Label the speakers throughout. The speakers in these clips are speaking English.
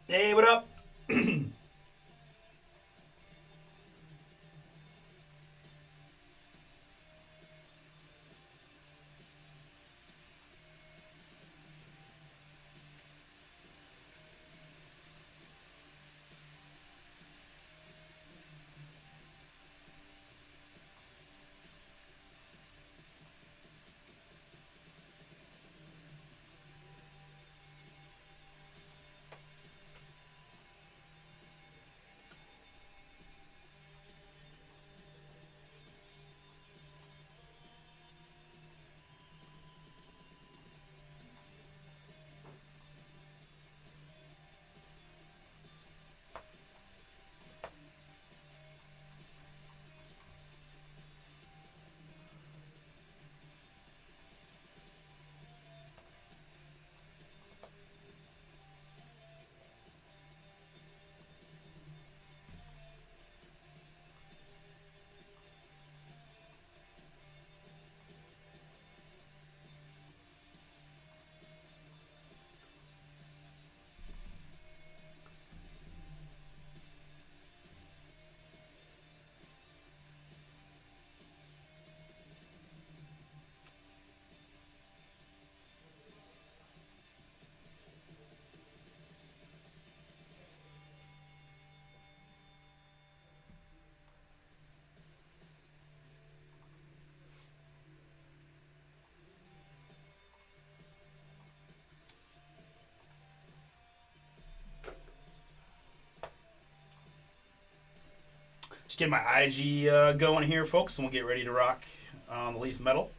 Speaker 1: Hey, what up? Just getting my IG going here, folks, and we'll get ready to rock on the Leaf Metal.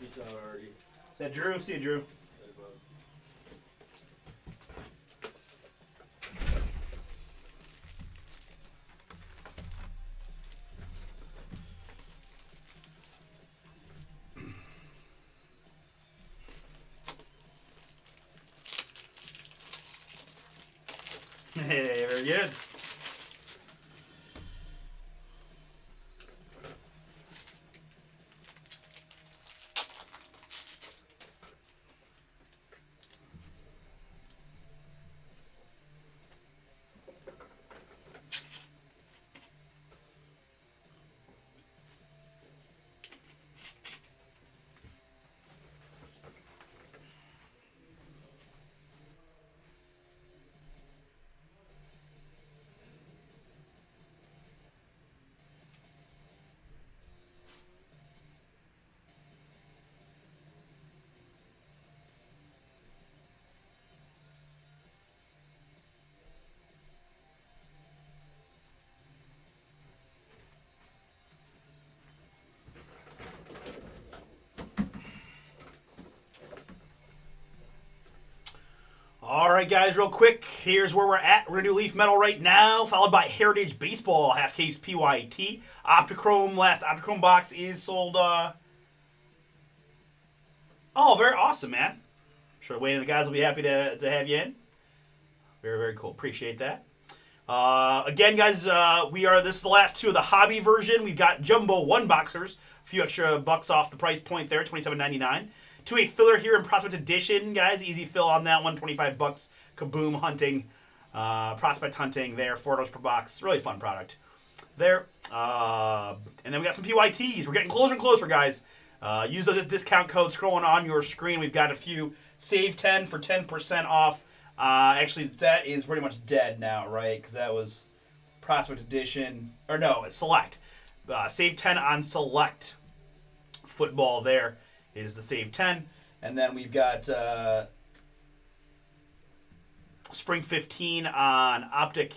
Speaker 2: Peace out already.
Speaker 1: Is that Drew? See you, Drew. Hey, very good. All right, guys, real quick. Here's where we're at. We're going to do Leaf Metal right now, followed by Heritage Baseball, half case PYT. Optichrome, last Optichrome box is sold. Oh, very awesome, man. I'm sure Wayne and the guys will be happy to have you in. Very, very cool. Appreciate that. Again, guys, this is the last two of the hobby version. We've got Jumbo One Boxers, a few extra bucks off the price point there, $27.99. To a filler here in Prospect Edition, guys. Easy fill on that one, $25. Kaboom hunting, prospect hunting there, $4 per box. Really fun product there. And then we got some PYTs. We're getting closer and closer, guys. Use those as discount codes scrolling on your screen. We've got a few. Save 10 for 10% off. Actually, that is pretty much dead now, right? Because that was Prospect Edition. Or no, it's Select. Save 10 on Select football there is the save 10. And then we've got Spring 15 on Optic,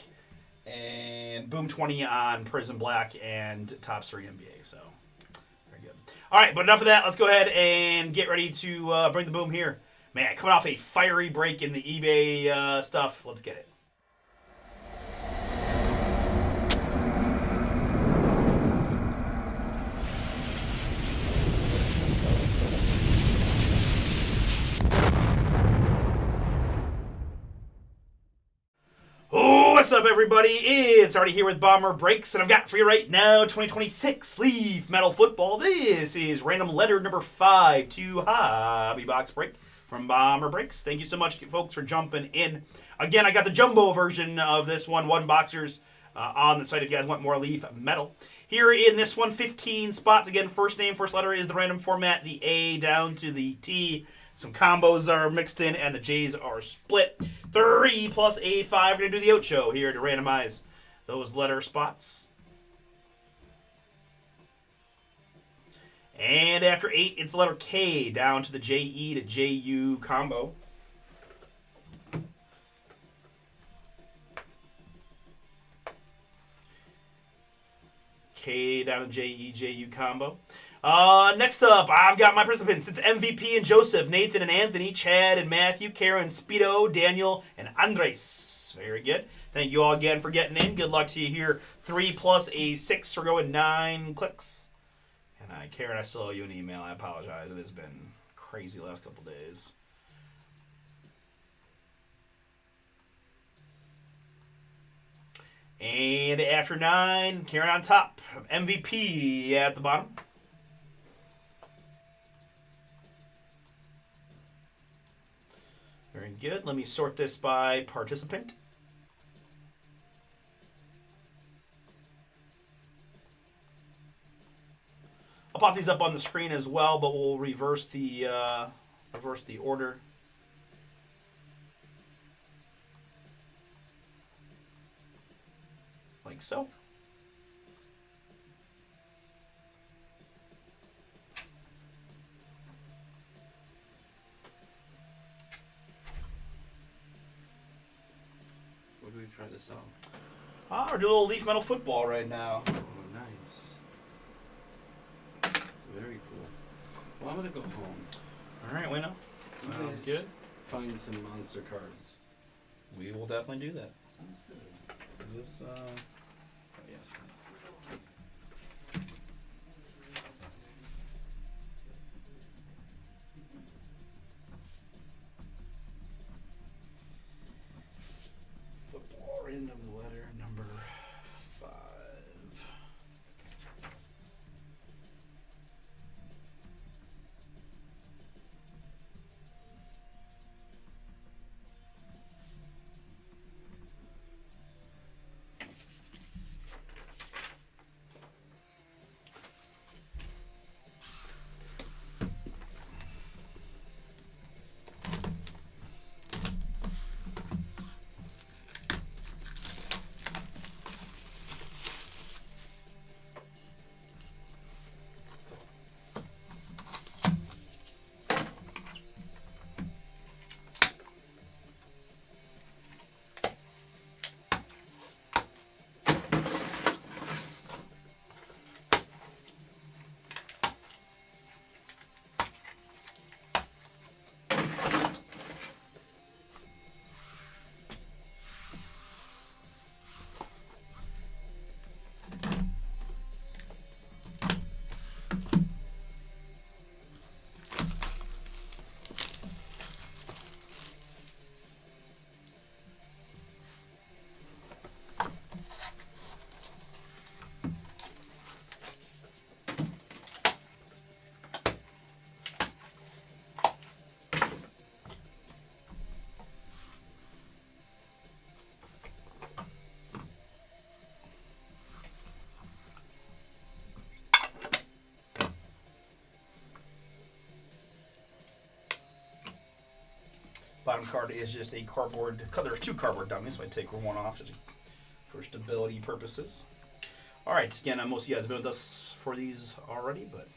Speaker 1: and Boom 20 on Prism Black and Top 3 NBA. So, very good. All right, but enough of that. Let's go ahead and get ready to bring the boom here. Man, coming off a fiery break in the eBay stuff. Let's get it. What's up, everybody? It's Artie here with BomberBreaks, and I've got for you right now 2026 Leaf Metal Football. This is random letter number 5 to Hobby Box Break from BomberBreaks. Thank you so much, folks, for jumping in. Again, I got the jumbo version of this one boxers on the site if you guys want more Leaf Metal. Here in this one, 15 spots. Again, first name, first letter is the random format, the A down to the T. Some combos are mixed in, and the J's are split. 3 plus A5. We're going to do the Ocho here to randomize those letter spots. And after 8, it's the letter K down to the JE to JU combo. K down to JE, JU combo. Next up, I've got my participants. It's MVP and Joseph, Nathan and Anthony, Chad and Matthew, Karen, Speedo, Daniel, and Andres. Very good. Thank you all again for getting in. Good luck to you here. 3 plus a 6. We're going 9 clicks. And Karen, I still owe you an email. I apologize. It has been crazy the last couple days. And after 9, Karen on top. MVP at the bottom. Very good. Let me sort this by participant. I'll pop these up on the screen as well, but we'll reverse the order. Like so.
Speaker 2: What do we try this out?
Speaker 1: We're doing a little Leaf Metal Football right now.
Speaker 2: Oh, nice. Very cool. Well, I'm going to go home.
Speaker 1: All right, Wino. Sounds good.
Speaker 2: Find some monster cards.
Speaker 1: We will definitely do that.
Speaker 2: Sounds good.
Speaker 1: Is this, oh, yes. Football random letter number 5. Bottom card is just a cardboard. There's 2 cardboard dummies, so I take one off just for stability purposes. All right, again, most of you guys have been with us for these already, but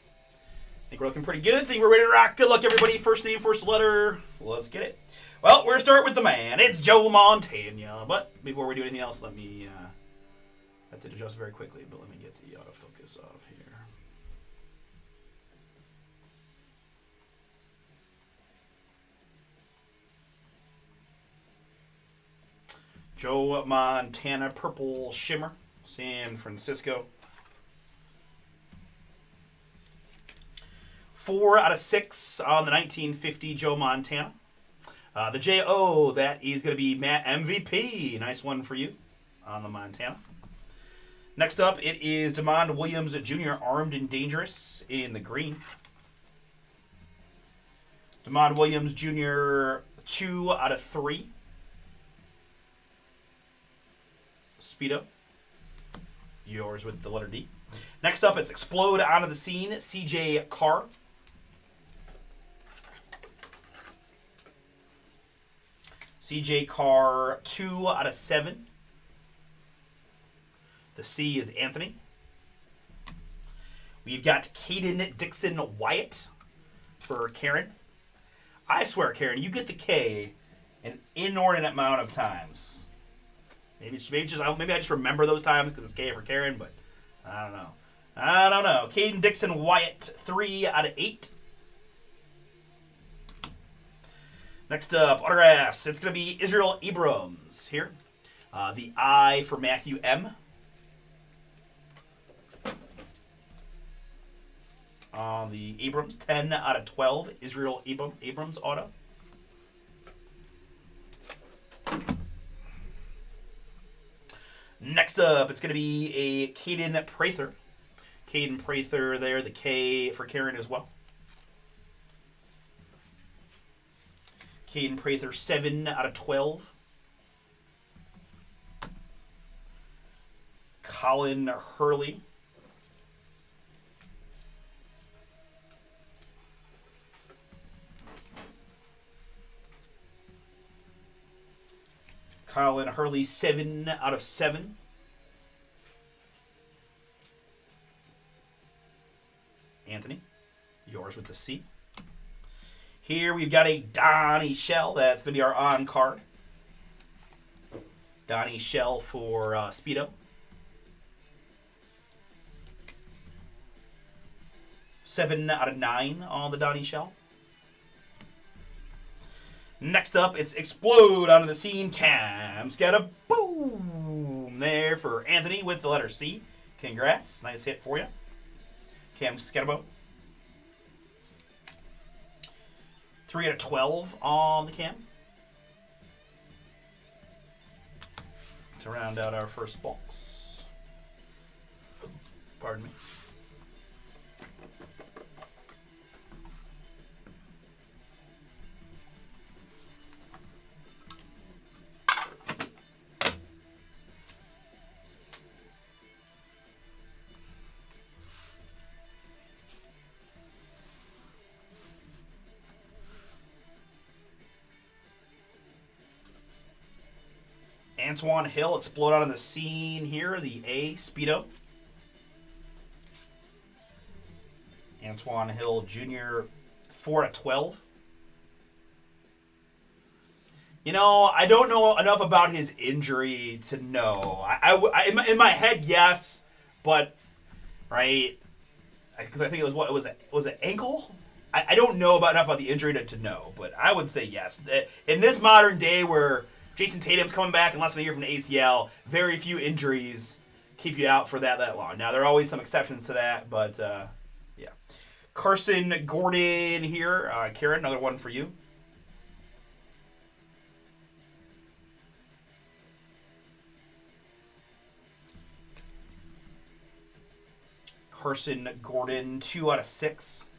Speaker 1: think we're looking pretty good. Think we're ready to rock. Good luck, everybody. First name, first letter. Let's get it. Well, we're going to start with the man. It's Joe Montana. But before we do anything else, let me... that did adjust very quickly, but let me get the autofocus off here. Joe Montana, Purple Shimmer, San Francisco. 4 out of 6 on the 1950 Joe Montana. The J.O., that is going to be Matt MVP. Nice one for you on the Montana. Next up, it is DeMond Williams Jr., Armed and Dangerous in the green. DeMond Williams Jr., 2 out of 3. Speedo. Yours with the letter D. Next up, it's Explode Onto the Scene, CJ Carr. CJ Carr, 2 out of 7. The C is Anthony. We've got Caden Dixon Wyatt for Karen. I swear, Karen, you get the K an inordinate amount of times. Maybe I just remember those times because it's K for Karen, but I don't know. Caden Dixon Wyatt, 3 out of 8. Next up, autographs. It's going to be Israel Abrams here. The I for Matthew M. The Abrams, 10 out of 12. Israel Abrams auto. Next up, it's going to be a Caden Prather. Caden Prather there, the K for Karen as well. Caden Prather, 7 out of 12. Colin Hurley. Colin Hurley, 7 out of 7. Anthony, yours with the C. Here we've got a Donnie Shell. That's going to be our on card. Donnie Shell for Speedo. 7 out of 9 on the Donnie Shell. Next up, it's Explode Onto the Scene. Cam's got a boom there for Anthony with the letter C. Congrats. Nice hit for you. Cam Scatterbo. 3 out of 12 on the Cam. To round out our first box. Pardon me. Antoine Hill, Explode Out on the Scene here. The A, Speedo. Antoine Hill Jr., 4 out of 12. You know, I don't know enough about his injury to know. In my head, yes, but, right, because I think it was, was it ankle? I don't know enough about the injury to know, but I would say yes. In this modern day where Jason Tatum's coming back in less than a year from the ACL, very few injuries keep you out for that long. Now, there are always some exceptions to that, but, yeah. Carson Gordon here. Karen, another one for you. Carson Gordon, 2 out of 6.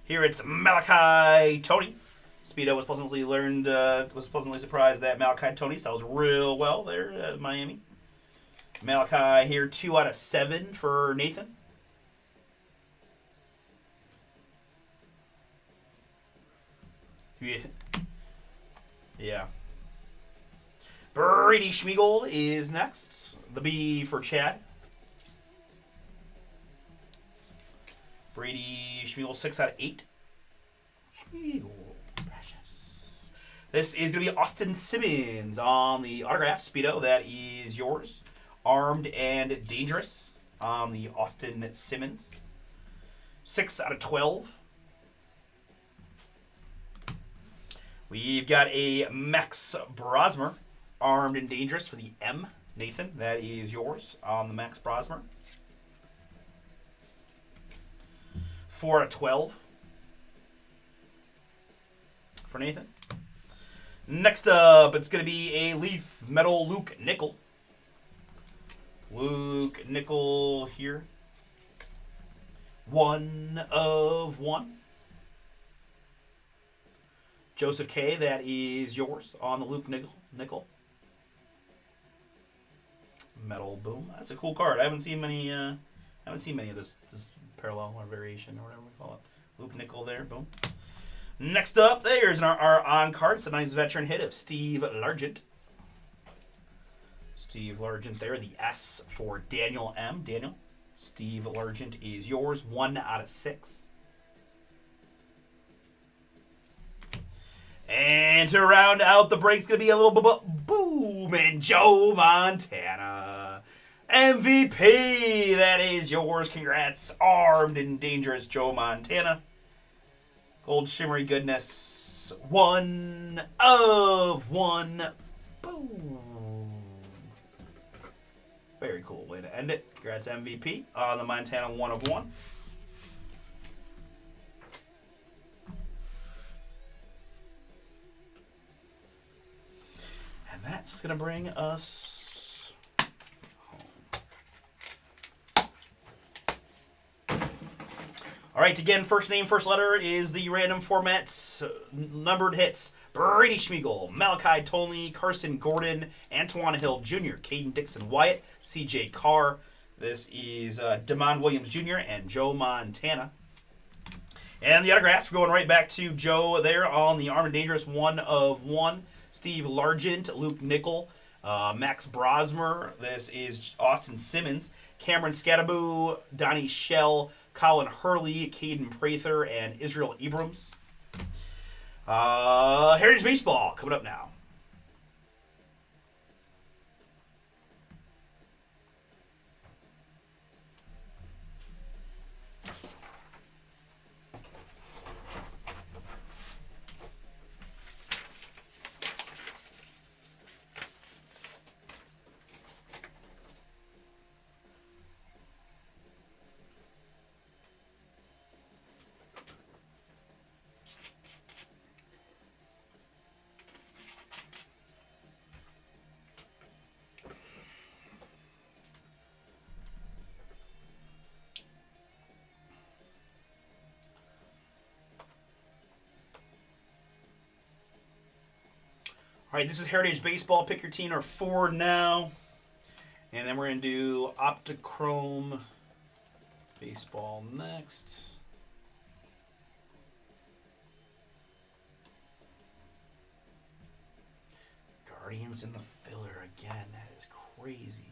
Speaker 1: Here it's Malachi Tony. Speedo was pleasantly surprised that Malachi Tony sells real well there at Miami. Malachi here, 2 out of 7 for Nathan. Yeah. Brady Schmiegel is next. The B for Chad. Brady Schmiegel, 6 out of 8. Schmiegel, precious. This is going to be Austin Simmons on the autograph. Speedo, that is yours. Armed and Dangerous on the Austin Simmons. 6 out of 12. We've got a Max Brosmer, Armed and Dangerous for the M. Nathan, that is yours on the Max Brosmer. 4 out of 12 for Nathan. Next up, it's going to be a Leaf Metal Luke Nickel. Luke Nickel here. 1 of 1. Joseph K, that is yours on the Luke Nickel. Metal Boom. That's a cool card. I haven't seen many of this parallel or variation or whatever we call it. Luke Nickel there. Boom. Next up, there's our on card. It's a nice veteran hit of Steve Largent. Steve Largent there. The S for Daniel M. Daniel. Steve Largent is yours. 1 out of 6. And to round out the break, it's going to be a little boom and Joe Montana. MVP, that is yours. Congrats. Armed and Dangerous Joe Montana. Gold shimmery goodness. 1 of 1. Boom. Very cool way to end it. Congrats MVP on the Montana 1 of 1. And that's going to bring us home. All right, again, first name, first letter is the random format numbered hits. Brady Schmiegel, Malachi Tolney, Carson Gordon, Antoine Hill Jr., Caden Dixon Wyatt, C.J. Carr. This is Damon Williams Jr. and Joe Montana. And the autographs, we're going right back to Joe there on the Armed and Dangerous 1 of 1. Steve Largent, Luke Nickel, Max Brosmer. This is Austin Simmons, Cameron Scadaboo, Donnie Shell, Colin Hurley, Caden Prather, and Israel Abrams. Heritage Baseball coming up now. All right, this is Heritage Baseball. Pick your team or 4 now. And then we're going to do Optichrome Baseball next. Guardians in the filler again. That is crazy.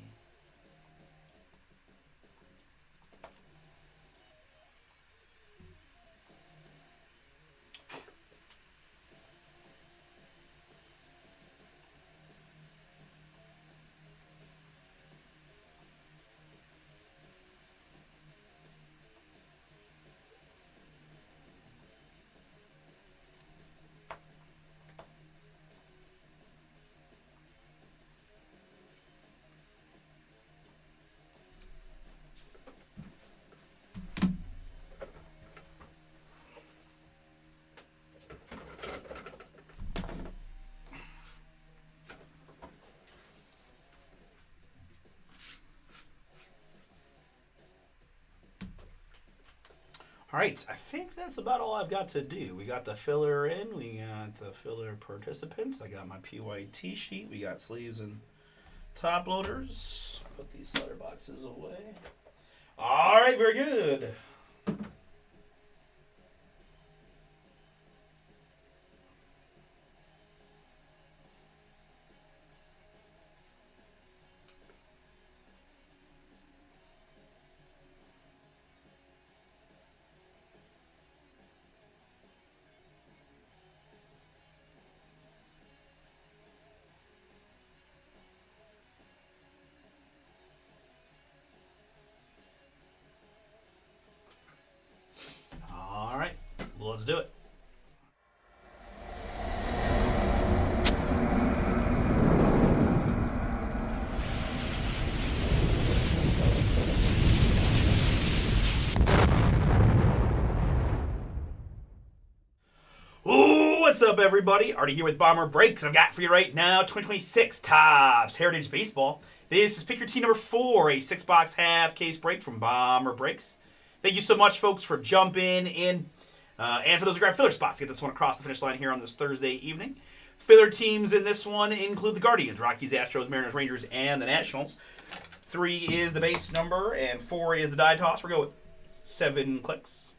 Speaker 1: All right, I think that's about all I've got to do. We got the filler in. We got the filler participants. I got my PYT sheet. We got sleeves and top loaders. Put these letter boxes away. All right, very good. do it. Ooh, what's up, everybody? Artie here with BomberBreaks. I've got for you right now 2026 Topps Heritage Baseball. This is pick your team number 4, a 6-box half case break from BomberBreaks. Thank you so much, folks, for jumping in. And for those who grab filler spots, get this one across the finish line here on this Thursday evening. Filler teams in this one include the Guardians, Rockies, Astros, Mariners, Rangers, and the Nationals. 3 is the base number, and 4 is the die toss. We'll go with 7 clicks.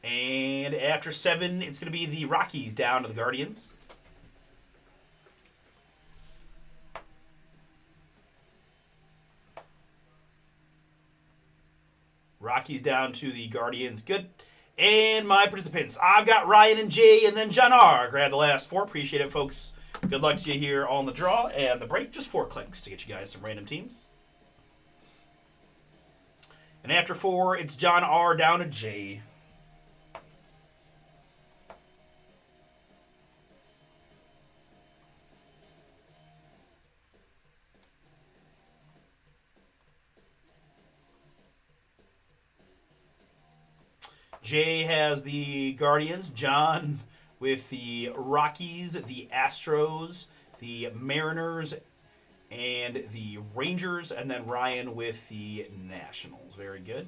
Speaker 1: And after 7, it's going to be the Rockies down to the Guardians. Rockies down to the Guardians. Good. And my participants, I've got Ryan and Jay, and then John R. Grab the last 4. Appreciate it, folks. Good luck to you here on the draw and the break. Just 4 clicks to get you guys some random teams. And after 4, it's John R. down to Jay. Jay has the Guardians, John with the Rockies, the Astros, the Mariners, and the Rangers, and then Ryan with the Nationals. Very good.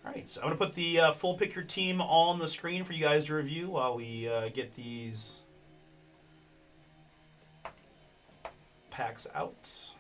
Speaker 1: All right, so I'm going to put the full pick your team on the screen for you guys to review while we get these packs out.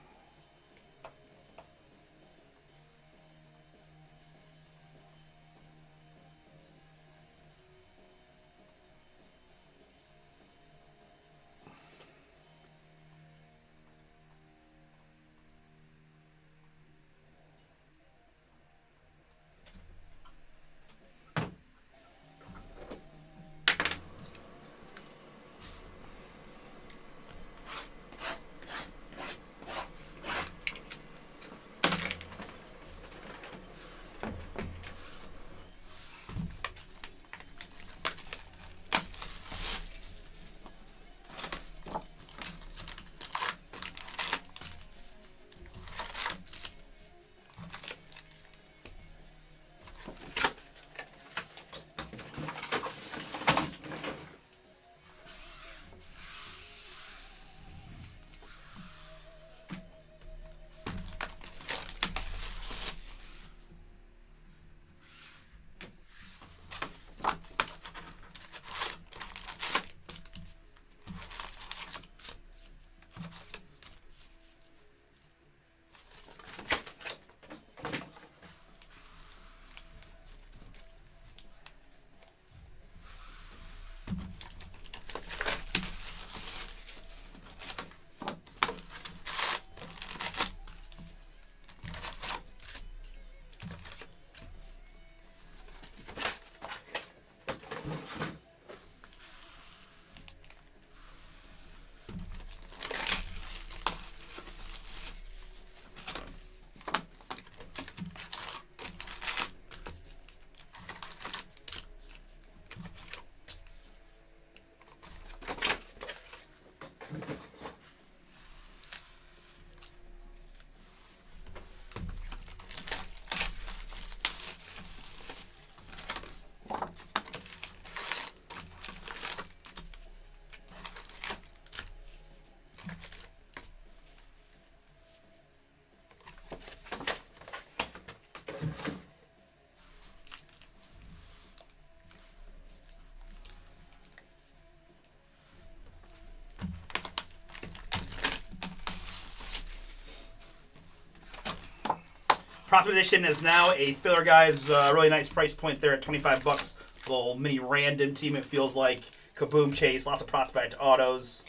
Speaker 1: Prospect Edition is now a filler, guys. Really nice price point there at $25. Little mini random team, it feels like. Kaboom Chase, lots of prospect autos.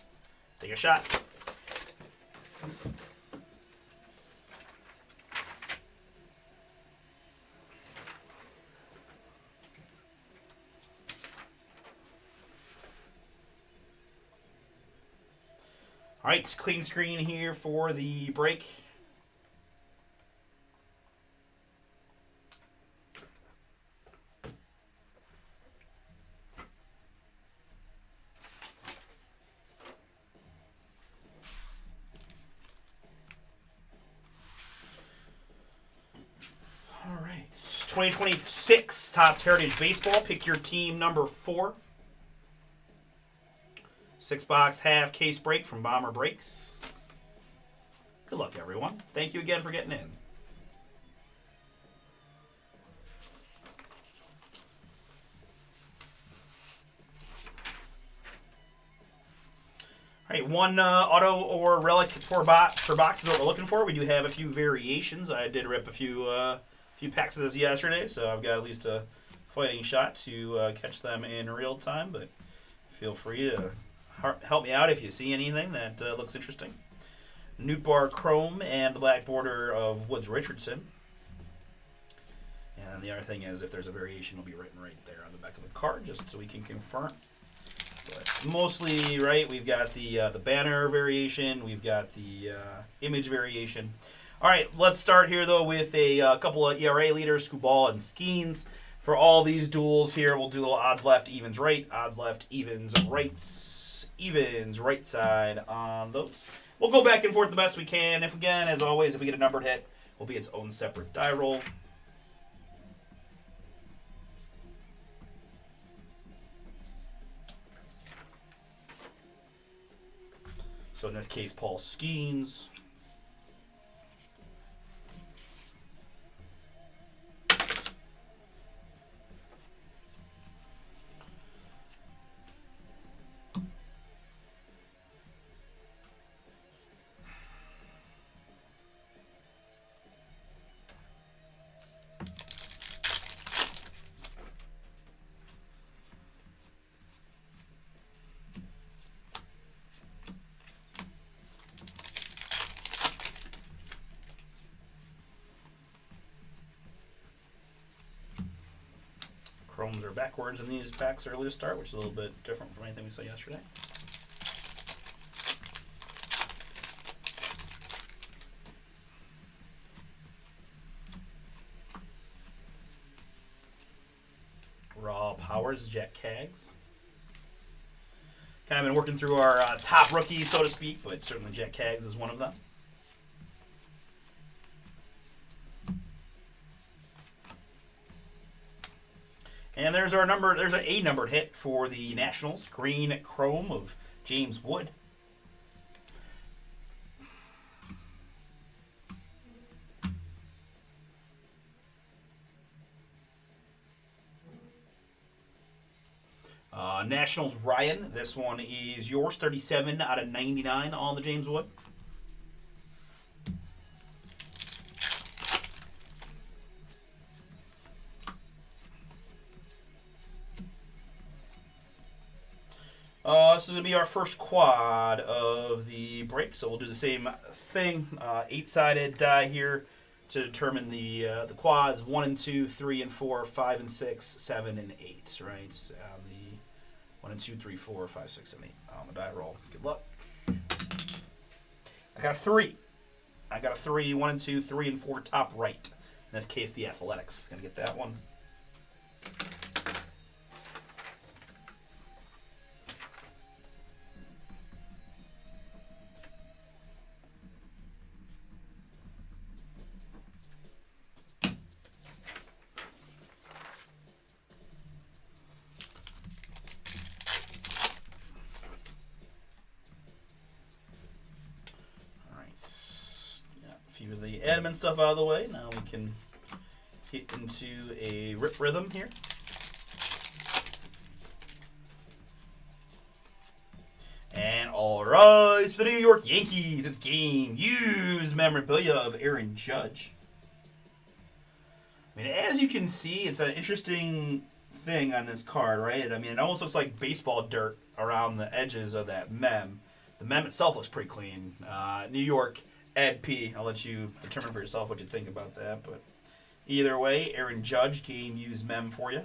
Speaker 1: Take a shot. All right, clean screen here for the break. All right, 2026 Topps Heritage Baseball. Pick your team number 4. 6-box half case break from BomberBreaks. Good luck, everyone. Thank you again for getting in. All right, one auto or relic per box is what we're looking for. We do have a few variations. I did rip a few packs of this yesterday, so I've got at least a fighting shot to catch them in real time. But feel free to help me out if you see anything that looks interesting. Newt Bar Chrome and the black border of Woods Richardson. And the other thing is, if there's a variation, it'll be written right there on the back of the card, just so we can confirm. But mostly, right, we've got the banner variation, we've got the image variation. All right, let's start here, though, with a couple of ERA leaders, Skubal and Skeens. For all these duels here, we'll do a little odds left, evens right, odds left, evens right side on those. We'll go back and forth the best we can. If, again, as always, if we get a numbered hit, will be its own separate die roll. So in this case, Paul Skeens. Chromes are backwards in these packs early to start, which is a little bit different from anything we saw yesterday. Raw Powers, Jack Kaggs. Kind of been working through our top rookies, so to speak, but certainly Jack Kaggs is one of them. And there's our number. There's an A numbered hit for the Nationals. Green Chrome of James Wood. Nationals Ryan. This one is yours. 37 out of 99 on the James Wood. This is going to be our first quad of the break, so we'll do the same thing. 8-sided die here to determine the quads. 1 and 2, 3 and 4, 5 and 6, 7 and 8, right? The 1 and 2, 3, 4, 5, 6, and 8 on the die roll. Good luck. I got a 3. 1 and 2, 3 and 4, top right. In this case, the Athletics. Going to get that one. Few of the admin stuff out of the way. Now we can get into a rip rhythm here. And all rise for the New York Yankees. It's game used memorabilia of Aaron Judge. I mean, as you can see, it's an interesting thing on this card, right? I mean, it almost looks like baseball dirt around the edges of that mem. The mem itself looks pretty clean. New York Ed P. I'll let you determine for yourself what you think about that. But either way, Aaron Judge, game used mem for you.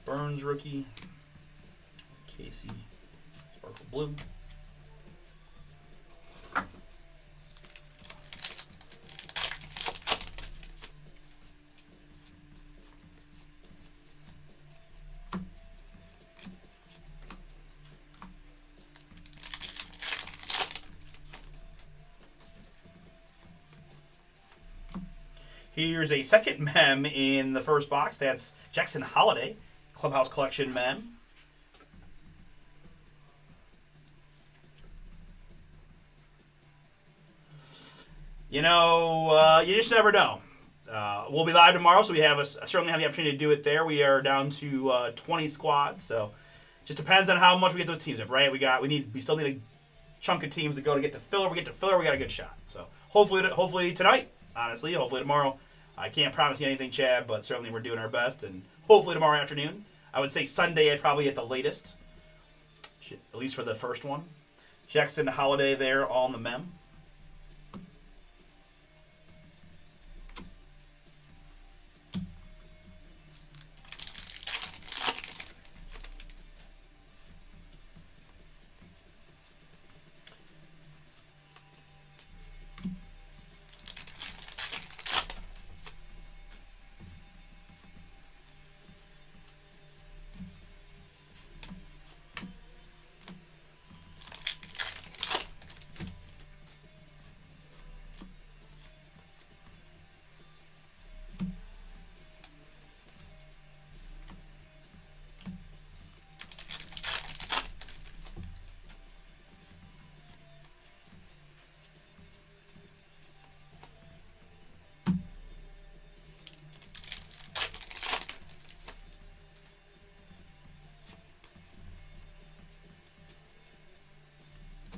Speaker 1: Burns rookie. Casey, Sparkle Blue. Here's a second mem in the first box. That's Jackson Holiday, Clubhouse Collection mem. You know, you just never know. We'll be live tomorrow, so we certainly have the opportunity to do it there. We are down to 20 squads, so just depends on how much we get those teams up, right? We still need a chunk of teams to get to filler. We get to filler, we got a good shot. So hopefully tonight, honestly, hopefully tomorrow. I can't promise you anything, Chad, but certainly we're doing our best, and hopefully tomorrow afternoon. I would say Sunday, probably at the latest, at least for the first one. Jackson Holiday there, all in the mem.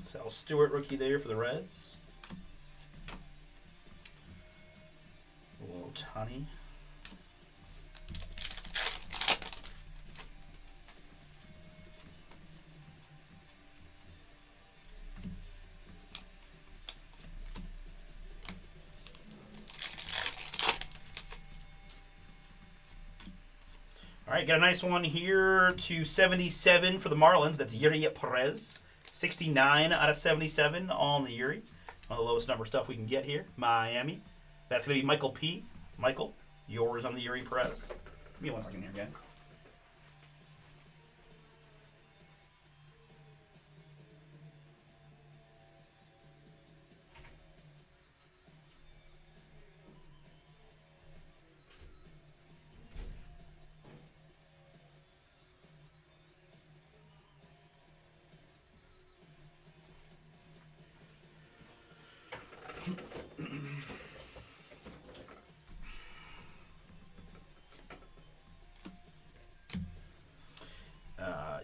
Speaker 1: Sal Stewart rookie there for the Reds. Otani. All right, got a nice one here to 77 for the Marlins. That's Yuri Perez. 69 out of 77 on the Yuri. One of the lowest number stuff we can get here. Miami. That's going to be Michael P. Michael, yours on the Yuri Perez. Give me 1 second here, guys.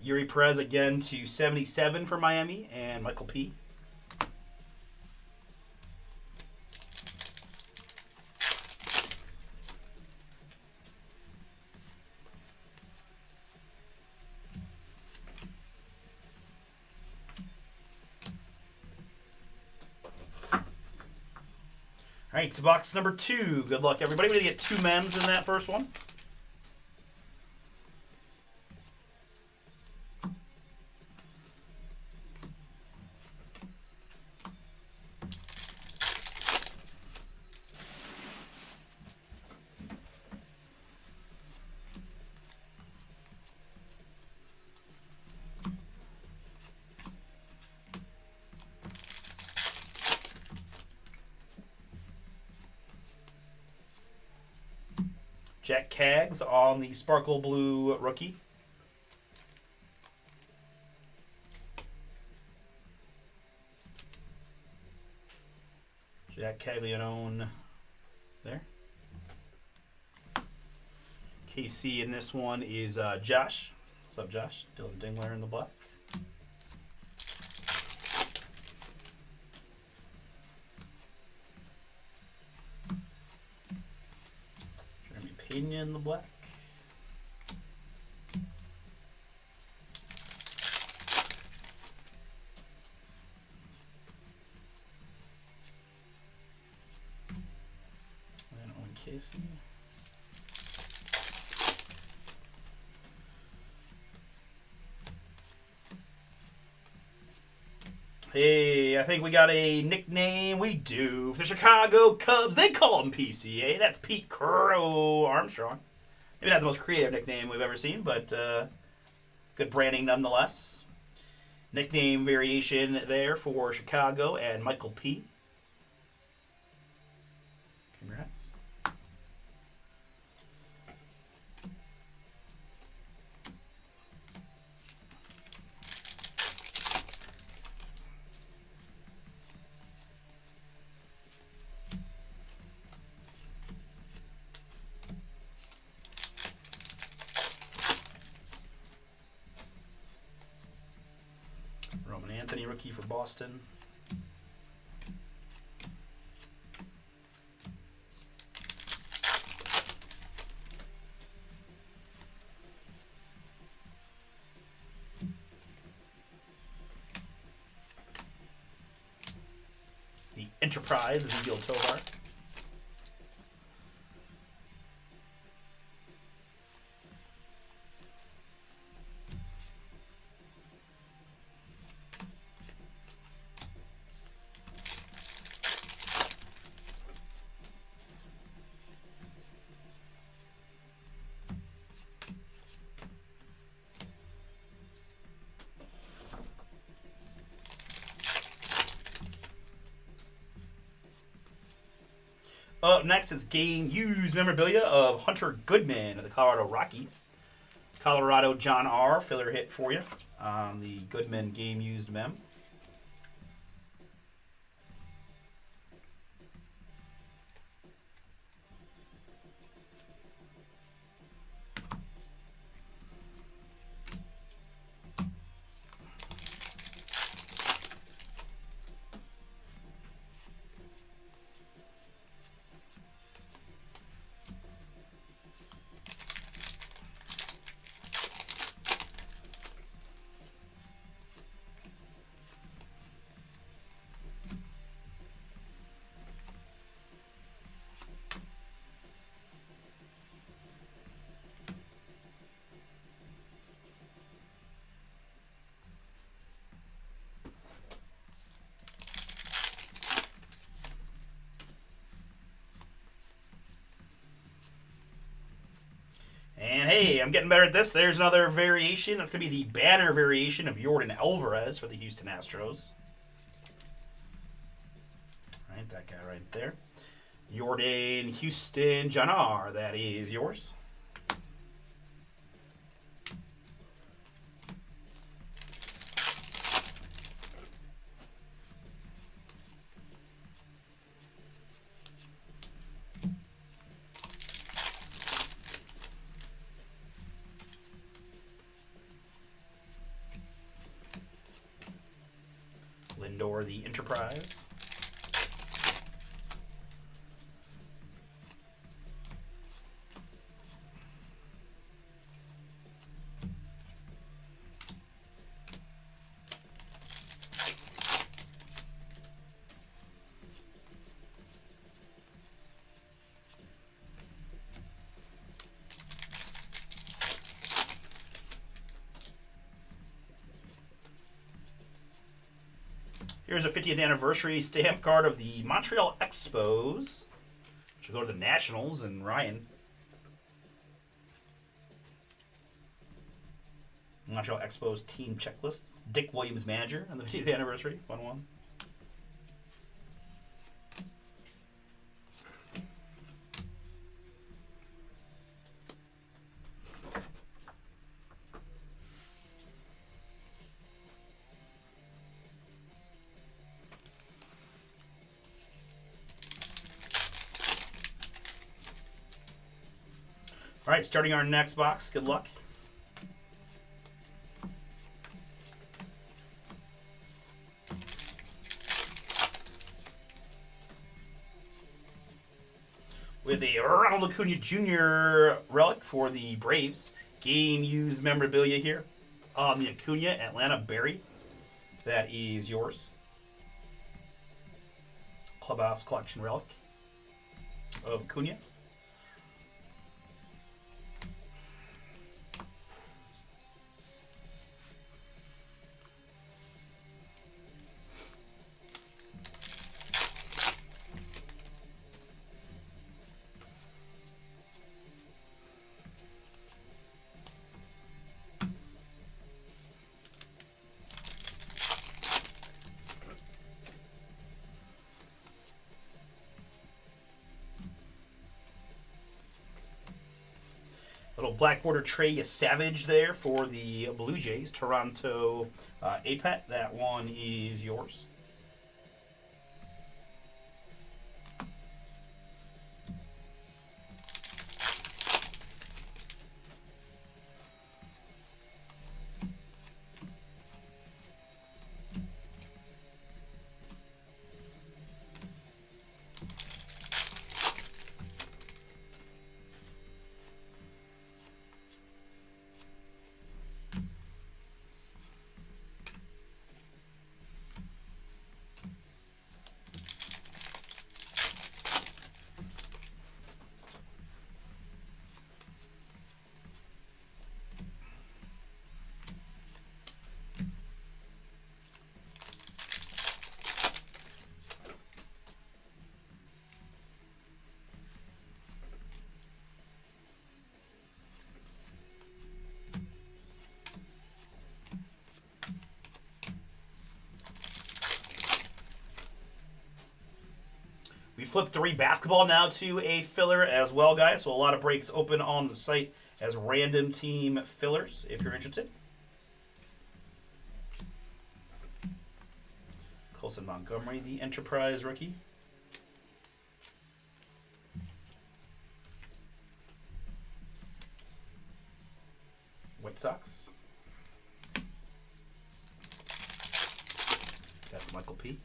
Speaker 1: Yuri Perez again to 77 for Miami, and Michael P. All right, so box number 2. Good luck, everybody. We're going to get 2 mems in that first one. Jack Kaggs on the Sparkle Blue rookie. Jack Caglianone there. KC in this one is Josh. What's up, Josh? Dylan Dingler in the black. In the black. And on Casey. Hey, I think we got a nickname. We do. The Chicago Cubs. They call him PCA. That's Pete Crow Armstrong. Maybe not the most creative nickname we've ever seen, but good branding nonetheless. Nickname variation there for Chicago and Michael P. Congrats. Roman Anthony, rookie for Boston. The Enterprise, Ezekiel Tovar. Up next is game used memorabilia of Hunter Goodman of the Colorado Rockies. Colorado John R. filler hit for you on the Goodman game used mem. And hey, I'm getting better at this. There's another variation. That's going to be the banner variation of Jordan Alvarez for the Houston Astros. Right, that guy right there. Jordan Houston Janar, that is yours. Lindor, the Enterprise. Here's a 50th anniversary stamp card of the Montreal Expos, which will go to the Nationals and Ryan. Montreal Expos team checklists. Dick Williams, manager, on the 50th anniversary. Fun one. All right, starting our next box. Good luck. With a Ronald Acuna Jr. relic for the Braves. Game used memorabilia here on the Acuna Atlanta Berry. That is yours. Clubhouse collection relic of Acuna. Little black border Trey Savage there for the Blue Jays. Toronto APET. That one is yours. We flipped 3 basketball now to a filler as well, guys. So a lot of breaks open on the site as random team fillers if you're interested. Colson Montgomery, the Enterprise rookie. White Sox. That's Michael P.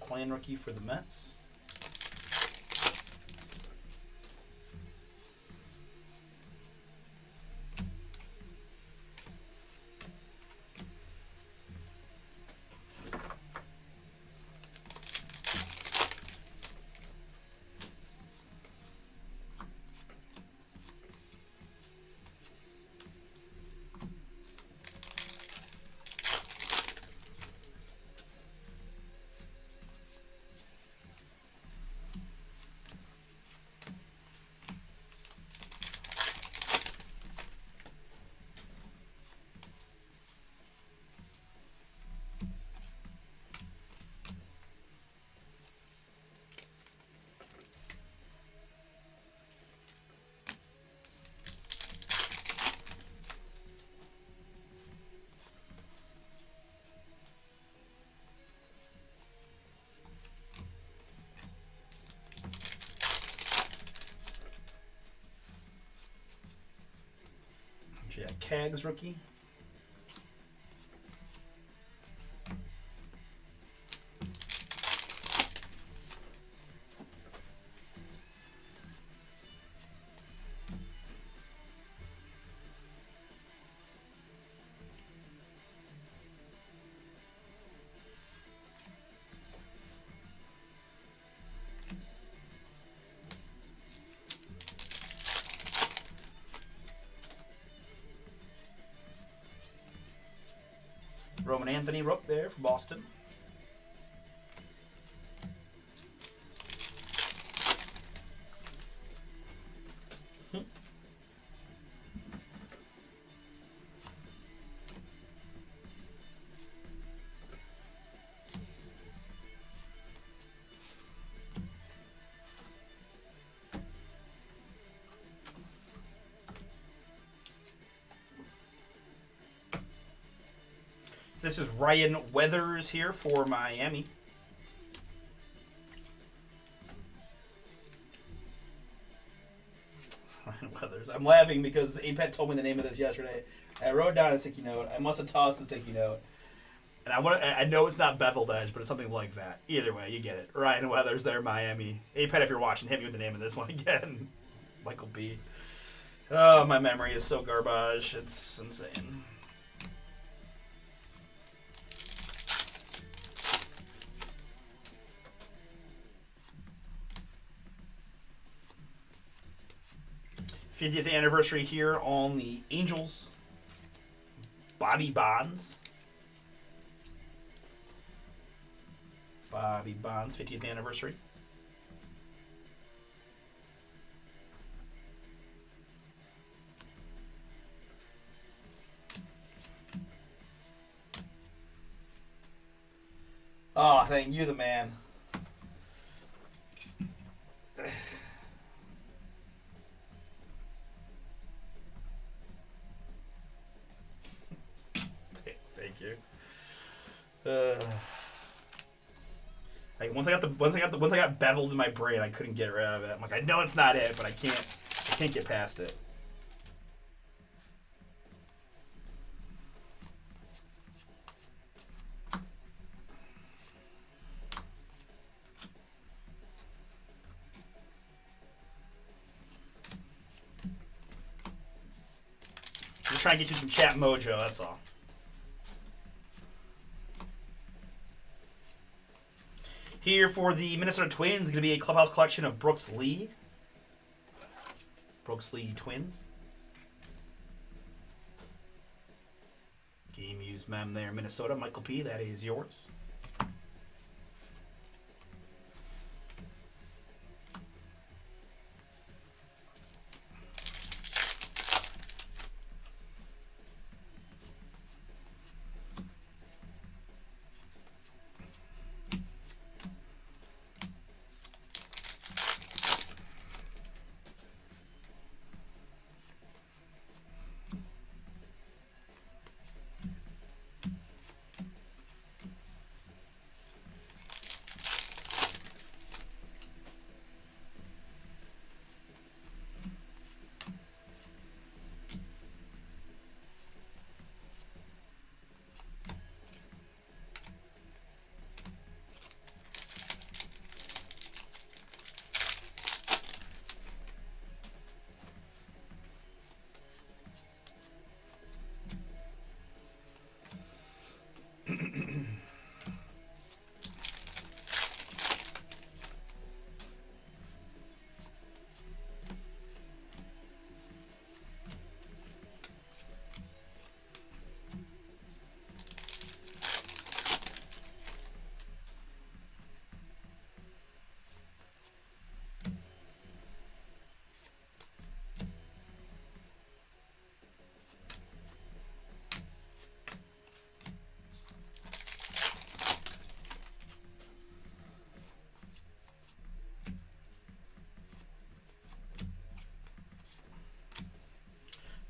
Speaker 1: McClain rookie for the Mets. Jack Cags rookie. Roman Anthony Rook there for Boston. This is Ryan Weathers here for Miami. Ryan Weathers. I'm laughing because APET told me the name of this yesterday. I wrote it down on a sticky note. I must have tossed a sticky note. And I know it's not beveled edge, but it's something like that. Either way, you get it. Ryan Weathers there, Miami. APET, if you're watching, hit me with the name of this one again. Michael B. Oh, my memory is so garbage. It's insane. '50th anniversary here on the Angels. Bobby Bonds. Bobby Bonds, 50th anniversary. thing. You the man. Thank you. Like once I got beveled in my brain, I couldn't get rid of it. I'm like, I know it's not it, but I can't get past it. Just trying to get you some chat mojo, that's all. Here for the Minnesota Twins, going to be a clubhouse collection of Brooks Lee. Brooks Lee Twins. Game used mem there, Minnesota. Michael P., that is yours.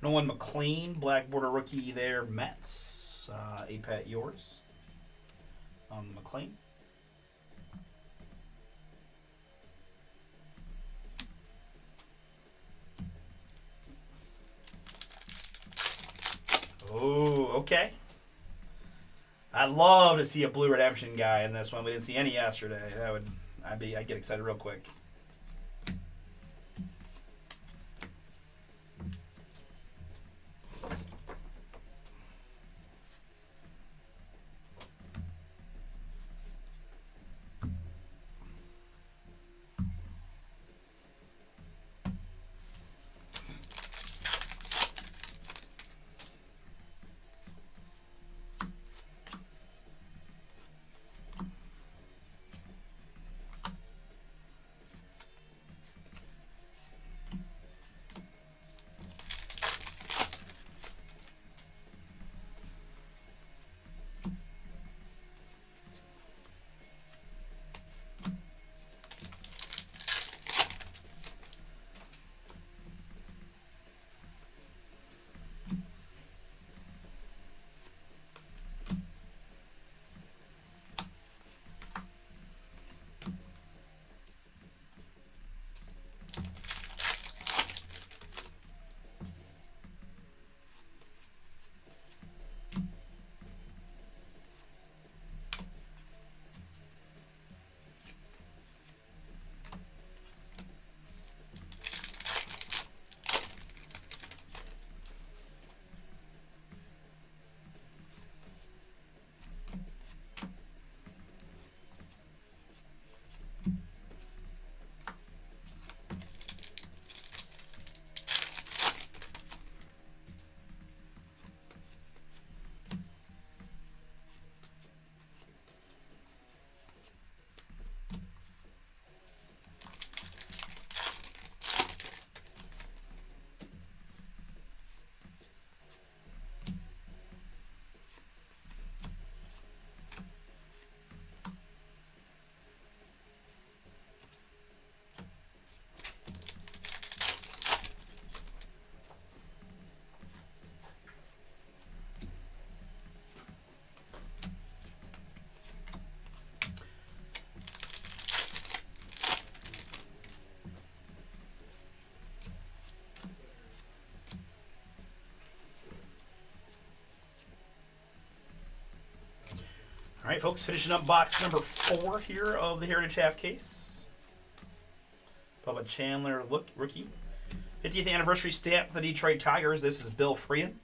Speaker 1: Nolan McLean, black border rookie there, Mets. A-Pat, yours on the McLean. Oh, okay. I'd love to see a blue redemption guy in this one. We didn't see any yesterday. I'd get excited real quick. All right, folks, finishing up box number 4 here of the Heritage half case. Bubba Chandler rookie. 50th anniversary stamp for the Detroit Tigers. This is Bill Freehan.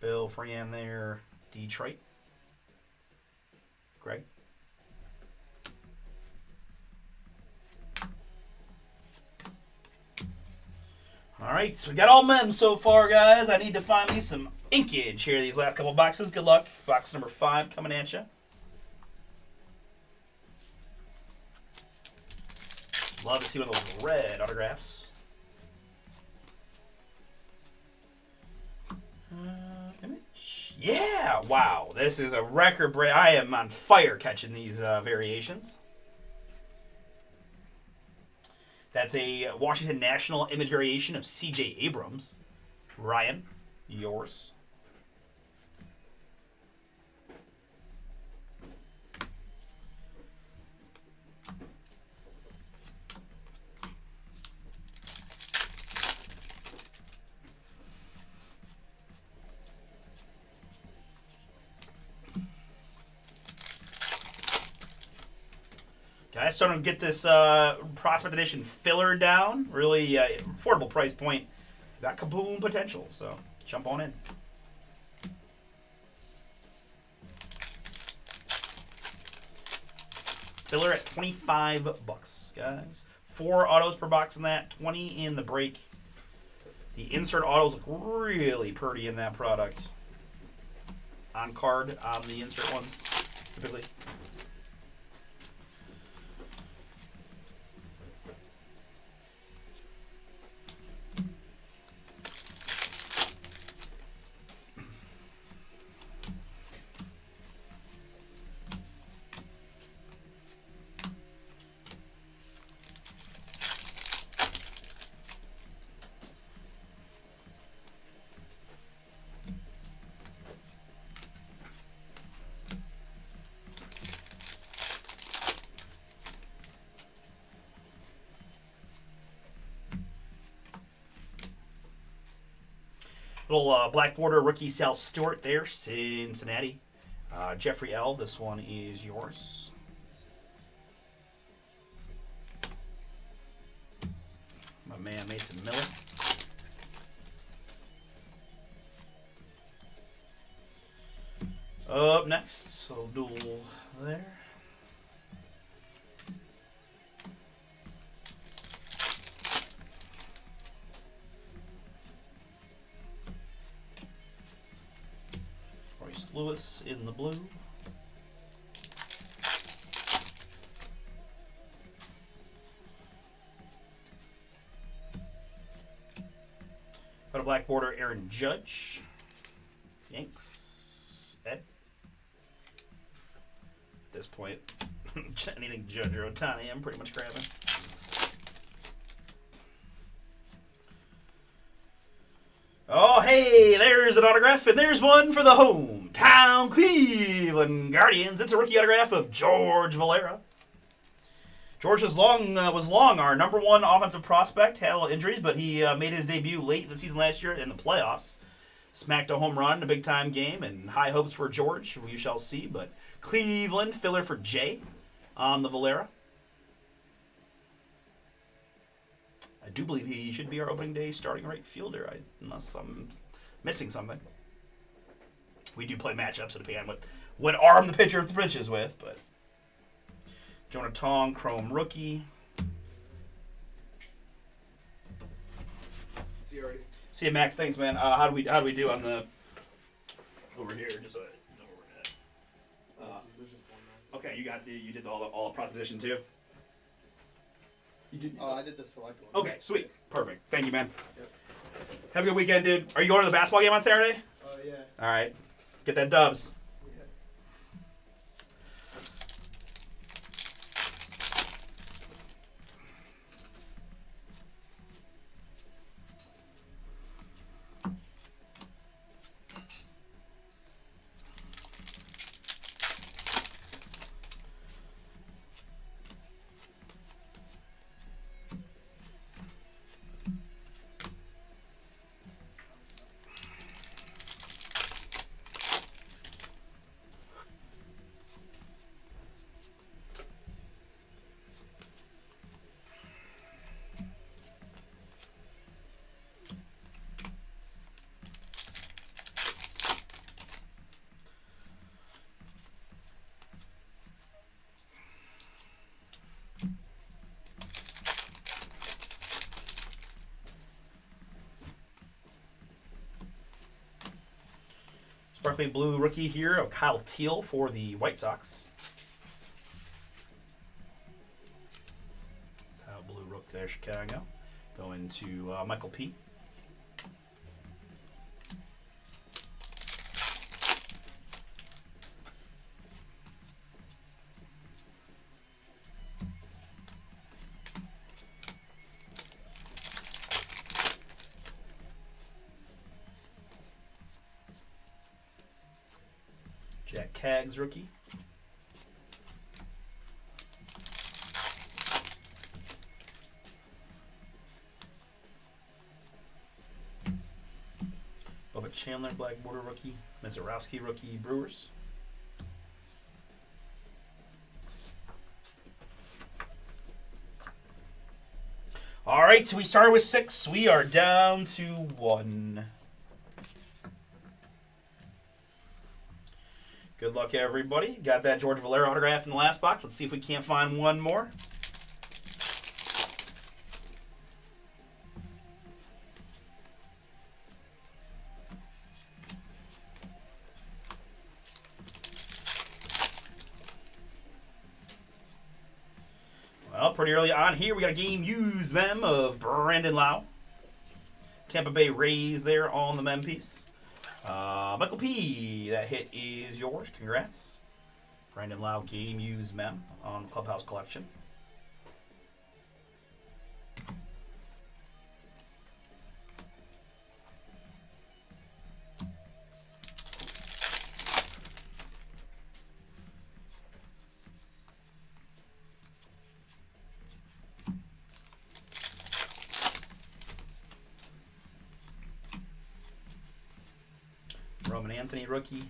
Speaker 1: Bill Freehan there, Detroit. Greg. All right, so we got all men so far, guys. I need to find me some inkage here these last couple boxes. Good luck. Box number 5 coming at you. Love to see one of those red autographs. Image. Yeah, wow. This is a record break. I am on fire catching these variations. That's a Washington National image variation of C.J. Abrams. Ryan, yours. Guys, starting to get this Prospect Edition filler down. Really affordable price point. Got kaboom potential, so jump on in. Filler at $25, guys. 4 autos per box in that, 20 in the break. The insert autos look really pretty in that product. On card on the insert ones, typically. Little black border rookie Sal Stewart there, Cincinnati. Jeffrey L., this one is yours. My man Mason Miller. Up next, so duel there. Lewis in the blue. Got a black border, Aaron Judge. Yanks. Ed. At this point, anything Judge or Ohtani, I'm pretty much grabbing. Oh, hey, there's an autograph, and there's one for the hometown Cleveland Guardians. It's a rookie autograph of George Valera. George was long our number 1 offensive prospect. Had a little injuries, but he made his debut late in the season last year in the playoffs. Smacked a home run in a big-time game, and high hopes for George. We shall see, but Cleveland, filler for Jay on the Valera. I do believe he should be our opening day starting right fielder, unless I'm missing something. We do play matchups, so depending on what arm the pitcher pitches with, but Jonah Tong, Chrome rookie. See you, Max. Thanks, man. How do we do on the over here? Just so I know where we're at. Okay, you did all the proposition too. You did.
Speaker 3: I did the select one.
Speaker 1: Okay, sweet, perfect. Thank you, man.
Speaker 3: Yep.
Speaker 1: Have a good weekend, dude. Are you going to the basketball game on Saturday?
Speaker 3: Yeah.
Speaker 1: All right, get that dubs.
Speaker 3: Yeah.
Speaker 1: Sparkly blue rookie here of Kyle Teal for the White Sox. Kyle blue rook there, Chicago. Going to Michael P. Jack Caggs rookie. Bubba Chandler, black border rookie. Mizorowski rookie, Brewers. All right, so we started with 6. We are down to 1. Good luck, everybody. Got that George Valera autograph in the last box. Let's see if we can't find one more. Well, pretty early on here, we got a game used mem of Brandon Lau. Tampa Bay Rays there on the mem piece. Michael P., that hit is yours. Congrats. Brandon Lau game used mem on the Clubhouse Collection. Roman Anthony rookie.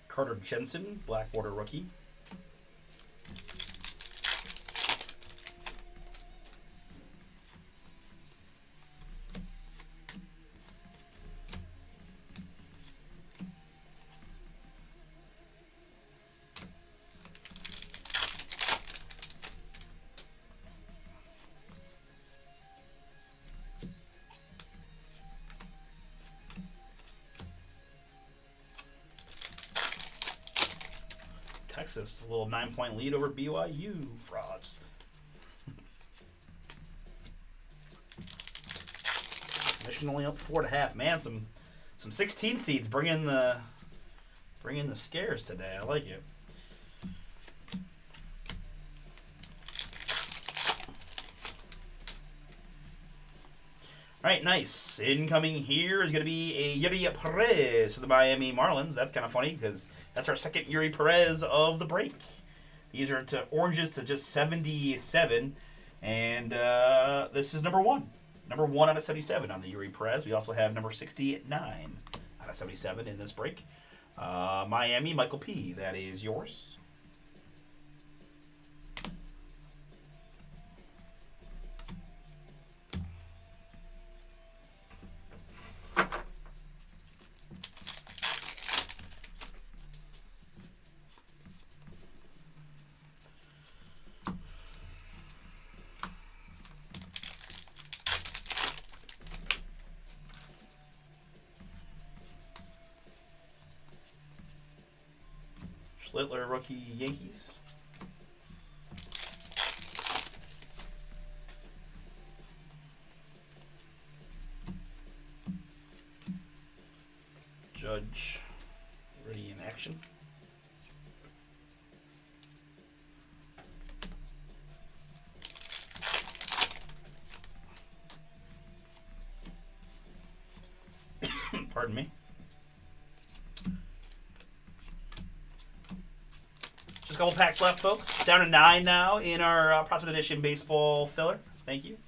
Speaker 1: Carter Jensen, black border rookie. Texas, a little 9-point lead over BYU. Frauds. Michigan only up 4.5. Man, some 16 seeds bringing the scares today. I like it. All right, nice. Incoming here is going to be a Yuri Perez for the Miami Marlins. That's kind of funny because that's our second Yuri Perez of the break. These are to oranges to just 77, and this is number 1. Number 1 out of 77 on the Yuri Perez. We also have number 69 out of 77 in this break. Miami, Michael P., that is yours. Schlittler, rookie, Yankees. Pardon me. Just a couple packs left, folks. Down to 9 now in our Prospect Edition baseball filler. Thank you.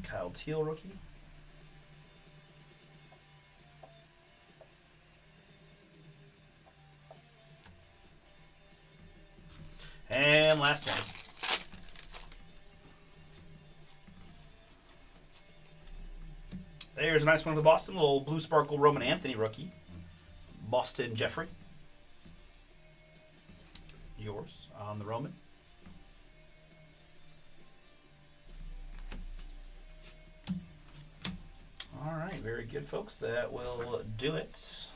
Speaker 1: Kyle Teal rookie. And last one. There's a nice one for Boston. Little blue sparkle Roman Anthony rookie. Boston Jeffrey. Yours on the Roman. All right, very good, folks. That will do it.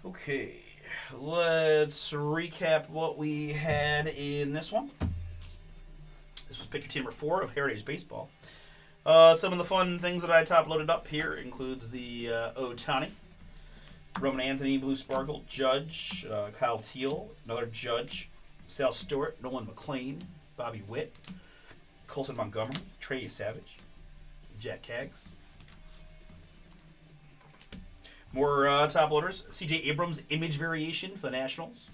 Speaker 1: Okay, let's recap what we had in this one. This was pick your team number 4 of Heritage Baseball. Some of the fun things that I top loaded up here includes the Ohtani, Roman Anthony, Blue Sparkle, Judge, Kyle Teal, another Judge, Sal Stewart, Nolan McLean, Bobby Witt, Colson Montgomery, Trey Savage, Jack Kaggs. More top loaders. C.J. Abrams image variation for the Nationals.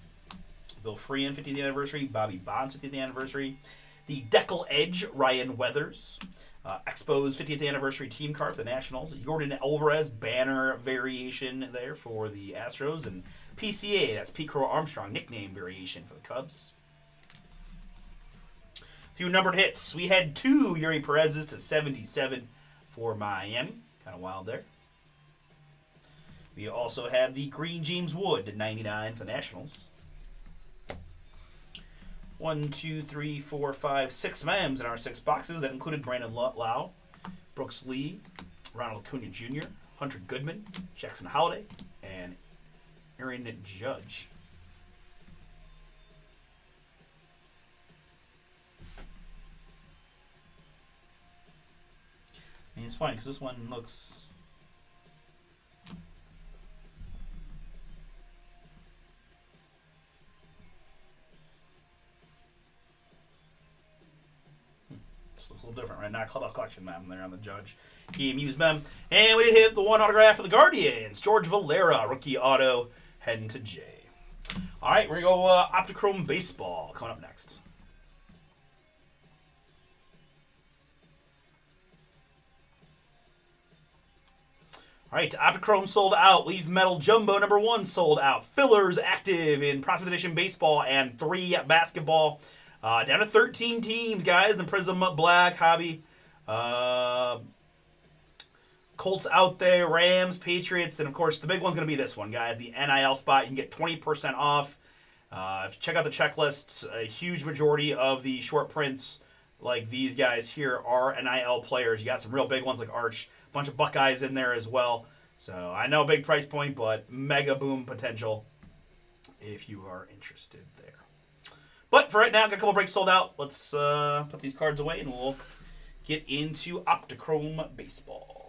Speaker 1: Bill Freehan 50th anniversary. Bobby Bonds 50th anniversary. The Deckle Edge Ryan Weathers. Expos 50th anniversary team card for the Nationals. Jordan Alvarez banner variation there for the Astros. And PCA, that's Pete Crow Armstrong nickname variation for the Cubs. A few numbered hits. We had 2 Yuri Perez's to 77 for Miami. Kind of wild there. We also had the Green James Wood to 99 for the Nationals. 1, 2, 3, 4, 5, 6 MEMs in our 6 boxes. That included Brandon Lau, Brooks Lee, Ronald Acuna Jr., Hunter Goodman, Jackson Holliday, and Aaron Judge. And it's funny because this one looks... a little different, right? Not Clubhouse Collection mem there on the Judge. Game used mem. And we did hit the one autograph for the Guardians. George Valera, rookie auto, heading to Jay. All right, we're going to go Optichrome Baseball coming up next. All right, Optichrome sold out. Leaf Metal Jumbo number 1 sold out. Fillers active in Prospect Edition Baseball and 3 basketball. Down to 13 teams, guys. The Prism Black Hobby. Colts out there, Rams, Patriots, and of course the big one's going to be this one, guys. The NIL spot. You can get 20% off. Check out the checklists. A huge majority of the short prints like these guys here are NIL players. You got some real big ones like Arch. A bunch of Buckeyes in there as well. So I know big price point, but mega boom potential if you are interested there. But for right now, got a couple breaks sold out. Let's put these cards away and we'll get into Optichrome Baseball.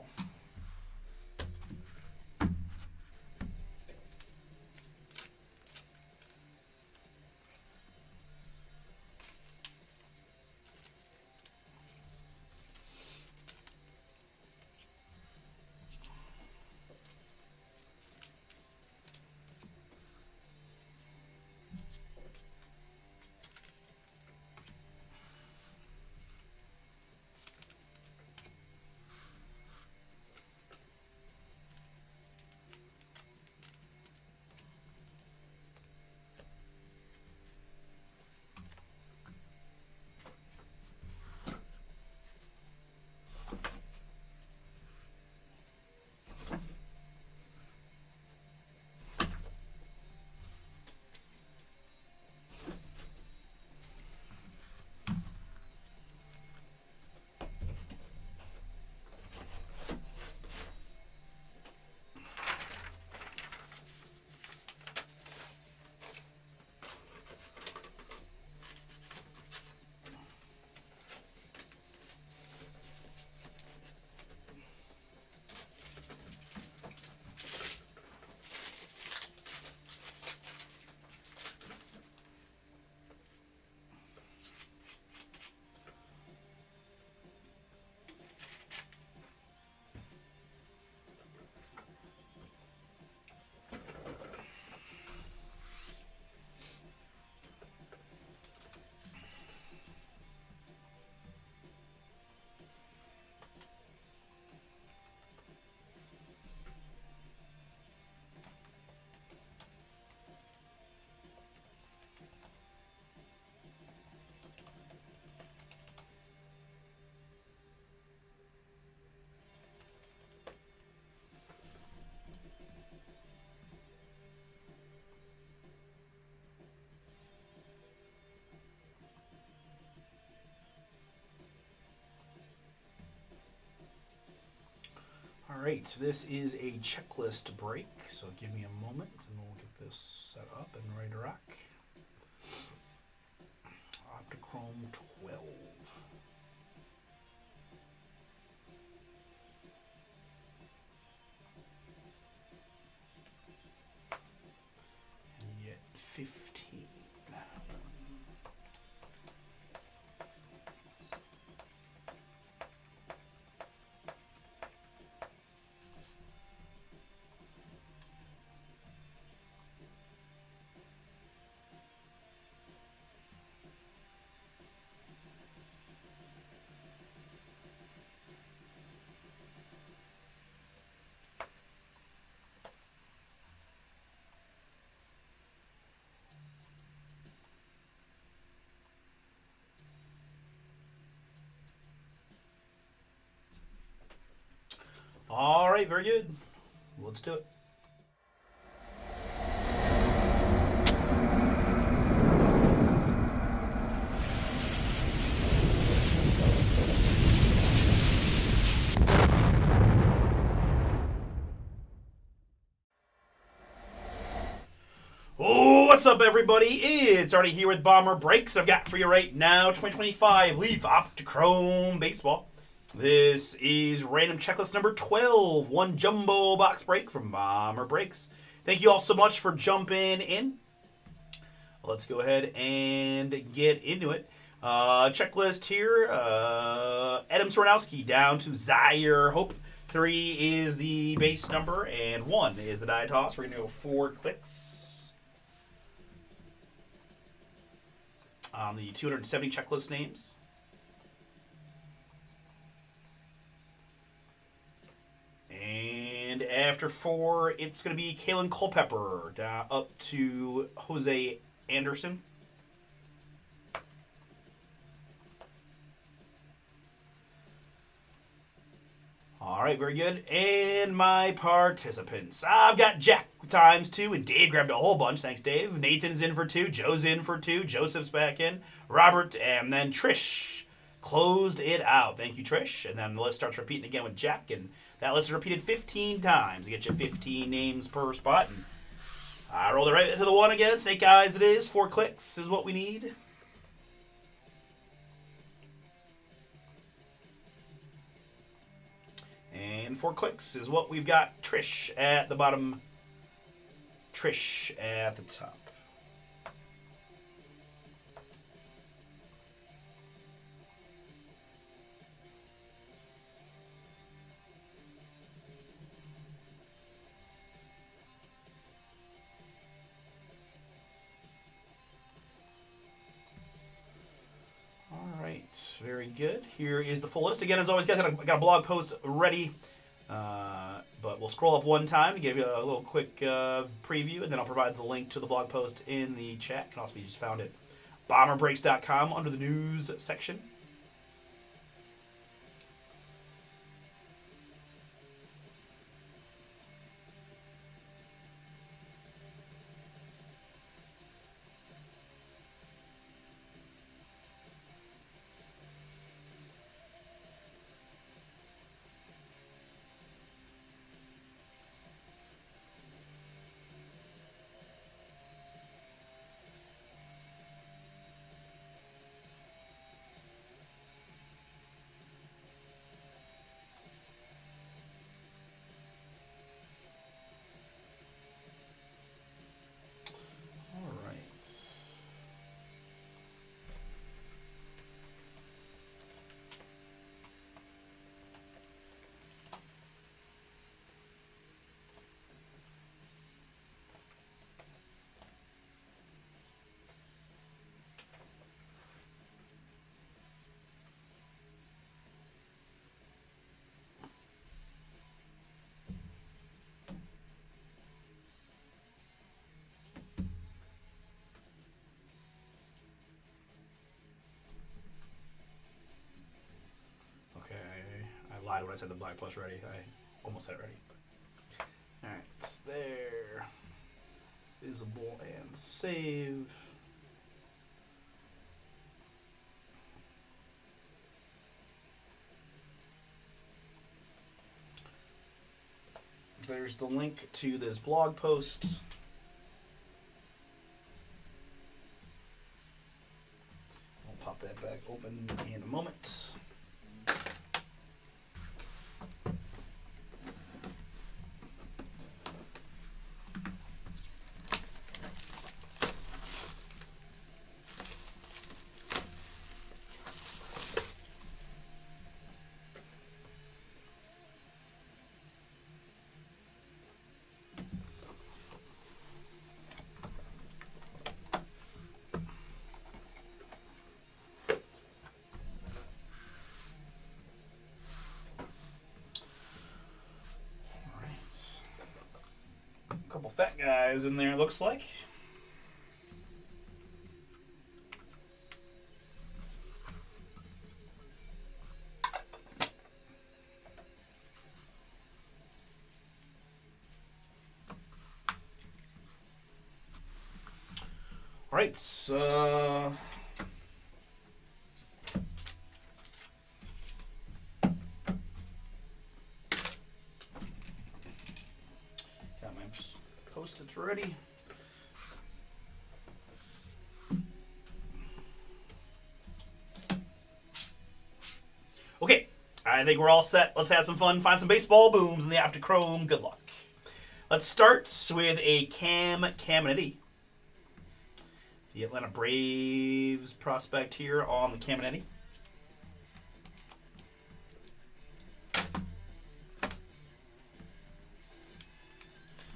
Speaker 1: right, this is a checklist break, so give me a moment and we'll get this set up and ready to rock. Optichrome 12. And you get 15. All right, very good. Let's do it. Oh, what's up, everybody? It's Artie here with BomberBreaks. I've got for you right now 2025 Leaf Optichrome Baseball. This is random checklist number 12, one jumbo box break from BomberBreaks. Thank you all so much for jumping in. Let's go ahead and get into it. Checklist here, Adam Soranowski down to Zaire Hope. 3 is the base number, and 1 is the die toss. We're going to go 4 clicks on the 270 checklist names. And after 4, it's going to be Kalen Culpepper up to Jose Anderson. All right, very good. And my participants. I've got Jack times 2, and Dave grabbed a whole bunch. Thanks, Dave. Nathan's in for 2. Joe's in for 2. Joseph's back in. Robert, and then Trish closed it out. Thank you, Trish. And then the list starts repeating again with Jack, and that list is repeated 15 times to get you 15 names per spot. And I rolled it right into the 1 again. Snake eyes it is. 4 clicks is what we need. And 4 clicks is what we've got. Trish at the bottom. Trish at the top. Very good. Here is the full list. Again, as always, guys, I got a blog post ready. But we'll scroll up one time to give you a little quick preview, and then I'll provide the link to the blog post in the chat. It can also be just found at BomberBreaks.com under the news section. I lied when I said the black plus ready. I almost had it ready. Alright, it's there. Visible and save. There's the link to this blog post. I'll pop that back open in a moment. Couple fat guys in there, looks like. All right, so got my Post-its ready. Okay, I think we're all set. Let's have some fun. Find some baseball booms in the Optichrome. Good luck. Let's start with a Cam Caminetti. The Atlanta Braves prospect here on the Caminetti.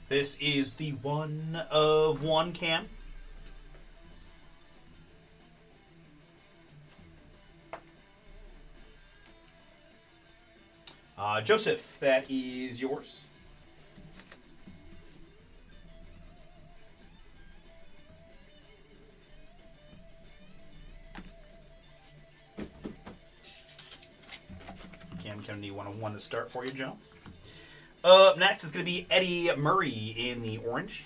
Speaker 1: This is the 1/1 Cam. Joseph, that is yours. Cam Kennedy 1/1 to start for you, Joe. Up next is going to be Eddie Murray in the orange.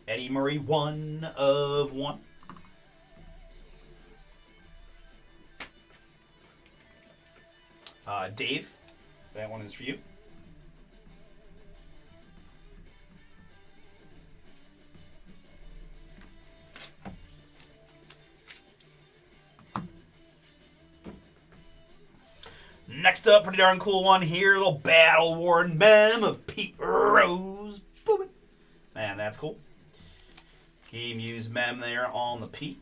Speaker 1: Eddie Murray 1/1. Dave, that one is for you. Next up, pretty darn cool one here. A little battle-worn mem of Pete Rose. Boom. Man, that's cool. Game used mem there on the Pete.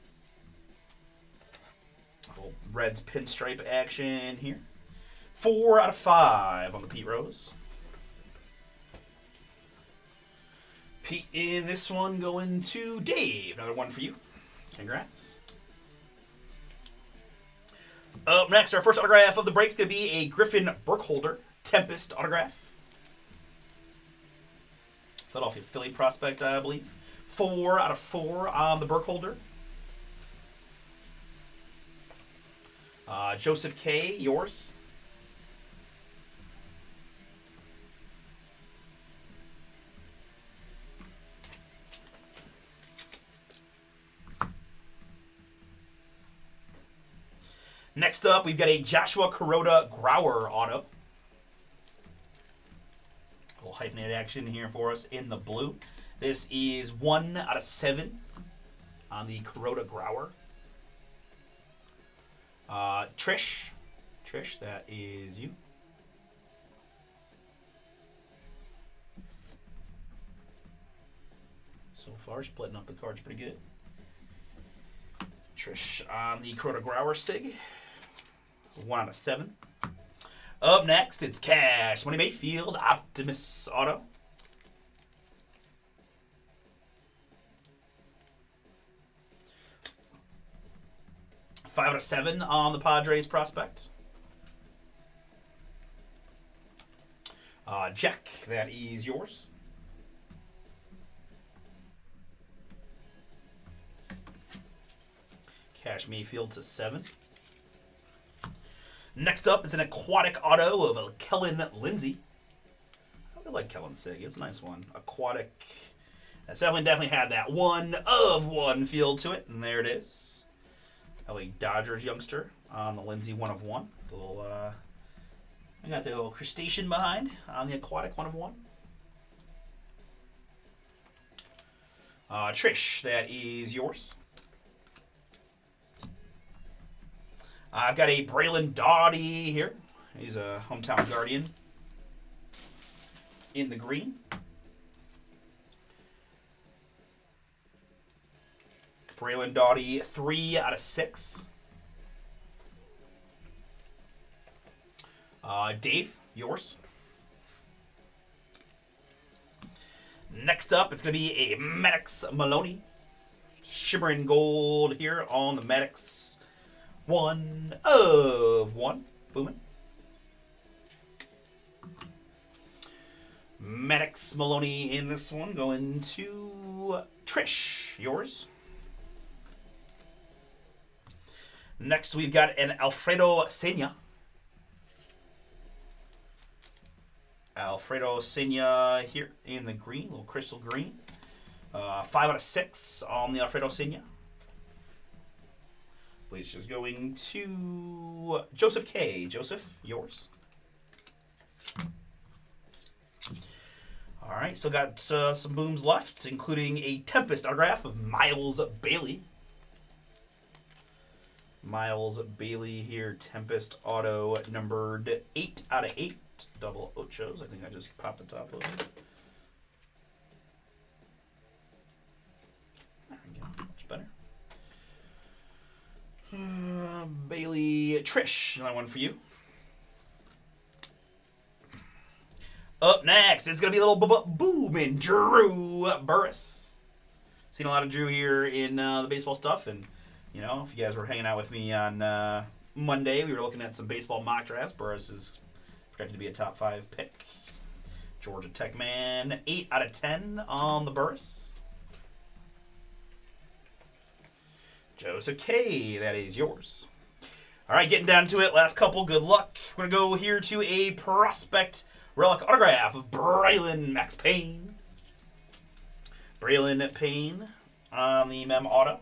Speaker 1: Little Reds pinstripe action here. 4/5 on the Pete Rose. Pete in this one going to Dave. Another one for you. Congrats. Up next, our first autograph of the break is going to be a Griffin Burkholder Tempest autograph. Philadelphia Philly prospect, I believe. 4/4 on the Burkholder. Joseph K., yours. Next up, we've got a Joshua Kuroda Grauer auto. A little hyphenated action here for us in the blue. This is 1/7 on the Kuroda Grauer. Trish, that is you. So far, splitting up the cards pretty good. Trish on the Kuroda Grauer Sig. 1/7. Up next, it's Cash Money Mayfield Optimus Auto. Five out of 7 on the Padres prospect. Jack, that is yours. Cash Mayfield to 7. Next up is an aquatic auto of Kellen Lindsay. I really like Kellen Sig. It's a nice one. Aquatic. That's definitely had that 1/1 feel to it. And there it is. LA Dodgers youngster on the Lindsay 1/1. The little I got the little crustacean behind on the aquatic 1 of 1. Trish, that is yours. I've got a Braylon Doughty here. He's a hometown guardian in the green. Braylon Doughty, 3 out of 6. Dave, yours. Next up, it's going to be a Maddox Maloney. Shimmering gold here on the Maddox 1 of 1. Booming. Maddox Maloney in this one going to Trish. Yours. Next, we've got an Alfredo Sena. Alfredo Sena here in the green, little crystal green. 5 out of 6 on the Alfredo Sena. Which is going to Joseph K. Joseph, yours. All right, still got some booms left, including a Tempest autograph of Miles Bailey. Miles Bailey here, Tempest auto numbered 8 out of 8. Double ochos. I think I just popped the top of it. There we go. Much better. Bailey Trish. Another one for you. Up next, it's going to be a little booming Drew Burress. Seen a lot of Drew here in the baseball stuff. And, you know, if you guys were hanging out with me on Monday, we were looking at some baseball mock drafts. Burress is projected to be a top 5 pick. Georgia Tech man, 8 out of 10 on the Burress. Joseph K, that is yours. All right, getting down to it. Last couple, good luck. We're going to go here to a prospect relic autograph of Braylon Max Payne. Braylon Payne on the Mem Auto.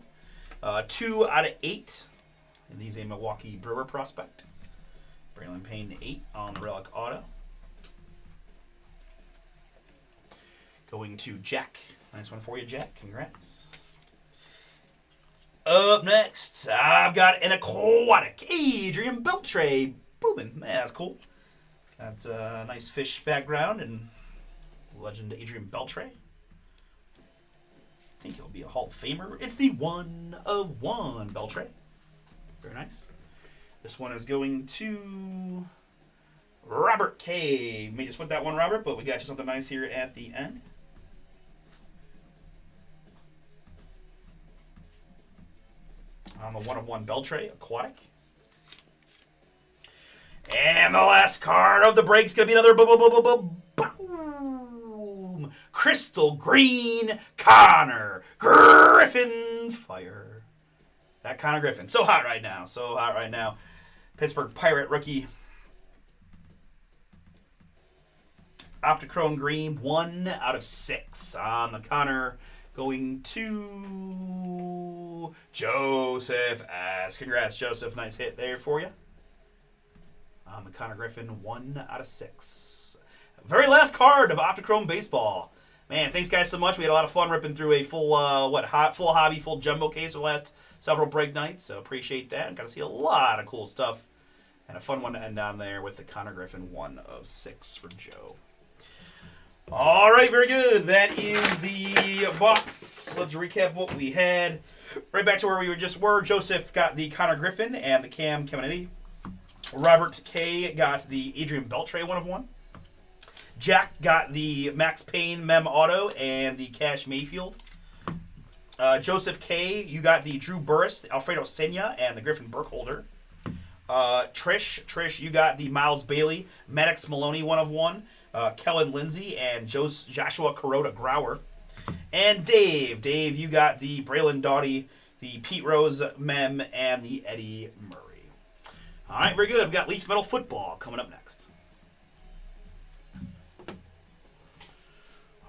Speaker 1: 2 out of 8. And he's a Milwaukee Brewer prospect. Braylon Payne 8 on the relic auto. Going to Jack. Nice one for you, Jack. Congrats. Up next, I've got an aquatic Adrian Beltre. Booming. Man, that's cool. Got a nice fish background and legend Adrian Beltre. I think he'll be a Hall of Famer. It's the 1 of 1 Beltre. Very nice. This one is going to Robert K. May just put that one, Robert, but we got you something nice here at the end. On the 1 of 1 Beltre, aquatic. And the last card of the break is going to be another boom. Crystal green Connor Griffin Fire. That Connor Griffin. So hot right now. So hot right now. Pittsburgh Pirate rookie. Optichrome green. 1 out of 6 on the Connor. Going to Joseph S. Congrats, Joseph. Nice hit there for you. On the Connor Griffin, 1 out of 6. Very last card of Optichrome Baseball. Man, thanks guys so much. We had a lot of fun ripping through a full hobby, full jumbo case for the last several break nights. So appreciate that. Got to see a lot of cool stuff. And a fun one to end on there with the Connor Griffin, 1 of 6 for Joe. All right, very good. That is the box. Let's recap what we had. Right back to where we just were. Joseph got the Connor Griffin and the Cam Kennedy. Robert K got the Adrian Beltre 1 of 1. Jack got the Max Payne Mem Auto and the Cash Mayfield. Joseph K, you got the Drew Burress, the Alfredo Sena, and the Griffin Burkholder. Trish, you got the Miles Bailey, Maddox Maloney 1 of 1. Kellen Lindsay and Joshua Kuroda Grauer. And Dave, you got the Braylon Doughty, the Pete Rose Mem, and the Eddie Murray. All right, very good. We've got Leafs Metal Football coming up next.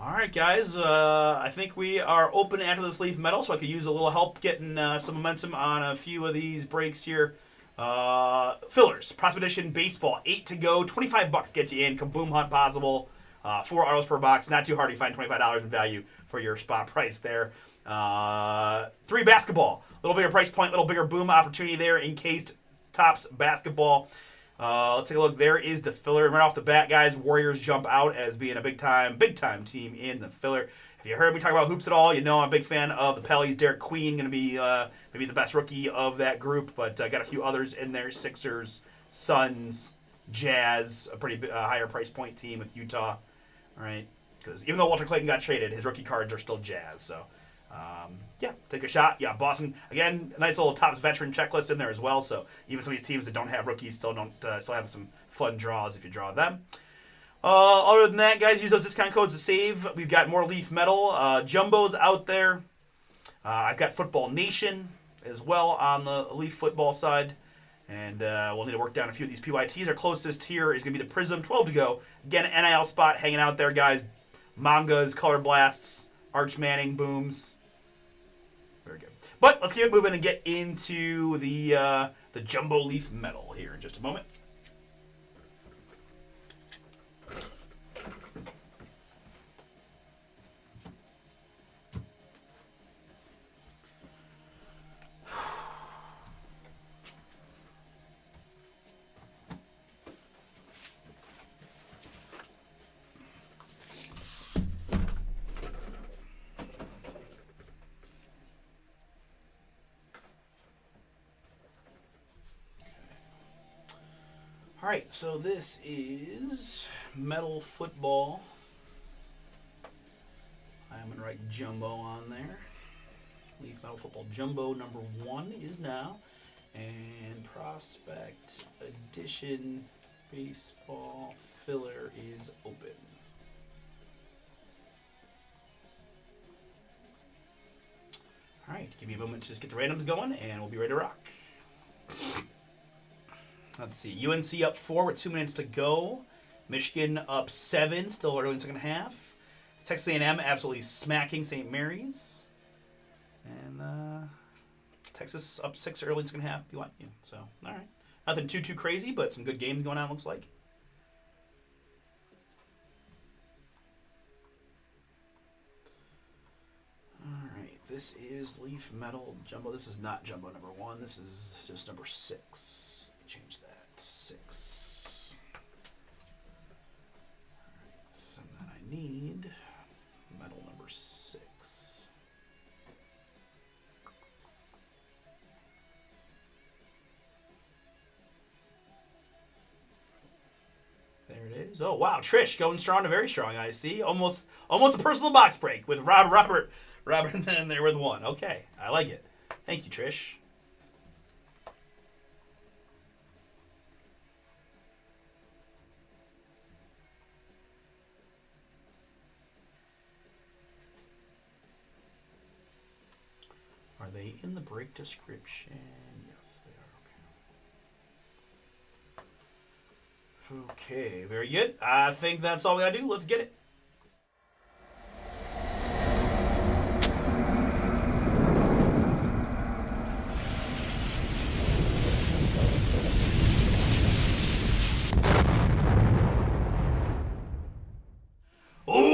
Speaker 1: All right, guys. I think we are open after this Leaf Metal, so I could use a little help getting some momentum on a few of these breaks here Fillers, Prospect Edition Baseball, 8 to go, $25 gets you in. Kaboom Hunt possible. 4 autos per box. Not too hard to find $25 in value for your spot price there. 3 basketball. Little bigger price point, little bigger boom opportunity there. Encased Tops basketball. Let's take a look. There is the filler. Right off the bat, guys, Warriors jump out as being a big time team in the filler. If you heard me talk about hoops at all, you know I'm a big fan of the Pellies. Derek Queen going to be maybe the best rookie of that group, but got a few others in there. Sixers, Suns, Jazz, a pretty higher price point team with Utah. All right, because even though Walter Clayton got traded, his rookie cards are still Jazz. So, yeah, take a shot. Yeah, Boston, again, a nice little Tops veteran checklist in there as well. So even some of these teams that don't have rookies still have some fun draws if you draw them. Other than that, guys, use those discount codes to save. We've got more Leaf Metal. Jumbos out there. I've got Football Nation as well on the Leaf football side. And we'll need to work down a few of these PYTs. Our closest here is going to be the Prism, 12 to go. Again, NIL spot hanging out there, guys. Mangas, Color Blasts, Arch Manning, Booms. Very good. But let's keep it moving and get into the Jumbo Leaf Metal here in just a moment. All right, so this is Metal Football. I'm going to write Jumbo on there. Leaf Metal Football Jumbo number 1 is now. And Prospect Edition Baseball Filler is open. All right, give me a moment to just get the randoms going, and we'll be ready to rock. Let's see. UNC up 4 with 2 minutes to go. Michigan up 7, still early in the second half. Texas A&M absolutely smacking St. Mary's. And Texas up 6 early in the second half. BYU. So, all right. Nothing too crazy, but some good games going on, looks like. All right. This is Leaf Metal Jumbo. This is not Jumbo number 1. This is just number 6. Change that. 6. Alright, and then I need metal number 6. There it is. Oh wow, Trish going strong to very strong, I see. Almost a personal box break with Robert in there with 1. Okay, I like it. Thank you, Trish. Are they in the break description? Yes, they are. Okay, very good. I think that's all we gotta do. Let's get it.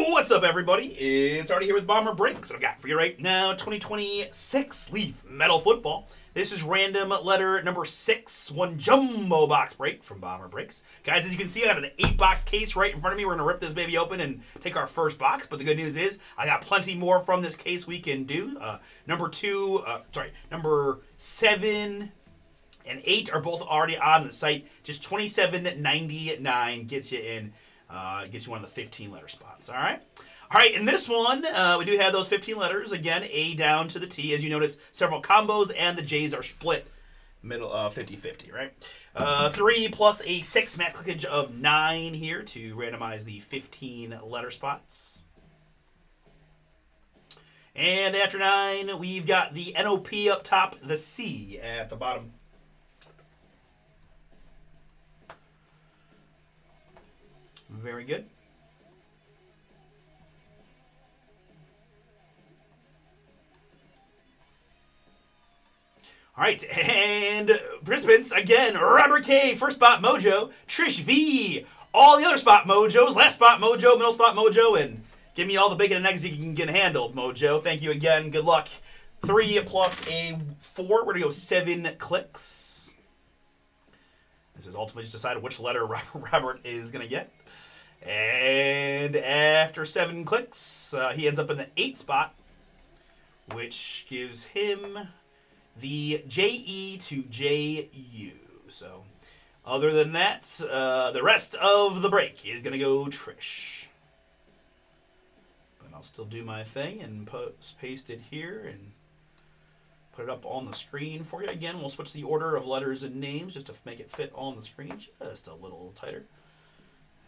Speaker 1: What's up, everybody? It's Artie here with BomberBreaks, and I've got for you right now 2026 Leaf Metal Football. This is random letter number 6, 1 jumbo box break from BomberBreaks. Guys, as you can see, I got an 8-box case right in front of me. We're going to rip this baby open and take our first box, but the good news is I got plenty more from this case we can do. Number 7 and 8 are both already on the site. Just $27.99 gets you in. Gets you one of the 15-letter spots, all right? All right, in this one, we do have those 15 letters. Again, A down to the T. As you notice, several combos, and the J's are split middle 50-50, right? 3 plus a 6, max clickage of 9 here to randomize the 15-letter spots. And after 9, we've got the NOP up top, the C at the bottom. Very good. All right, and participants, again, Robert K, first spot mojo, Trish V, all the other spot mojos, last spot mojo, middle spot mojo, and give me all the bacon and eggs you can get handled, mojo. Thank you again. Good luck. 3 plus a 4. We're going to go 7 clicks. This is ultimately just decided which letter Robert is going to get. And after 7 clicks, he ends up in the 8th spot, which gives him the JE to JU. So, other than that, the rest of the break is going to go Trish. But I'll still do my thing and paste it here and put it up on the screen for you. Again, we'll switch the order of letters and names just to make it fit on the screen just a little tighter.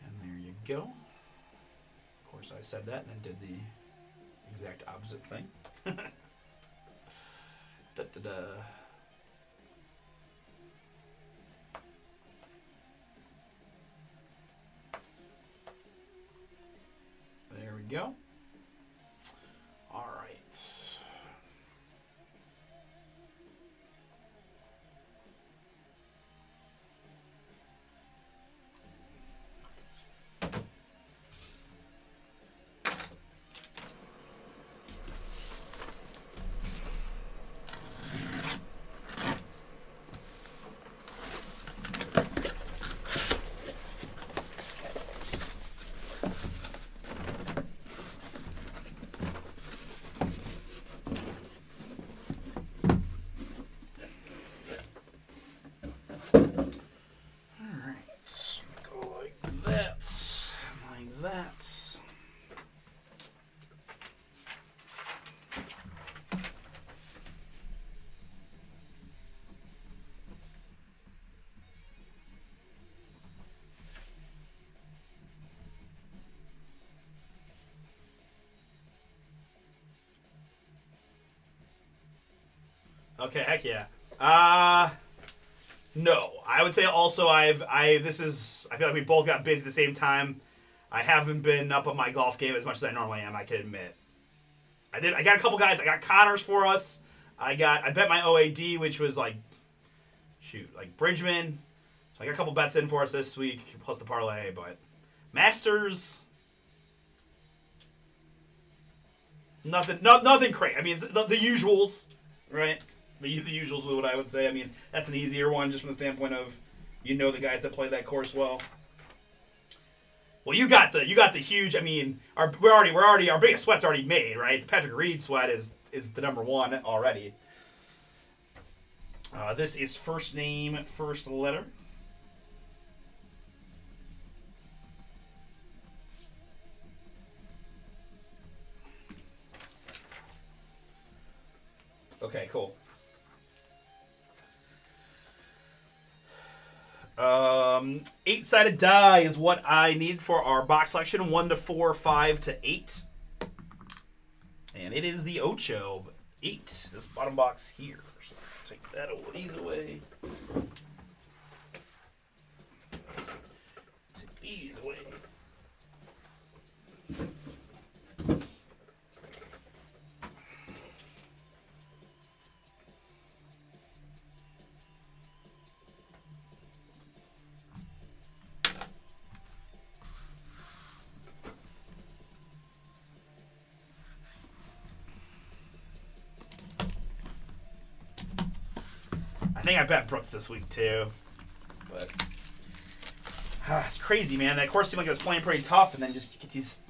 Speaker 1: And there you go. Of course, I said that and then did the exact opposite thing. Da-da-da. There we go. All right. Okay, heck yeah. No. I would say also I feel like we both got busy at the same time. I haven't been up on my golf game as much as I normally am, I can admit. I got a couple guys. I got Connors for us. I bet my OAD, which was like Bridgman. So I got a couple bets in for us this week, plus the parlay, but Masters, nothing crazy. I mean, it's the usuals, right? The usuals is what I would say. I mean, that's an easier one just from the standpoint of the guys that play that course well. Well, you got the huge. I mean, we're already our biggest sweat's already made, right? The Patrick Reed sweat is the number one already. This is first name, first letter. Okay, cool. 8-sided die is what I need for our box selection. 1 to 4, 5 to 8. And it is the Ocho 8, this bottom box here. So take these away. Take these away. I think I bet Brooks this week too, but it's crazy, man. That course seemed like it was playing pretty tough, and then just get these.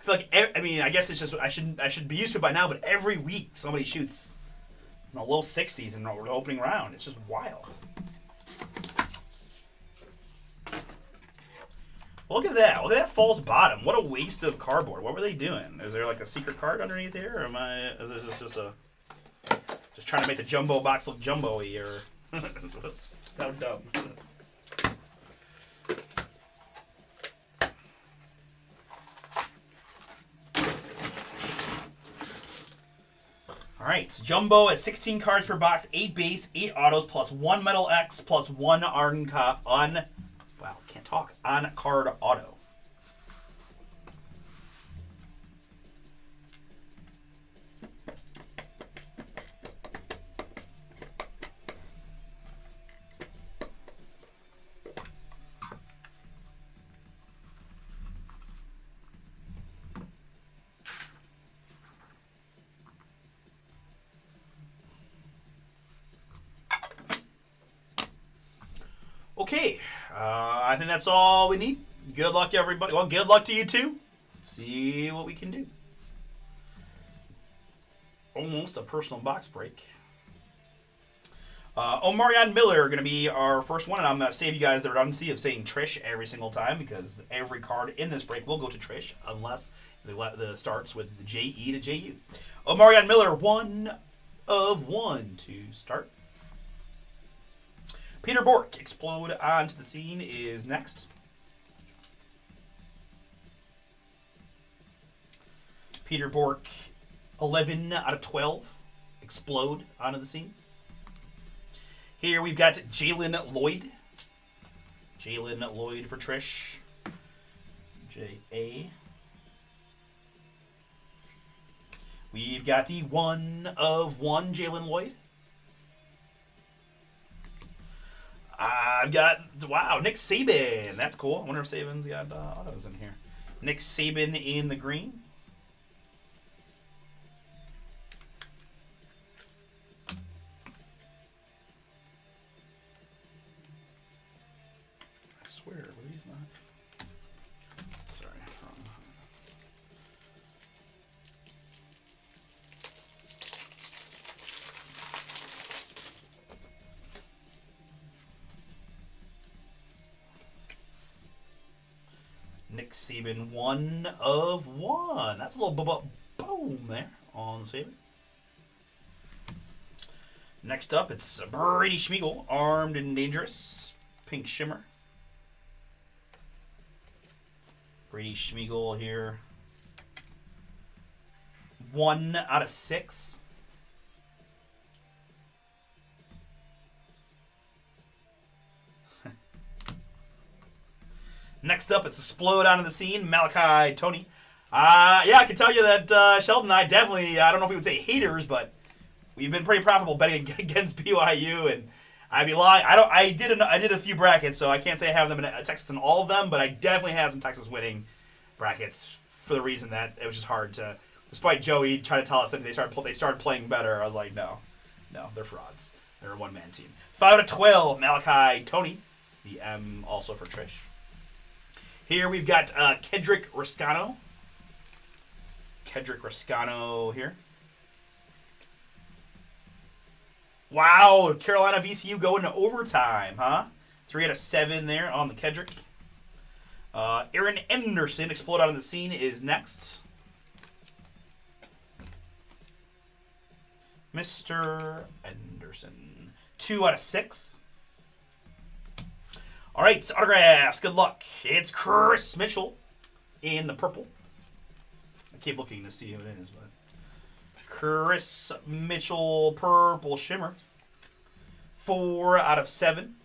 Speaker 1: I feel like I guess it's just I should be used to it by now, but every week somebody shoots in the low 60s in the opening round. It's just wild. Look at that! Look at that false bottom. What a waste of cardboard. What were they doing? Is there like a secret card underneath here, or is this just trying to make the jumbo box look jumbo-y, or how dumb. All right, jumbo at 16 cards per box, 8 base, 8 autos, plus 1 metal X, plus 1 on card auto. Okay, I think that's all we need. Good luck, everybody. Well, good luck to you too. Let's see what we can do. Almost a personal box break. Omarion Miller going to be our first one, and I'm going to save you guys the redundancy of saying Trish every single time because every card in this break will go to Trish unless the starts with the J-E to J-U. Omarion Miller, 1 of 1 to start. Peter Bork, Explode onto the Scene is next. Peter Bork, 11 out of 12. Explode onto the Scene. Here we've got Jalen Lloyd. Jalen Lloyd for Trish. J-A. We've got the 1 of 1 Jalen Lloyd. I've got, wow, Nick Saban. That's cool. I wonder if Saban's got autos in here. Nick Saban in the green. I swear, were these not? Sorry. Nick Saban, 1 of 1. That's a little boom there on the Saban. Next up, it's Brady Schmiegel, Armed and Dangerous, Pink Shimmer. Brady Schmiegel here. 1 out of 6. Next up, it's Explode onto the Scene, Malachi Tony. Yeah, I can tell you that Sheldon and I definitely, I don't know if we would say haters, but we've been pretty profitable betting against BYU, and I'd be lying. I did a few brackets, so I can't say I have them in Texas in all of them, but I definitely have some Texas winning brackets for the reason that it was just hard to. Despite Joey trying to tell us that they started playing better, I was like, no, they're frauds. They're a one-man team. 5 out of 12, Malachi Tony. The M also for Trish. Here we've got Kedrick Riscano. Kedrick Riscano here. Wow, Carolina VCU going to overtime, huh? 3 out of 7 there on the Kedrick. Aaron Anderson, Explode out of the Scene, is next. Mr. Anderson. 2 out of 6. All right, autographs. Good luck. It's Chris Mitchell in the purple. I keep looking to see who it is, but Chris Mitchell, purple shimmer. 4 out of 7.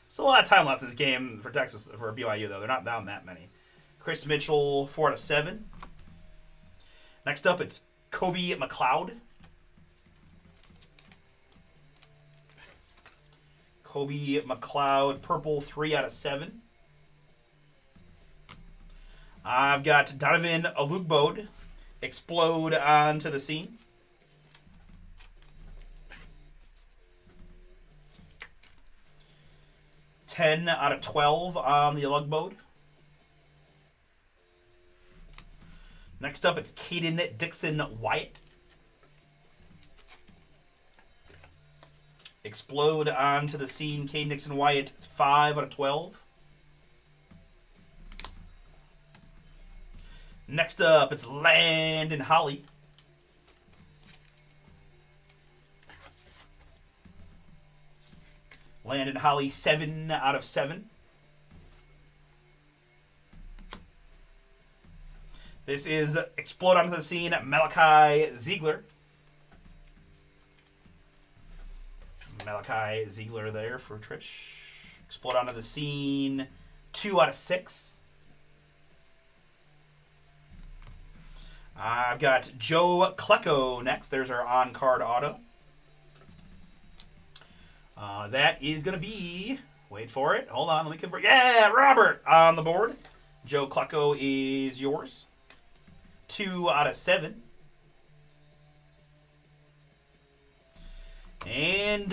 Speaker 1: Still a lot of time left in this game for Texas, for BYU, though. They're not down that many. Chris Mitchell, 4 out of 7. Next up, it's Kobe McLeod. Kobe McLeod, purple, 3 out of 7. I've got Donovan Alugbode, Explode onto the Scene. $10 out of 12 on the Alugbode. Next up, it's Caden Dixon Wyatt. Explode onto the Scene, Caden Dixon Wyatt, 5 out of 12. Next up, it's Landon Holly. Landon Holly, 7 out of 7. This is Explode onto the Scene, Malachi Ziegler. Malachi Ziegler there for Trish. Explode onto the Scene, 2 out of 6. I've got Joe Klecko next. There's our on-card auto. That is going to be, wait for it. Hold on, let me confirm. Yeah, Robert on the board. Joe Klecko is yours. 2 out of 7. And,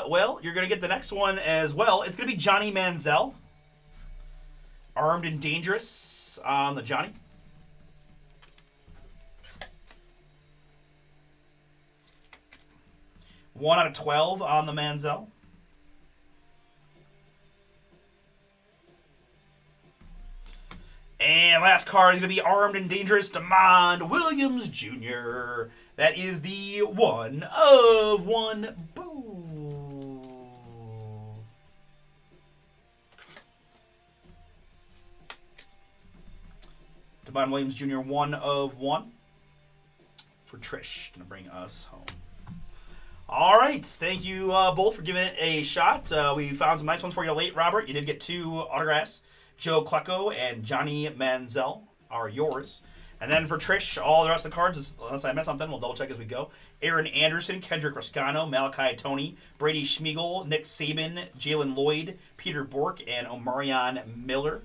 Speaker 1: well, you're going to get the next one as well. It's going to be Johnny Manziel. Armed and Dangerous on the Johnny. One out of 12 on the Manziel. And last card is going to be Armed and Dangerous, Demond Williams Jr. That is the 1 of 1. Boo. Demond Williams Jr. 1 of 1 for Trish. Going to bring us home. All right. Thank you both for giving it a shot. We found some nice ones for you late, Robert. You did get 2 autographs. Joe Klecko and Johnny Manziel are yours. And then for Trish, all the rest of the cards, unless I miss something, we'll double check as we go. Aaron Anderson, Kendrick Roscano, Malachi Tony, Brady Schmiegel, Nick Saban, Jalen Lloyd, Peter Bork, and Omarion Miller.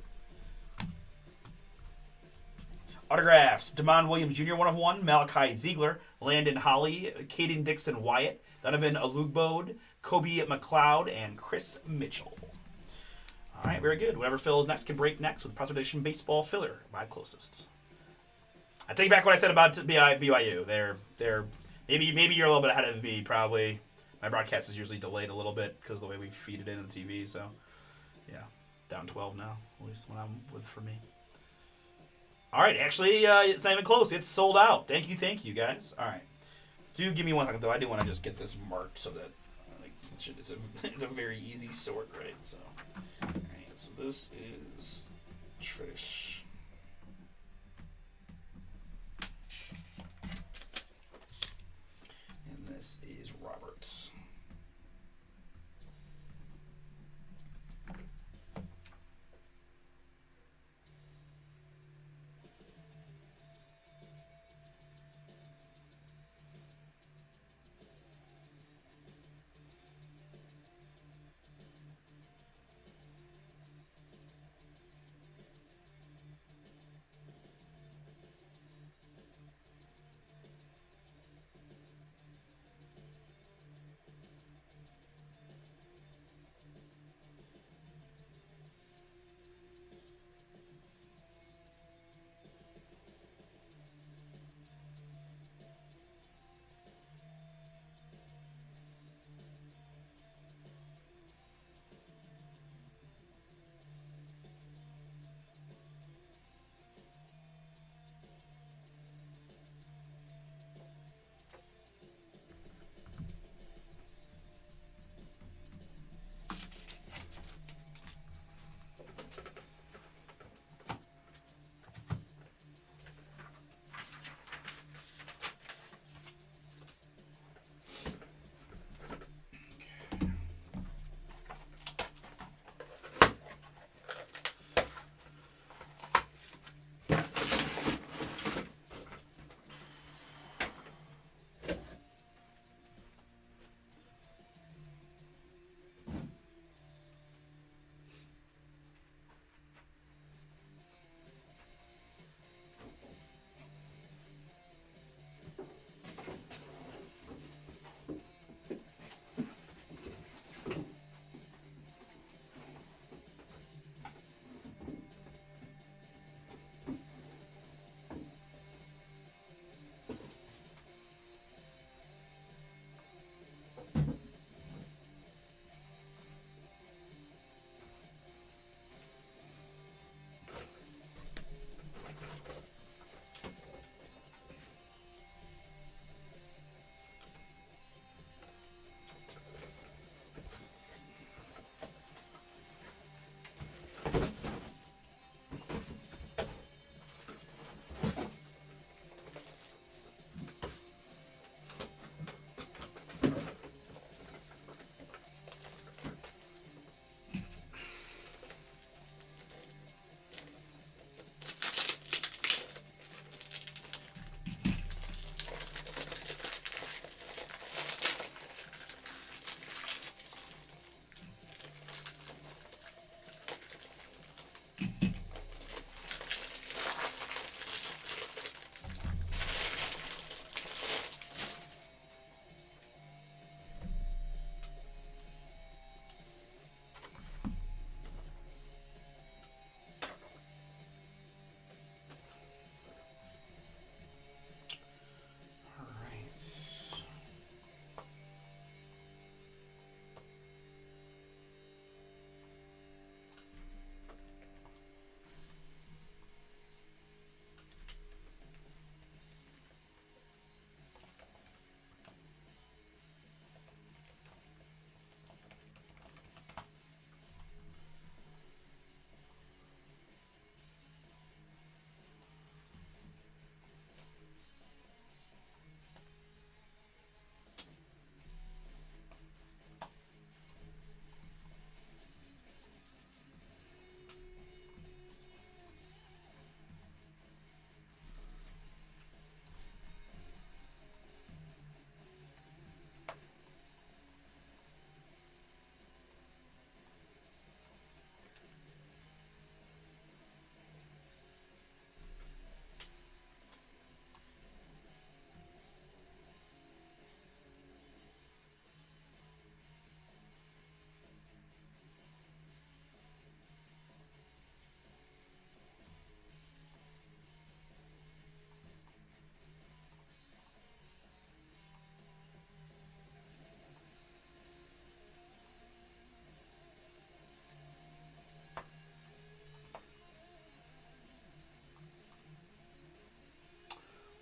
Speaker 1: Autographs, Demond Williams Jr. 1 of 1, Malachi Ziegler, Landon Holly, Caden Dixon Wyatt, Donovan Alugbode, Kobe McLeod, and Chris Mitchell. All right, very good. Whatever fills next can break next with Prospect Edition Baseball Filler, my closest. I take back what I said about BYU. They're maybe you're a little bit ahead of me. Probably my broadcast is usually delayed a little bit because of the way we feed it into the TV. So yeah, down 12 now. At least when I'm with for me. All right, actually, it's not even close. It's sold out. Thank you, guys. All right, do give me 1 second though. I do want to just get this marked so that it's a very easy sort, right? So. Alright, so this is Trish. And this is Robert.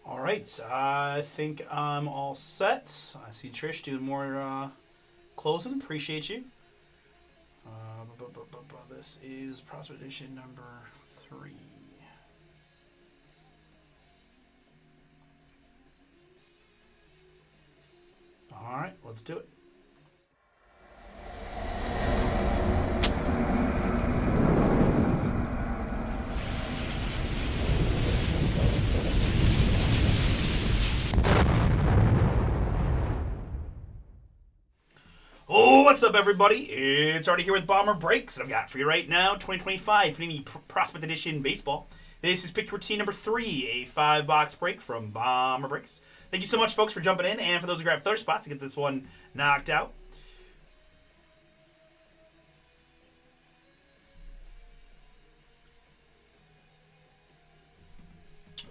Speaker 1: All right, I think I'm all set. I see Trish doing more closing. Appreciate you. This is Prospect Edition number 3. All right, let's do it. Oh, what's up, everybody? It's Artie here with BomberBreaks, and I've got for you right now 2025 Panini Prospect Edition Baseball. This is pick routine number 3, a 5-box break from BomberBreaks. Thank you so much, folks, for jumping in, and for those who grabbed third spots to get this one knocked out.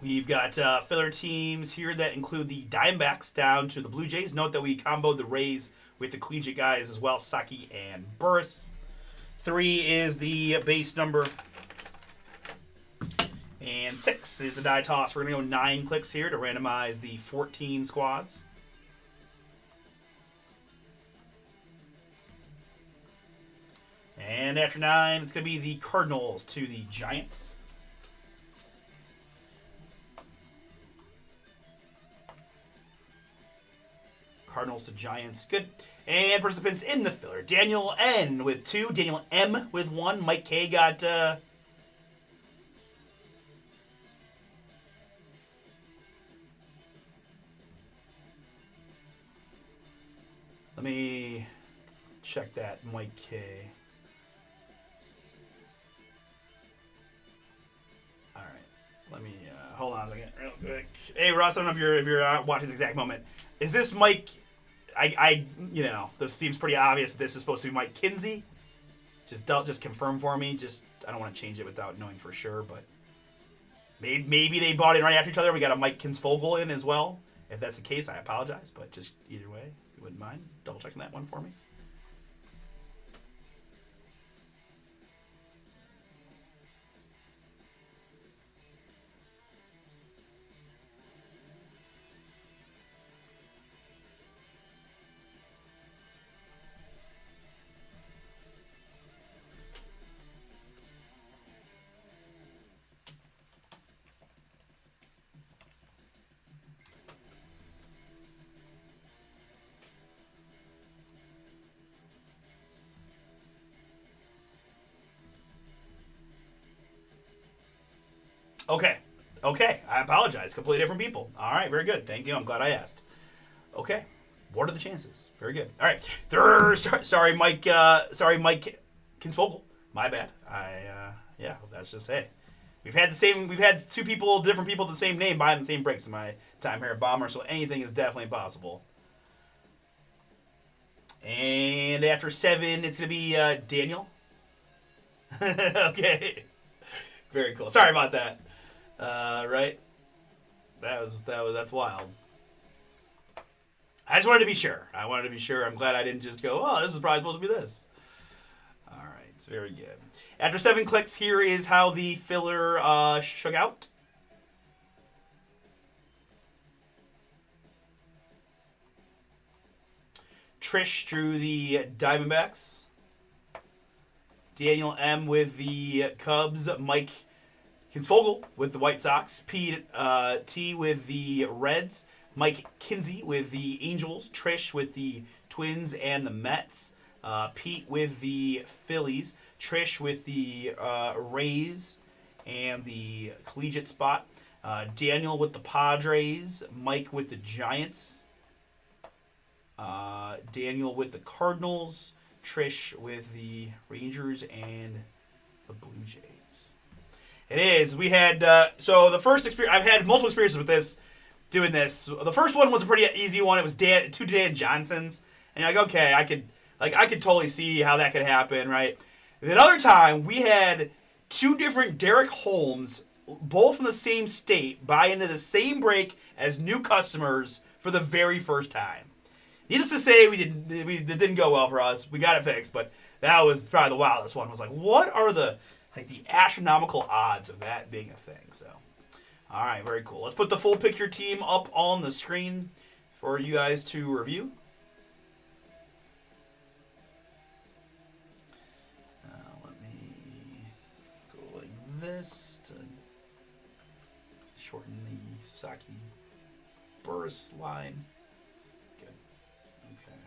Speaker 1: We've got filler teams here that include the Diamondbacks down to the Blue Jays. Note that we comboed the Rays with the collegiate guys as well, Saki and Burris. 3 is the base number. And 6 is the die toss. We're going to go 9 clicks here to randomize the 14 squads. And after 9, it's going to be the Cardinals to the Giants. Cardinals to Giants. Good. And participants in the filler. Daniel N with 2. Daniel M with 1. Mike K got... Let me check that. Mike K. All right. Let me... hold on a second real quick. Hey, Russ, I don't know if you're watching this exact moment. Is this Mike... this seems pretty obvious that this is supposed to be Mike Kinsey. Just confirm for me. I don't want to change it without knowing for sure, but maybe they bought in right after each other. We got a Mike Kinsvogel in as well. If that's the case, I apologize, but just either way, if you wouldn't mind double checking that one for me. Okay. I apologize. Completely different people. All right, very good. Thank you. I'm glad I asked. Okay. What are the chances? Very good. All right. Sorry, Mike. Sorry, Mike Kinsvogel. My bad. That's just hey. We've had different people with the same name buying the same breaks in my time here at Bomber, so anything is definitely possible. And after 7, it's gonna be Daniel. Okay. Very cool. Sorry about that. Right? That's wild. I just wanted to be sure. I'm glad I didn't just go, oh, this is probably supposed to be this. All right. It's very good. After 7 clicks, here is how the filler shook out. Trish drew the Diamondbacks. Daniel M with the Cubs. Mike Kinsvogel with the White Sox. T with the Reds. Mike Kinsey with the Angels. Trish with the Twins and the Mets. Pete with the Phillies. Trish with the Rays and the collegiate spot. Daniel with the Padres. Mike with the Giants. Daniel with the Cardinals. Trish with the Rangers and the Blue Jays. It is. We had so the first experience. I've had multiple experiences with this, doing this. The first one was a pretty easy one. It was two Dan Johnsons, and you're like, okay, I could totally see how that could happen, right? The other time we had 2 different Derek Holmes, both from the same state, buy into the same break as new customers for the very first time. Needless to say, it didn't go well for us. We got it fixed, but that was probably the wildest one. I was like, what are the astronomical odds of that being a thing? So, All right, very cool. Let's put the full picture team up on the screen for you guys to review. Let me go like this to shorten the Sasaki Burris line. Good. Okay.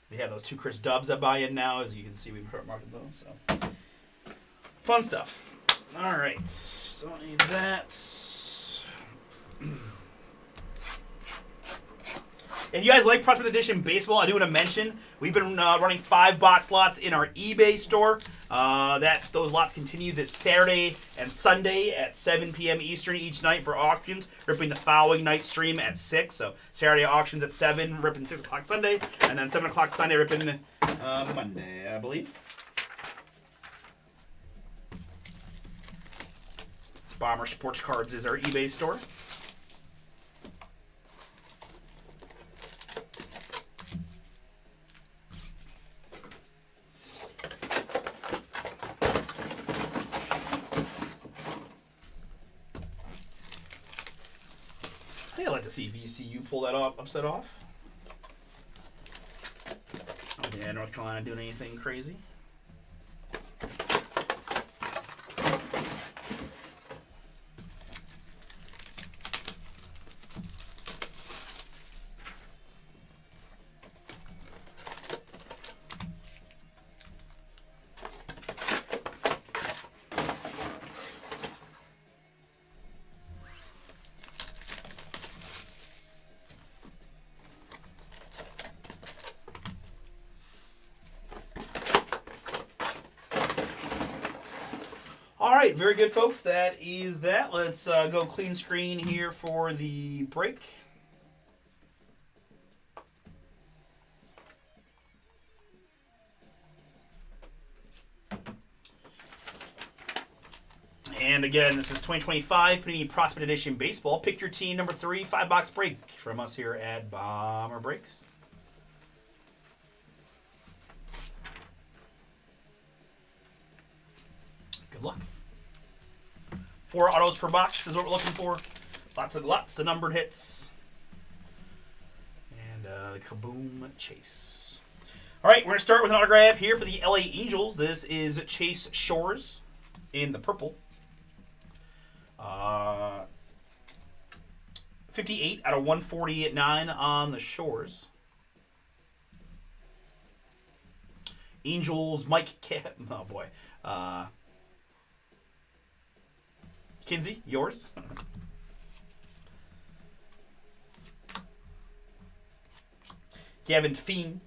Speaker 1: We have those 2 Chris Dubs that buy in now. As you can see, we've marked those. So fun stuff. All right. Don't need that. If you guys like Prospect Edition Baseball, I do want to mention we've been running 5-box lots in our eBay store. Those lots continue this Saturday and Sunday at 7 p.m. Eastern each night for auctions, ripping the following night stream at 6. So Saturday auctions at 7, ripping 6 o'clock Sunday, and then 7 o'clock Sunday, ripping Monday, I believe. Bomber Sports Cards is our eBay store. I think I'd like to see VCU pull that upset off. Oh, yeah, North Carolina doing anything crazy. All right, very good, folks. That is that. Let's go clean screen here for the break. And again, this is 2025 Panini Prospect Edition Baseball. Pick your team number 3, 5-box break from us here at BomberBreaks. Good luck. 4 autos per box is what we're looking for. Lots of numbered hits. And kaboom chase. All right, we're going to start with an autograph here for the LA Angels. This is Chase Shores in the purple. 58 out of 149 on the Shores. Angels, oh boy. Kinsey, yours. Gavin Fiend.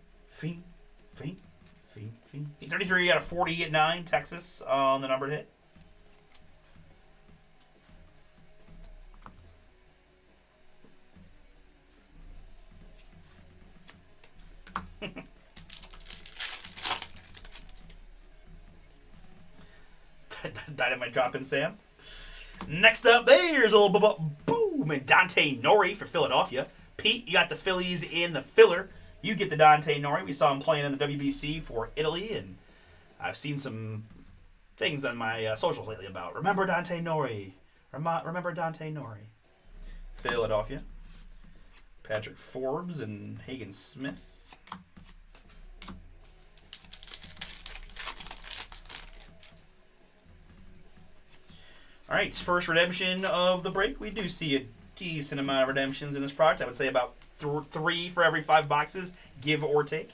Speaker 1: 33 out of 49, Texas on the numbered hit. Dynamite drop in, Sam. Next up, there's a little boom, and Dante Nori for Philadelphia. Pete, you got the Phillies in the filler. You get the Dante Nori. We saw him playing in the WBC for Italy, and I've seen some things on my socials lately about remember Dante Nori. Remember Dante Nori. Philadelphia. Patrick Forbes and Hagen Smith. All right, first redemption of the break. We do see a decent amount of redemptions in this product. I would say about 3 for every 5 boxes, give or take.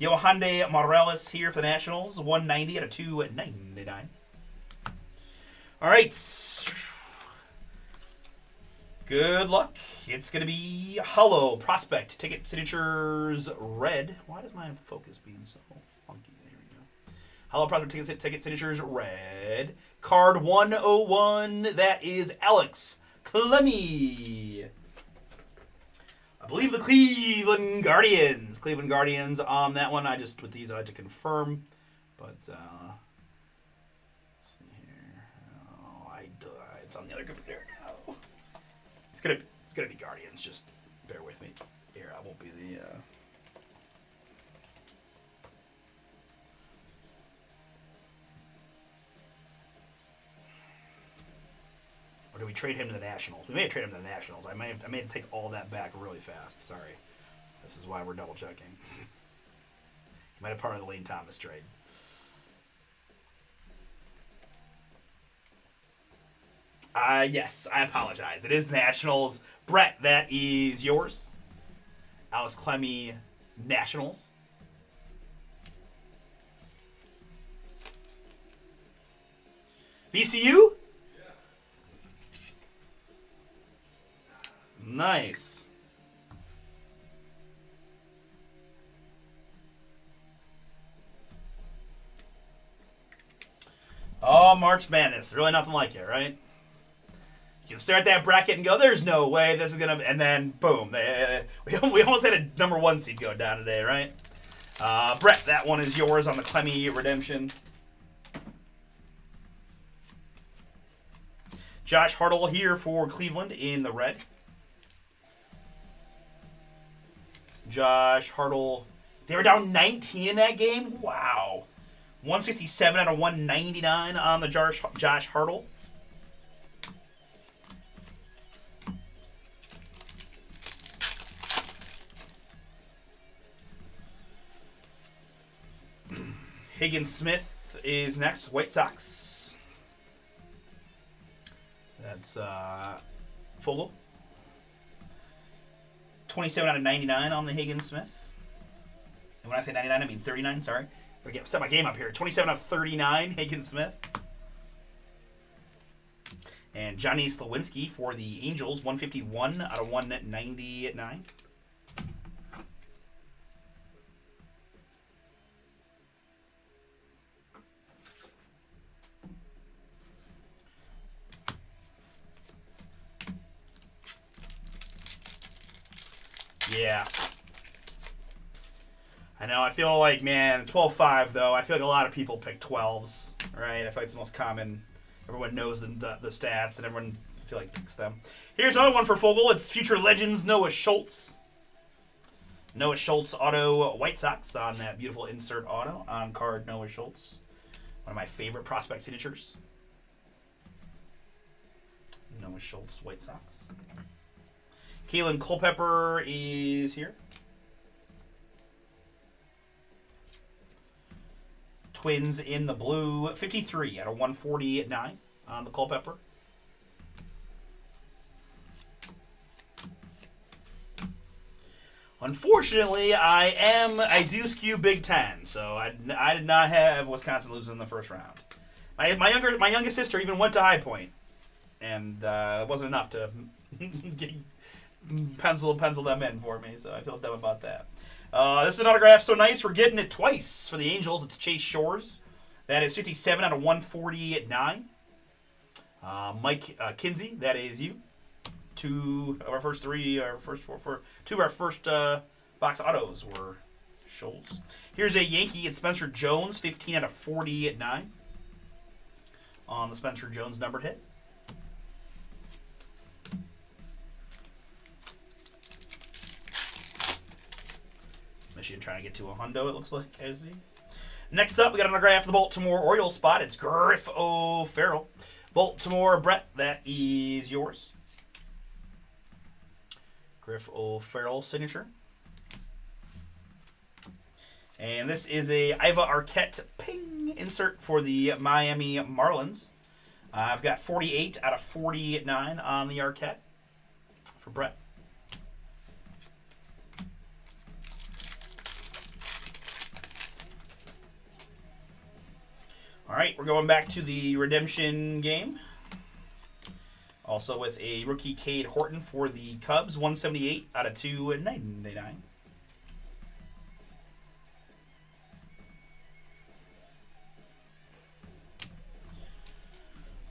Speaker 1: Yohande Morales here for the Nationals, 190 out of 299. All right. Good luck. It's going to be Hollow Prospect Ticket Signatures Red. Why is my focus being so funky? There we go. Hollow Prospect Ticket Signatures Red. Card 101, that is Alex Clemmy. I believe the Cleveland Guardians. Cleveland Guardians on that one. With these, I had to confirm. But, let's see here. Oh, it's on the other computer now. It's gonna be Guardians. Just bear with me here. I won't be the. Or do we trade him to the Nationals? We may have traded him to the Nationals. I may have to take all that back really fast. Sorry. This is why we're double checking. He might have part of the Lane Thomas trade. Yes, I apologize. It is Nationals. Brett, that is yours. Alex Clemmy, Nationals. VCU? Nice. Oh, March Madness. Really nothing like it, right? You can stare at that bracket and go, there's no way this is going to... And then, boom. We almost had a number 1 seed go down today, right? Brett, that one is yours on the Clemmy redemption. Josh Hartle here for Cleveland in the red. Josh Hartle. They were down 19 in that game? Wow. 167 out of 199 on the Josh Hartle. Higgins Smith is next. White Sox. That's Fogel. 27 out of 99 on the Higgins Smith. And when I say 99, I mean 39. Sorry. Set my game up here. 27 out of 39, Higgins Smith. And Johnny Slawinski for the Angels. 151 out of 199. Yeah. I know, I feel like, man, 12-5, though, I feel like a lot of people pick 12s, right? I feel like it's the most common. Everyone knows the stats, and everyone, I feel like, picks them. Here's another one for Fogel. It's Future Legends Noah Schultz. Noah Schultz auto White Sox on that beautiful insert auto on card Noah Schultz. One of my favorite prospect signatures. Noah Schultz, White Sox. Kalen Culpepper is here. Twins in the blue. 53 out of 149 on the Culpepper. Unfortunately, I do skew Big Ten, so I did not have Wisconsin losing in the first round. My youngest sister even went to High Point, and it wasn't enough to pencil them in for me, so I feel dumb about that. This is an autograph so nice, we're getting it twice for the Angels. It's Chase Shores. That is 57 out of 149. Mike Kinsey, that is you. Two of our first box autos were Schultz. Here's a Yankee. It's Spencer Jones, 15 out of 49 on the Spencer Jones numbered hit. Michigan trying to get to a hundo, it looks like. Next up, we got an autograph for the Baltimore Orioles spot. It's Griff O'Farrell. Baltimore Brett, that is yours. Griff O'Farrell signature. And this is a Iva Arquette ping insert for the Miami Marlins. I've got 48 out of 49 on the Arquette for Brett. All right, we're going back to the redemption game. Also with a rookie Cade Horton for the Cubs, 178 out of 299.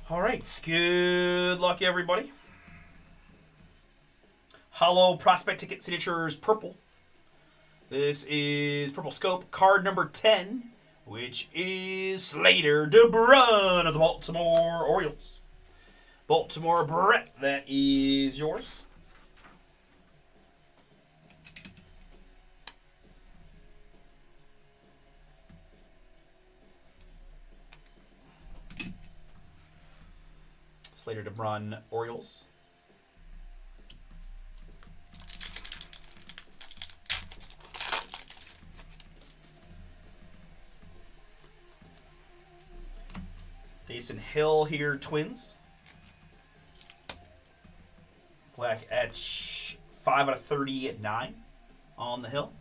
Speaker 1: All right, good luck, everybody. Hollow Prospect Ticket Signatures Purple. This is Purple Scope, card number 10, which is Slater DeBrun of the Baltimore Orioles. Baltimore Brett, that is yours. Slater to run Orioles. Jason Hill here, Twins. Black etch 5 out of 30 at 9 on the Hill.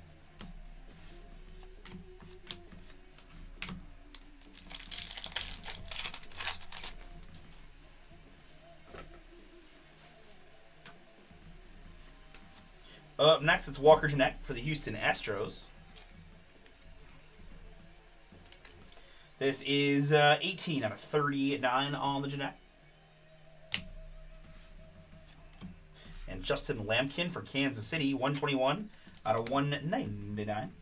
Speaker 1: Up next, it's Walker Jeanette for the Houston Astros. This is 18 out of 39 on the Jeanette. And Justin Lampkin for Kansas City, 121 out of 199.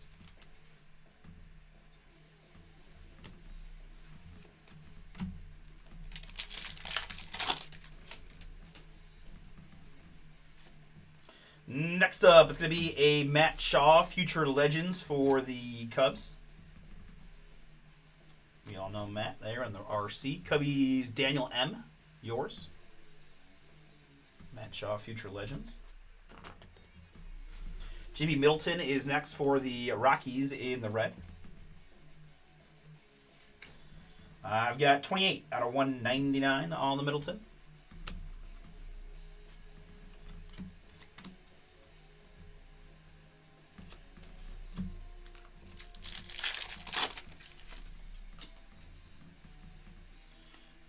Speaker 1: Next up, it's going to be a Matt Shaw Future Legends for the Cubs. We all know Matt there in the RC. Cubbies, Daniel M. Yours. Matt Shaw Future Legends. JB Middleton is next for the Rockies in the red. I've got 28 out of 199 on the Middleton.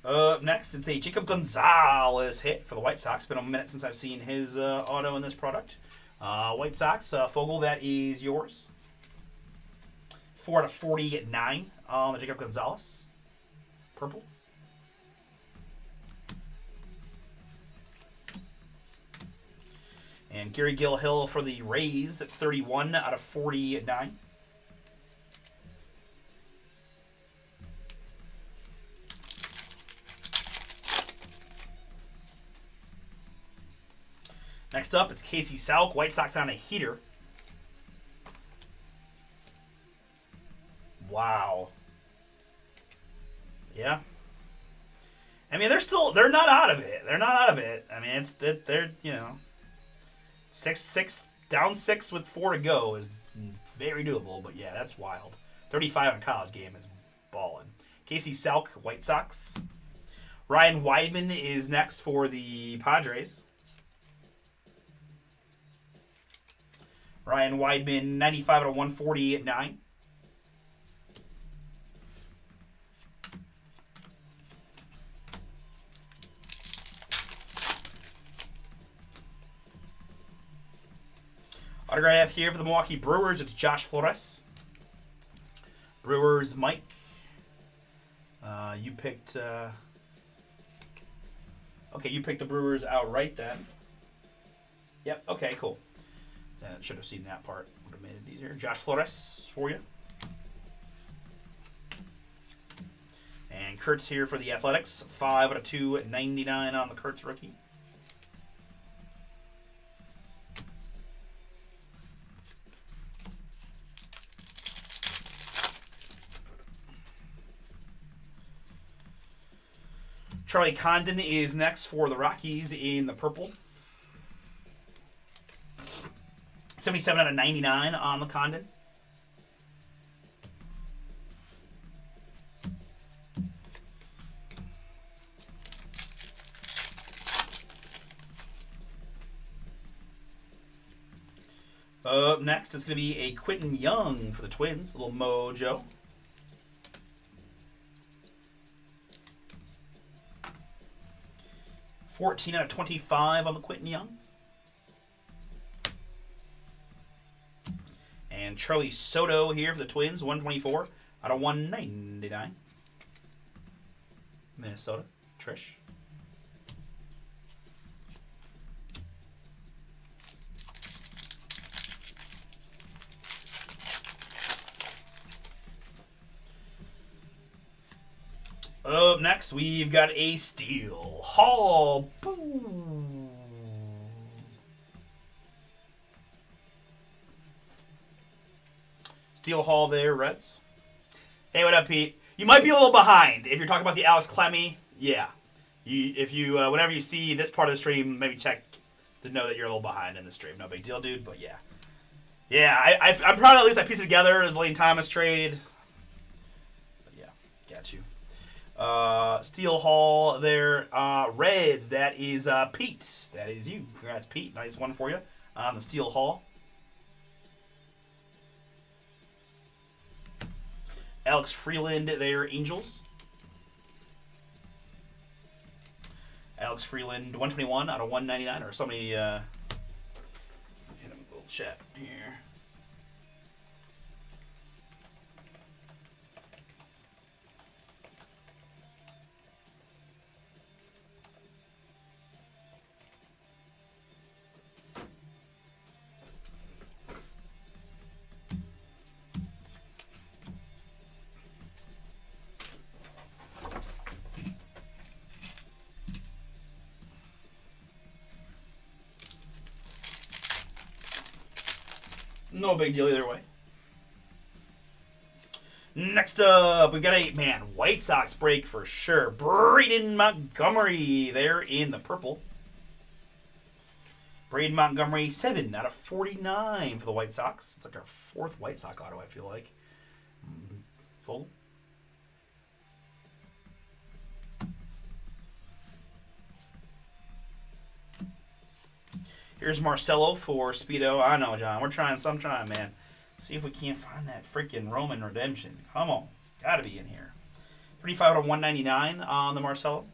Speaker 1: Up next, it's a Jacob Gonzalez hit for the White Sox. Been a minute since I've seen his auto in this product. White Sox, Fogel, that is yours. 4 out of 40 at 9 on the Jacob Gonzalez. Purple. And Gary Gilhill for the Rays at 31 out of 40 at 9. Next up, it's Casey Salk, White Sox on a heater. Wow. Yeah. I mean, they're not out of it. They're not out of it. I mean, they're, you know, 6 down 6 with 4 to go is very doable, but yeah, that's wild. 35 in a college game is balling. Casey Salk, White Sox. Ryan Weidman is next for the Padres. Ryan Weidman, 95 out of 140 at 9. Autograph here for the Milwaukee Brewers. It's Josh Flores. Brewers, Mike. You picked... okay, you picked the Brewers outright then. Yep, okay, cool. Should have seen that part. Would have made it easier. Josh Flores for you. And Kurtz here for the Athletics. 5 out of 2 at 99 on the Kurtz rookie. Charlie Condon is next for the Rockies in the purple. 77 out of 99 on the Condon. Up next, it's going to be a Quentin Young for the Twins. A little mojo. $14 out of 25 on the Quentin Young. And Charlie Soto here for the Twins, 124 out of 199. Minnesota, Trish. Up next, we've got a Steel Hall. Boom. Steel Hall there, Reds. Hey, what up, Pete? You might be a little behind if you're talking about the Alex Clemmy. Yeah. if you whenever you see this part of the stream, maybe check to know that you're a little behind in the stream. No big deal, dude. But yeah, I'm proud at least I pieced it together as Lane Thomas trade. But yeah, got you. Steel Hall there. Reds, that is Pete. That is you. Congrats, Pete. Nice one for you on the Steel Hall. Alex Freeland there, Angels. Alex Freeland, 121 out of 199. Or somebody hit him a little chat here. No big deal either way. Next up, we got a White Sox break for sure. Braden Montgomery there in the purple. Braden Montgomery, 7 out of 49 for the White Sox. It's like our 4th White Sox auto, I feel like. Full. Here's Marcelo for Speedo. I know, John. I'm trying, man. See if we can't find that freaking Roman redemption. Come on. Gotta be in here. 35 out of 199 on the Marcelo.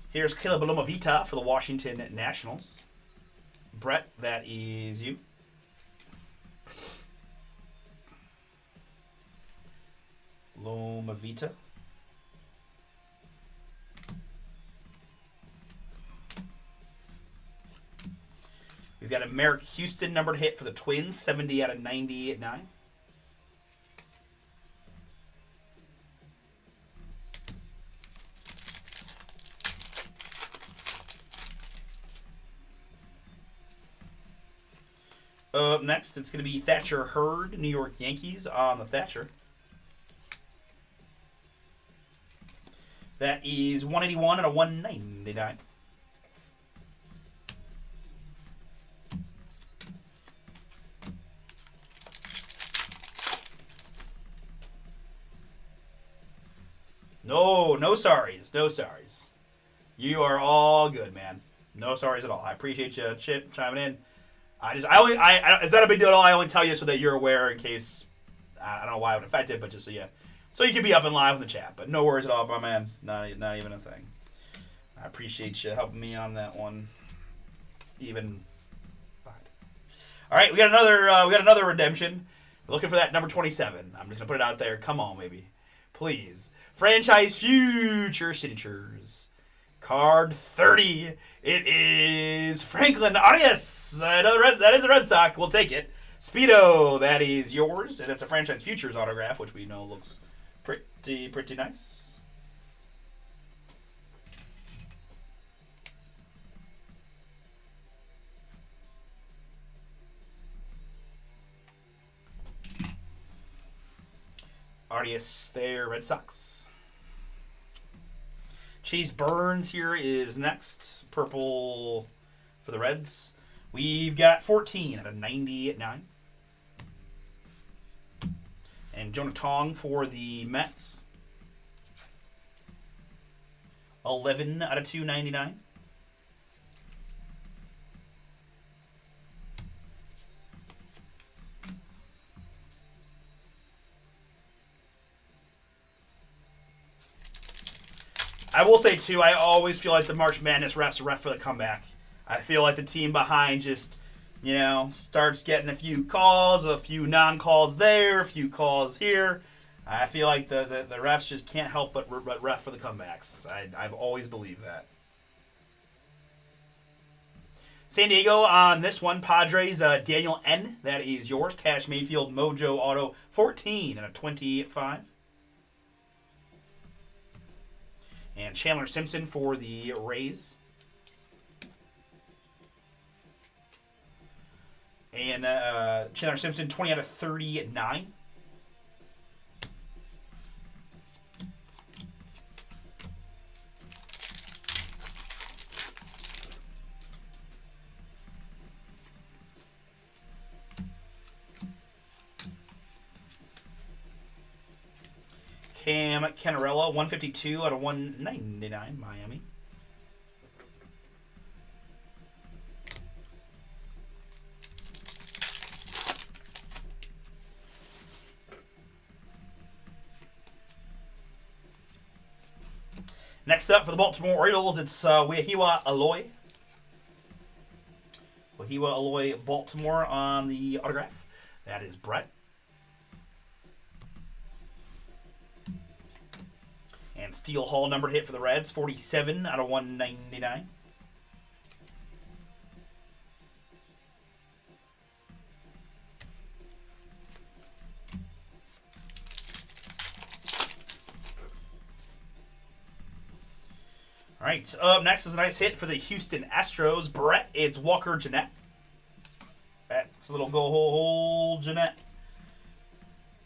Speaker 1: Here's Caleb Alomavita for the Washington Nationals. Brett, that is you. Lomavita. We've got a Merrick Houston numbered hit for the Twins, 70 out of 99. Up next, it's going to be Thatcher Hurd, New York Yankees on the Thatcher. That is 181 out of 199. No sorries. No sorries. You are all good, man. No sorries at all. I appreciate you chiming in. Is that a big deal at all? I only tell you so that you're aware in case, I don't know why it would affect it, but just so you can be up and live in the chat. But no worries at all, my man. Not even a thing. I appreciate you helping me on that one. Even. All right, we got another redemption. We're looking for that number 27. I'm just gonna put it out there. Come on, baby, please. Franchise future signatures. Card 30. It is Franklin Arias. That is a Red Sox. We'll take it. Speedo, that is yours, and that's a franchise futures autograph, which we know looks pretty nice. Arias there, Red Sox. Chase Burns here is next. Purple for the Reds. We've got 14 out of 99. And Jonah Tong for the Mets. 11 out of 299. I will say, too, I always feel like the March Madness refs are ref for the comeback. I feel like the team behind just, starts getting a few calls, a few non-calls there, a few calls here. I feel like the refs just can't help but ref for the comebacks. I've always believed that. San Diego on this one, Padres, Daniel N. That is yours. Cash Mayfield Mojo Auto 14 and a 25. And Chandler Simpson for the Rays. And Chandler Simpson, 20 out of 39. Cam Cannarella, 152 out of 199, Miami. Next up for the Baltimore Orioles, it's Wahiwa Aloy. Wahiwa Aloy, Baltimore on the autograph. That is Brett. And Steel Hall numbered hit for the Reds, 47 out of 199. All right, up next is a nice hit for the Houston Astros. Brett, it's Walker Jeanette. That's a little go Jeanette.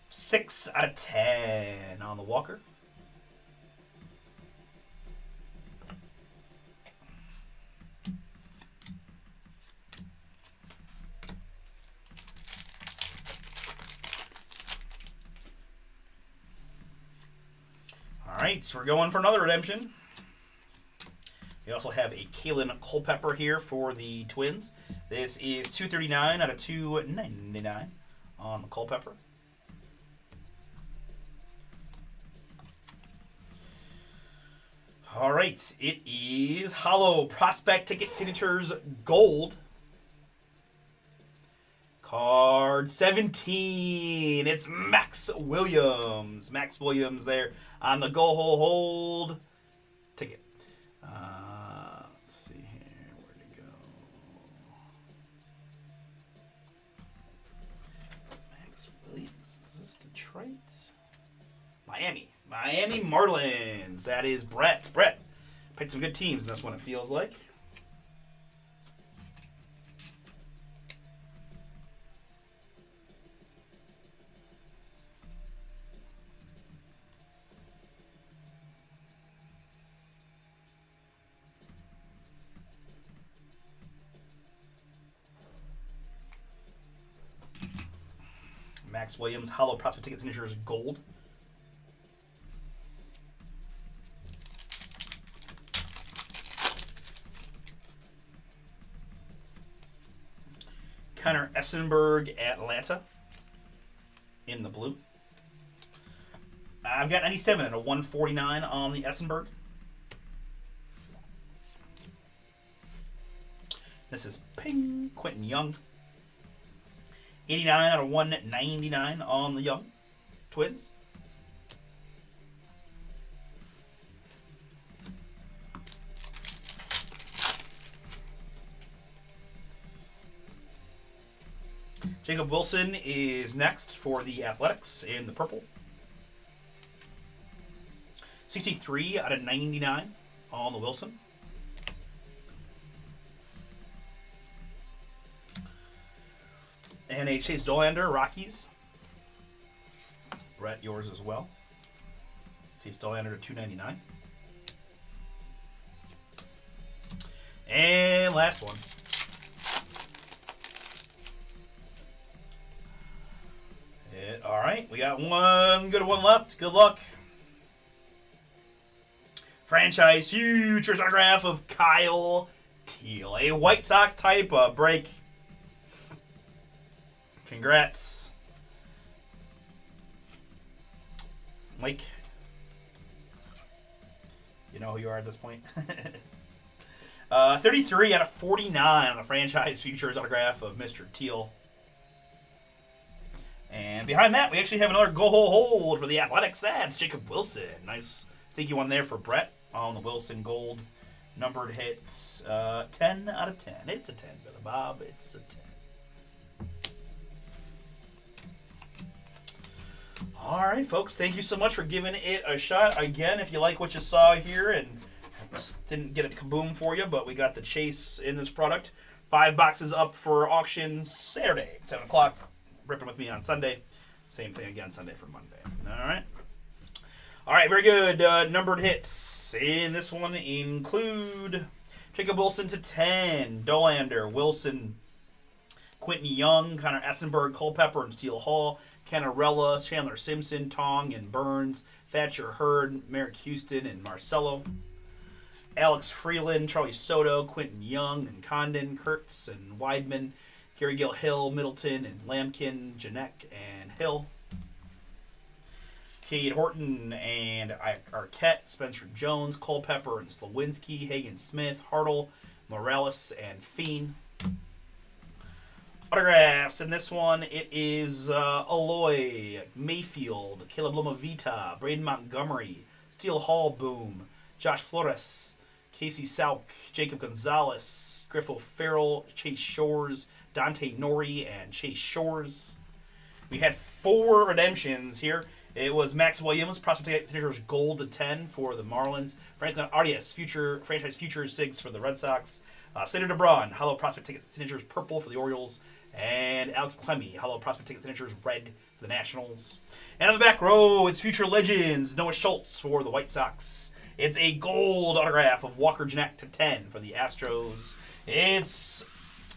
Speaker 1: 6 out of 10 on the Walker. All right, so we're going for another redemption. We also have a Kalen Culpepper here for the Twins. This is 239 out of 299 on the Culpepper. All right, it is Hollow Prospect Ticket Signatures Gold. Card 17. It's Max Williams. Max Williams there on the Go Hold ticket. Let's see here. Where'd it go? Max Williams. Is this Detroit? Miami Marlins. That is Brett. Brett picked some good teams in this one, it feels like. Max Williams, Hollow Prospect Ticket Signatures Gold. Connor Essenberg, Atlanta, in the blue. I've got 97 and a 149 on the Essenberg. This is ping, Quentin Young. 89 out of 199 on the Young Twins. Jacob Wilson is next for the Athletics in the purple. 63 out of 99 on the Wilson. And a Chase Dollander, Rockies. Brett, yours as well. Chase Dollander to 299. And last one. All right, we got one good one left. Good luck. Franchise Futures autograph of Kyle Teal. A White Sox type break. Congrats. Mike. You know who you are at this point. 33 out of 49 on the Franchise Futures autograph of Mr. Teal. And behind that, we actually have another go hold for the Athletics. That's Jacob Wilson. Nice sneaky one there for Brett on the Wilson Gold. Numbered hits 10 out of 10. It's a 10, Billy Bob. It's a 10. All right, folks. Thank you so much for giving it a shot. Again, if you like what you saw here and didn't get it kaboom for you, but we got the chase in this product. 5 boxes up for auction Saturday, 7 o'clock. ripping with me on Sunday. Same thing again Sunday for Monday. All right, very good. Numbered hits in this one include Jacob Wilson to 10, Dolander, Wilson, Quentin Young, Connor Essenberg, Culpepper, and Steele Hall, Canarella, Chandler Simpson, Tong, and Burns, Thatcher Hurd, Merrick Houston, and Marcelo, Alex Freeland, Charlie Soto, Quentin Young, and Condon, Kurtz, and Weidman, Gary Gill Hill, Middleton, and Lampkin, Janek, and Hill, Cade Horton and Arquette, Spencer Jones, Culpepper, and Slawinski, Hagen Smith, Hartle, Morales, and Fiend. Autographs in this one, it is Aloy, Mayfield, Caleb Lomavita, Braden Montgomery, Steele Hall Boom, Josh Flores, Casey Sauk, Jacob Gonzalez, Griffo Farrell, Chase Shores, Dante Nori, and Chase Shores. We had 4 redemptions here. It was Max Williams, Prospect Signatures Gold to 10 for the Marlins. Franklin Arias, Franchise Futures Sigs for the Red Sox. Senator DeBron, Hollow Prospect Ticket Signatures Purple for the Orioles. And Alex Clemmy, Hollow Prospect Ticket Signatures Red for the Nationals. And on the back row, it's Future Legends, Noah Schultz for the White Sox. It's a gold autograph of Walker Janek to 10 for the Astros. It's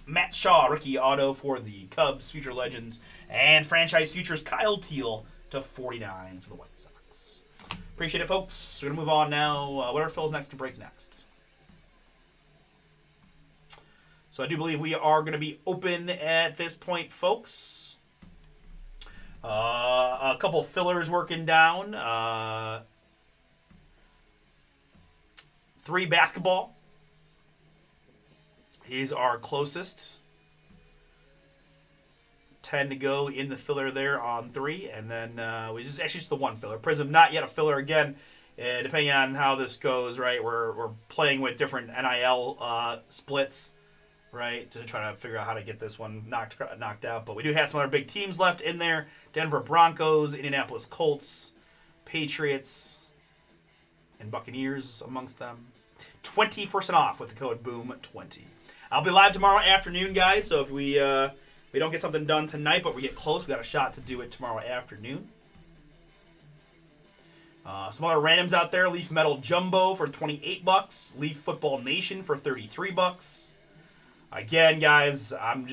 Speaker 1: Matt Shaw, rookie auto for the Cubs, Future Legends. And Franchise Futures Kyle Teal to 49 for the White Sox. Appreciate it, folks. We're going to move on now. Whatever fills next to break next. So I do believe we are going to be open at this point, folks. A couple fillers working down. 3 basketball is our closest. 10 to go in the filler there on 3, and then just the 1 filler. Prism, not yet a filler again. Depending on how this goes, right? We're playing with different NIL splits, right, to try to figure out how to get this one knocked out. But we do have some other big teams left in there: Denver Broncos, Indianapolis Colts, Patriots, and Buccaneers amongst them. 20% off with the code BOOM20. I'll be live tomorrow afternoon, guys. So if we don't get something done tonight, but we get close, we got a shot to do it tomorrow afternoon. Some other randoms out there: Leaf Metal Jumbo for $28, Leaf Football Nation for $33. Again, guys, I'm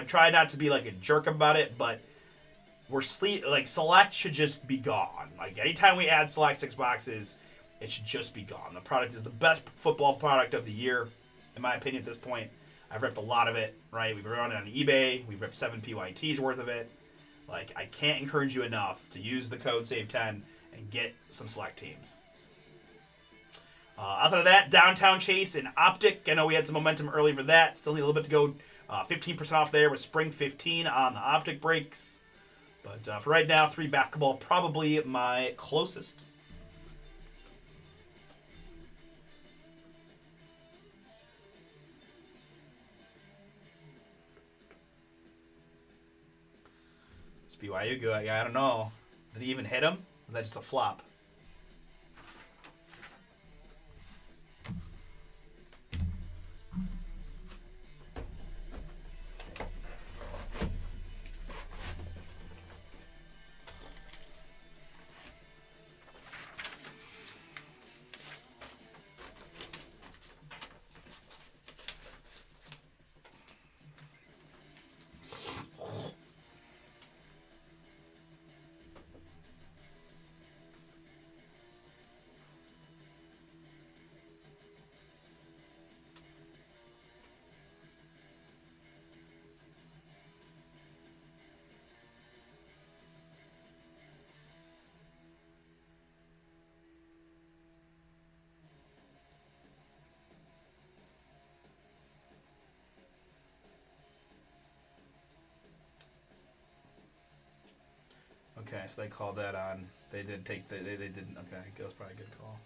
Speaker 1: trying not to be like a jerk about it, but Select should just be gone. Like anytime we add Select 6 boxes, it should just be gone. The product is the best football product of the year, in my opinion. At this point, I've ripped a lot of it. Right, we've been running on eBay. We've ripped 7 PYTs worth of it. Like, I can't encourage you enough to use the code SAVE10 and get some Select teams. Outside of that, Downtown Chase and Optic. I know we had some momentum early for that. Still need a little bit to go. 15% off there with Spring 15 on the Optic breaks. But for right now, 3 basketball, probably my closest. This BYU guy, I don't know. Did he even hit him? Or was that just a flop? Okay, so they called that on. They did take they didn't. Okay, it was probably a good call.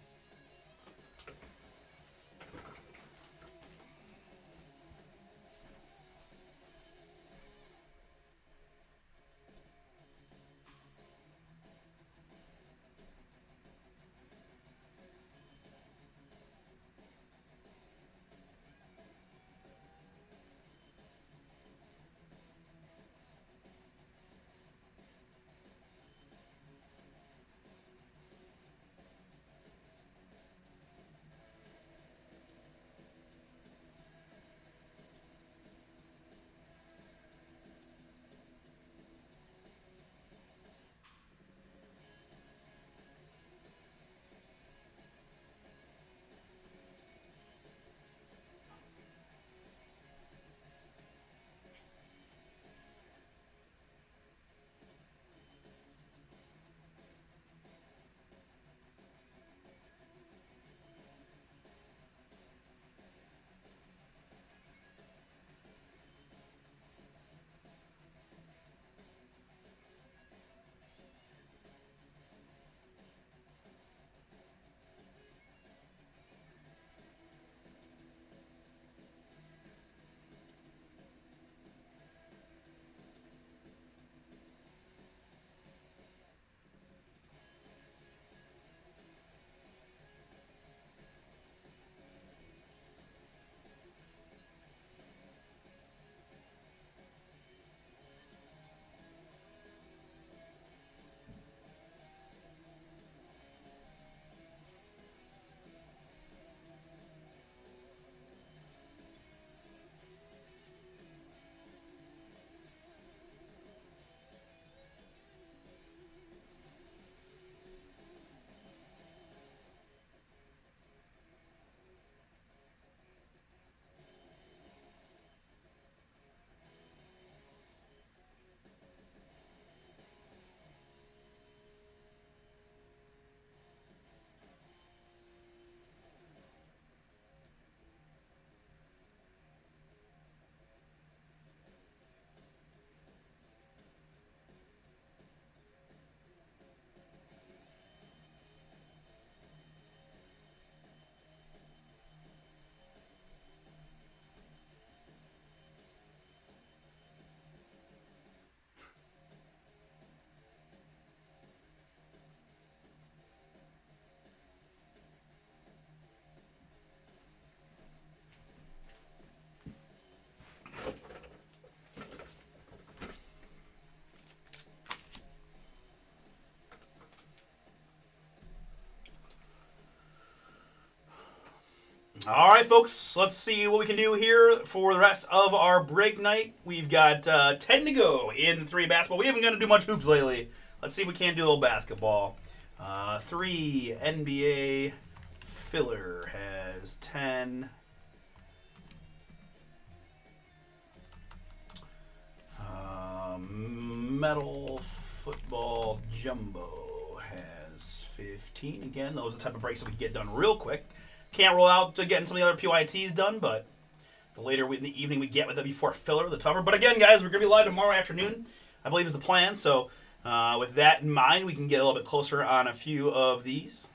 Speaker 1: All right, folks, let's see what we can do here for the rest of our break night. We've got 10 to go in 3 basketball. We haven't got to do much hoops lately. Let's see if we can do a little basketball. 3 NBA filler has 10. Metal football jumbo has 15. Again, those are the type of breaks that we can get done real quick. Can't roll out to getting some of the other PYTs done, but the later in the evening we get with it before filler, the tougher. But again, guys, we're going to be live tomorrow afternoon, I believe is the plan. So with that in mind, we can get a little bit closer on a few of these.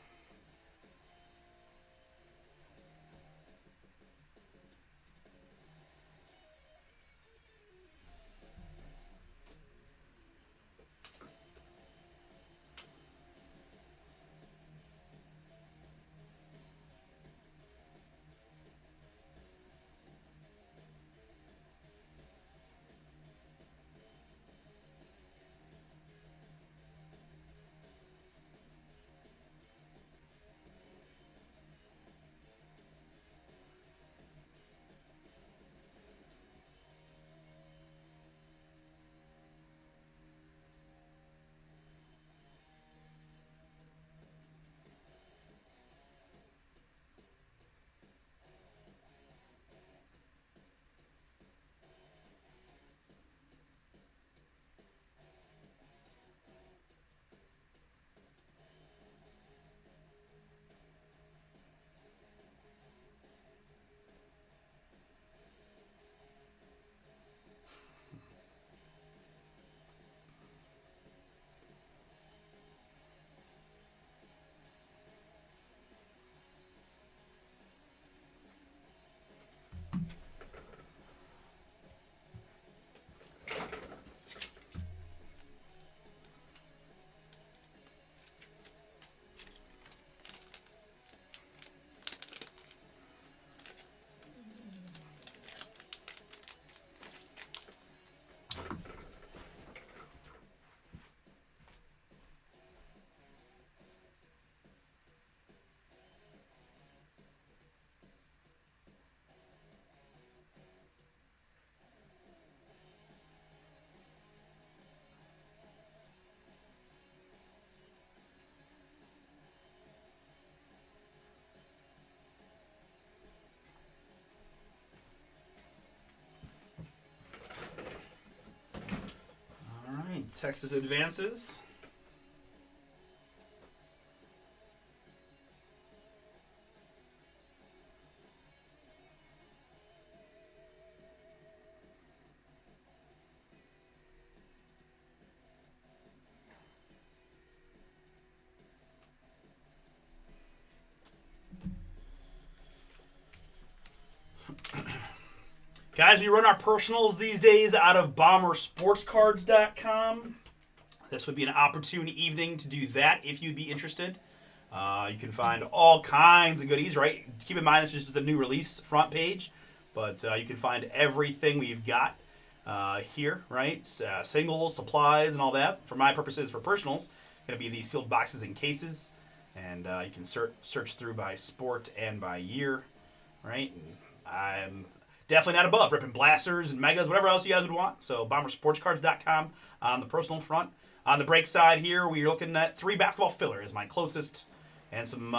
Speaker 1: Texas advances. Guys, we run our personals these days out of BomberSportsCards.com. This would be an opportune evening to do that if you'd be interested. You can find all kinds of goodies, right? Keep in mind this is just the new release front page, but you can find everything we've got here, right? Singles, supplies, and all that. For my purposes, for personals, going to be these sealed boxes and cases, and you can search through by sport and by year, right? And I'm definitely not above ripping blasters and megas, whatever else you guys would want. So BomberSportsCards.com on the personal front. On the break side here, we're looking at 3 basketball filler is my closest, and some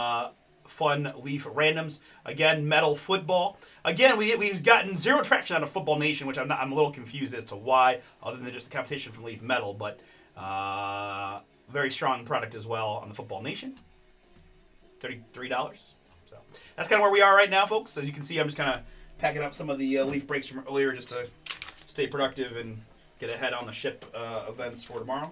Speaker 1: fun Leaf randoms. Again, metal football. Again, we've gotten zero traction out of Football Nation, which I'm a little confused as to why, other than just the competition from Leaf Metal. But very strong product as well on the Football Nation. $33. So that's kind of where we are right now, folks. As you can see, I'm just kind of packing up some of the Leaf breaks from earlier just to stay productive and get ahead on the ship events for tomorrow.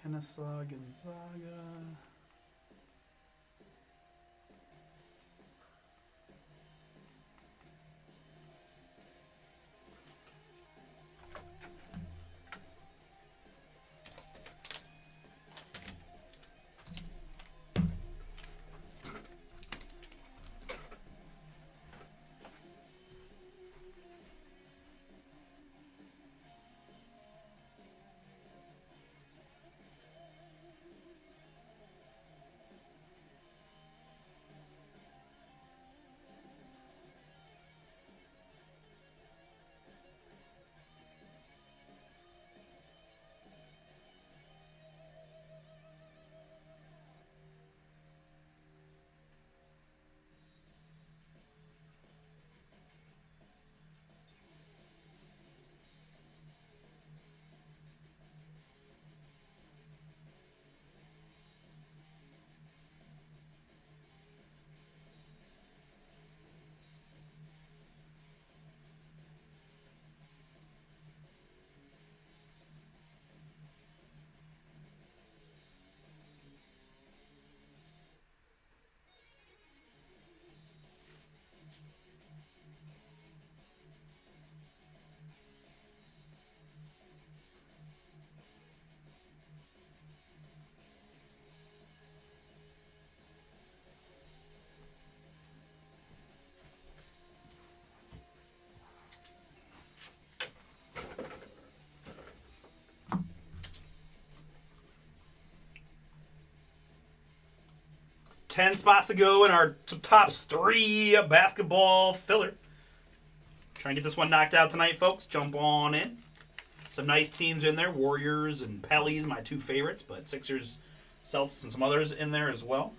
Speaker 1: Kennesaw, Gonzaga. Ten spots to go in our top 3 basketball filler. Trying to get this one knocked out tonight, folks. Jump on in. Some nice teams in there. Warriors and Pellies, my 2 favorites, but Sixers, Celtics, and some others in there as well.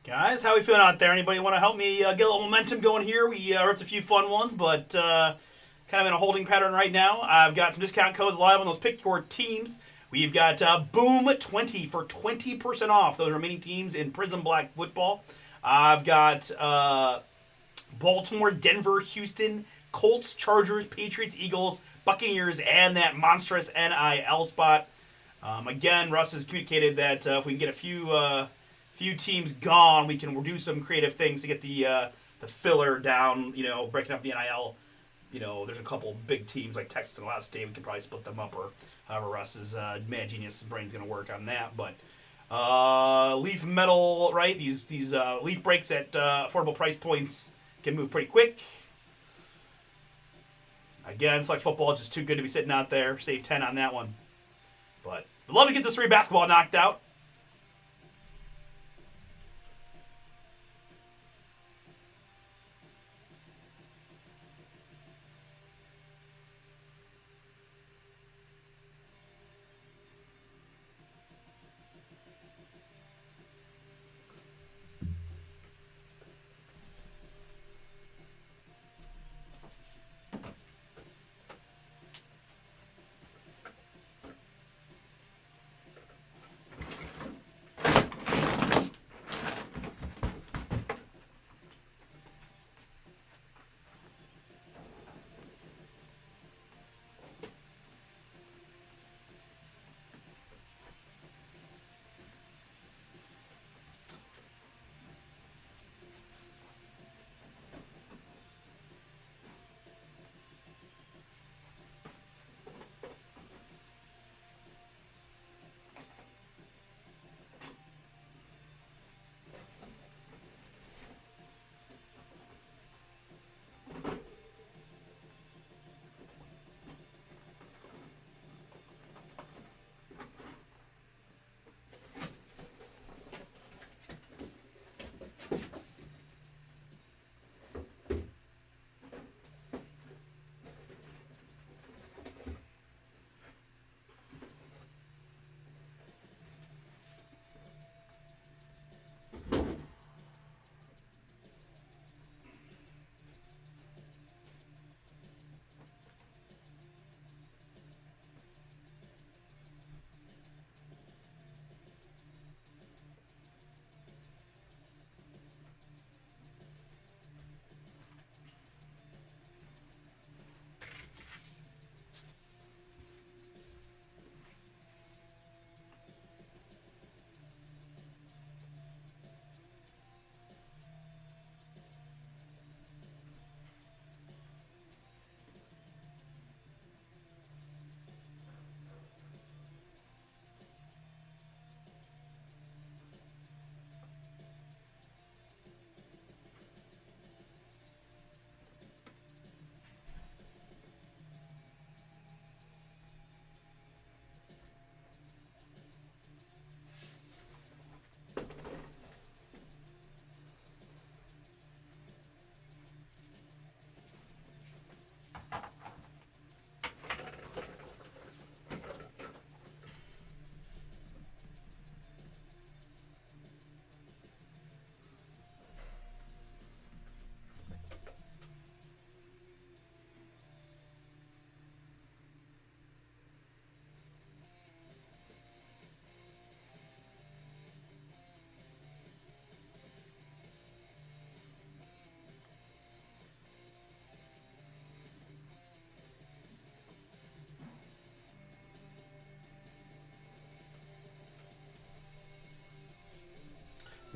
Speaker 1: Guys, how we feeling out there? Anybody want to help me get a little momentum going here? We ripped a few fun ones, but kind of in a holding pattern right now. I've got some discount codes live on those pick your teams. We've got Boom20 for 20% off those remaining teams in Prism Black football. I've got Baltimore, Denver, Houston, Colts, Chargers, Patriots, Eagles, Buccaneers, and that monstrous NIL spot. Again, Russ has communicated that if we can get a few teams gone, we can do some creative things to get the filler down. Breaking up the NIL. There's a couple big teams like Texas and Ohio State. We could probably split them up, or however Russ's mad genius brain's going to work on that. But Leaf Metal, right? These Leaf breaks at affordable price points can move pretty quick. Again, it's like football, just too good to be sitting out there. Save 10 on that one. But I'd love to get this 3 basketball knocked out.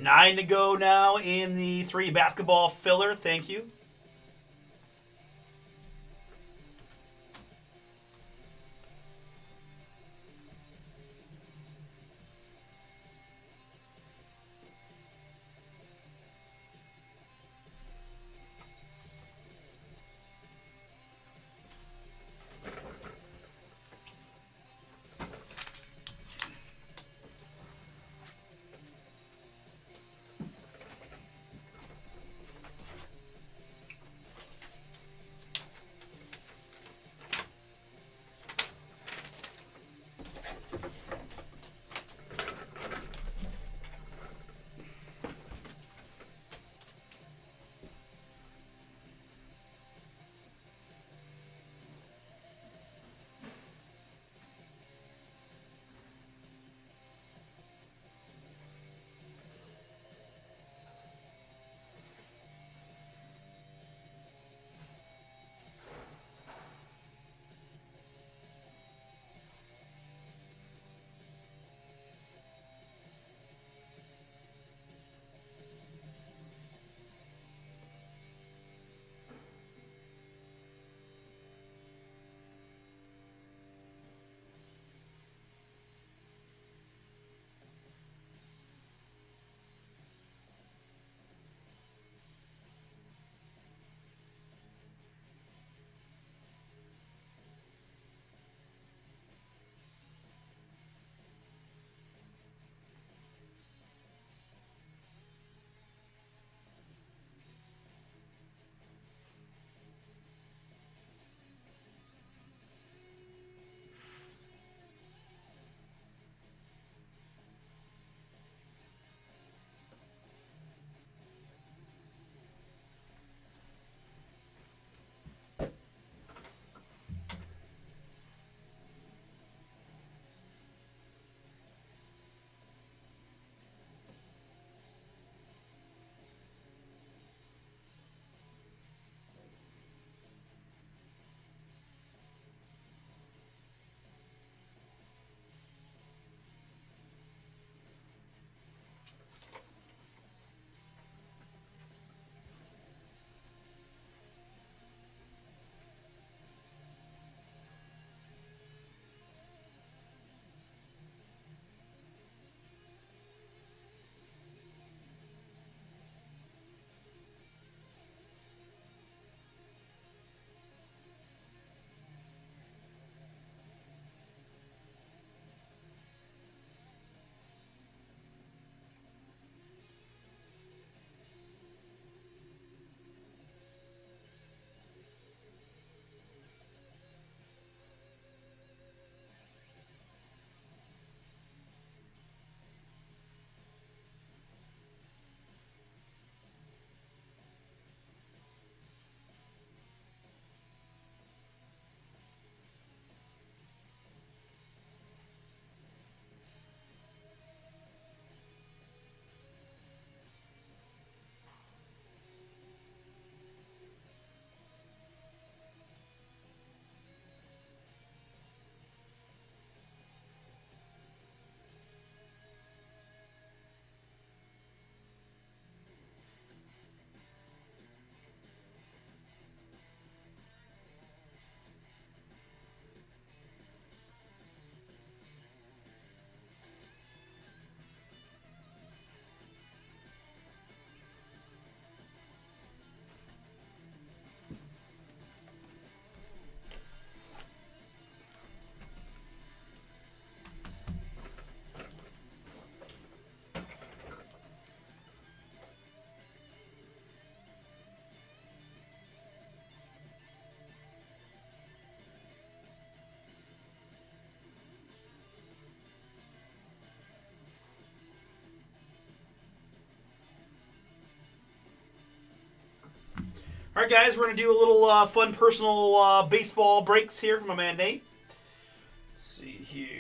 Speaker 1: Nine to go now in the 3 basketball filler. Thank you. All right, guys, we're going to do a little fun personal baseball breaks here from my man Nate. Let's see here.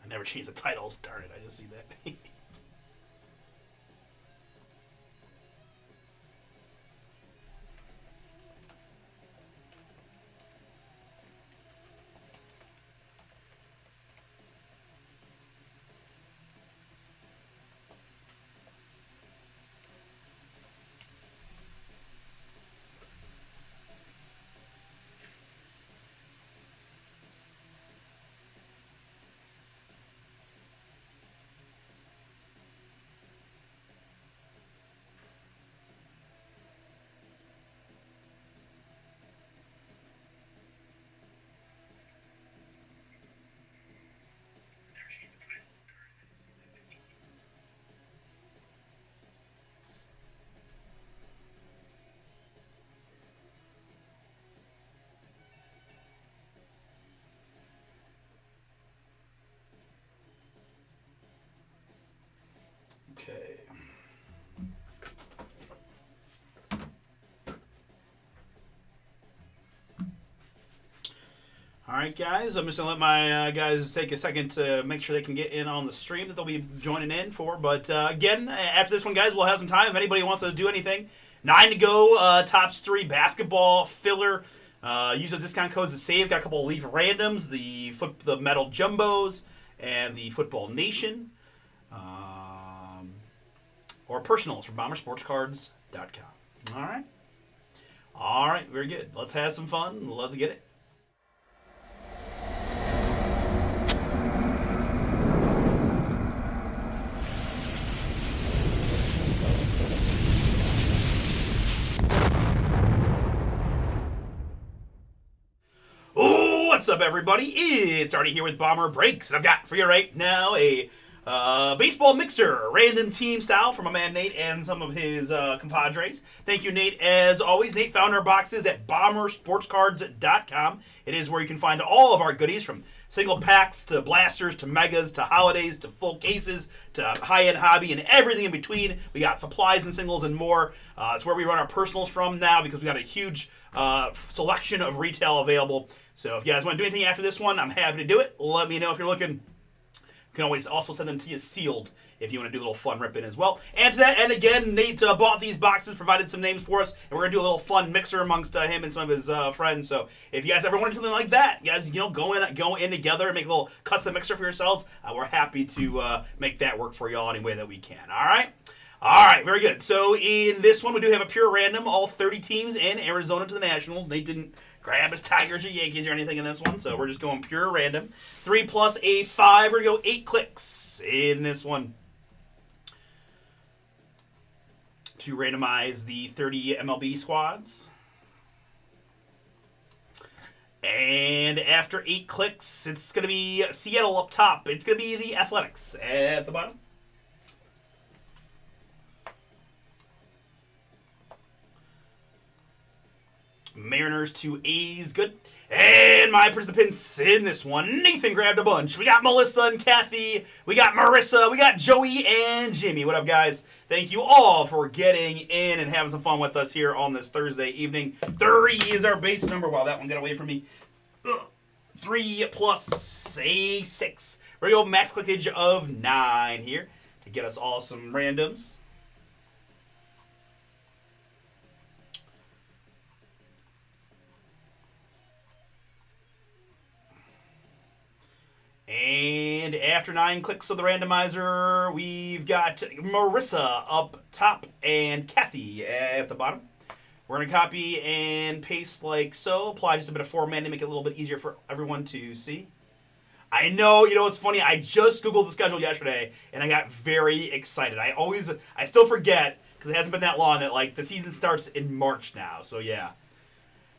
Speaker 1: I never changed the titles. Darn it, I just see that. Okay. All right, guys. I'm just going to let my guys take a second to make sure they can get in on the stream that they'll be joining in for. But again, after this one, guys, we'll have some time. If anybody wants to do anything, 9 to go, tops 3, basketball, filler. Use those discount codes to save. Got a couple of Leaf randoms, the Metal Jumbos, and the Football Nation. Or personals from BomberSportsCards.com. All right? All right, very good. Let's have some fun. Let's get it. Oh, what's up, everybody? It's Artie here with BomberBreaks, and I've got for you right now a baseball mixer, random team style from my man Nate and some of his compadres. Thank you, Nate, as always. Nate found our boxes at BomberSportsCards.com. It is where you can find all of our goodies, from single packs to blasters to megas to holidays to full cases to high-end hobby and everything in between. We got supplies and singles and more. It's where we run our personals from now because we got a huge selection of retail available. So if you guys want to do anything after this one, I'm happy to do it. Let me know if you're looking. You can always also send them to you sealed if you want to do a little fun rip-in as well. And to that end, again, Nate bought these boxes, provided some names for us, and we're going to do a little fun mixer amongst him and some of his friends. So if you guys ever wanted something like that, you guys, go in together and make a little custom mixer for yourselves. We're happy to make that work for y'all any way that we can. All right? All right, very good. So in this one, we do have a pure random, all 30 teams in Arizona to the Nationals. Nate didn't grab his Tigers or Yankees or anything in this one, so we're just going pure random. 3 plus a 5. We're going to go 8 clicks in this one to randomize the 30 MLB squads. And after 8 clicks, it's going to be Seattle up top. It's going to be the Athletics at the bottom. Mariners to A's. Good. And my participants in this one, Nathan grabbed a bunch. We got Melissa and Kathy. We got Marissa. We got Joey and Jimmy. What up, guys? Thank you all for getting in and having some fun with us here on this Thursday evening. 3 is our base number. Wow, that one got away from me. 3 plus a 6. We're going to go max clickage of 9 here to get us all some randoms. And after 9 clicks of the randomizer, we've got Marissa up top and Kathy at the bottom. We're going to copy and paste like so. Apply just a bit of formatting to make it a little bit easier for everyone to see. I know, it's funny. I just Googled the schedule yesterday, and I got very excited. I still forget, because it hasn't been that long, that the season starts in March now. So, yeah.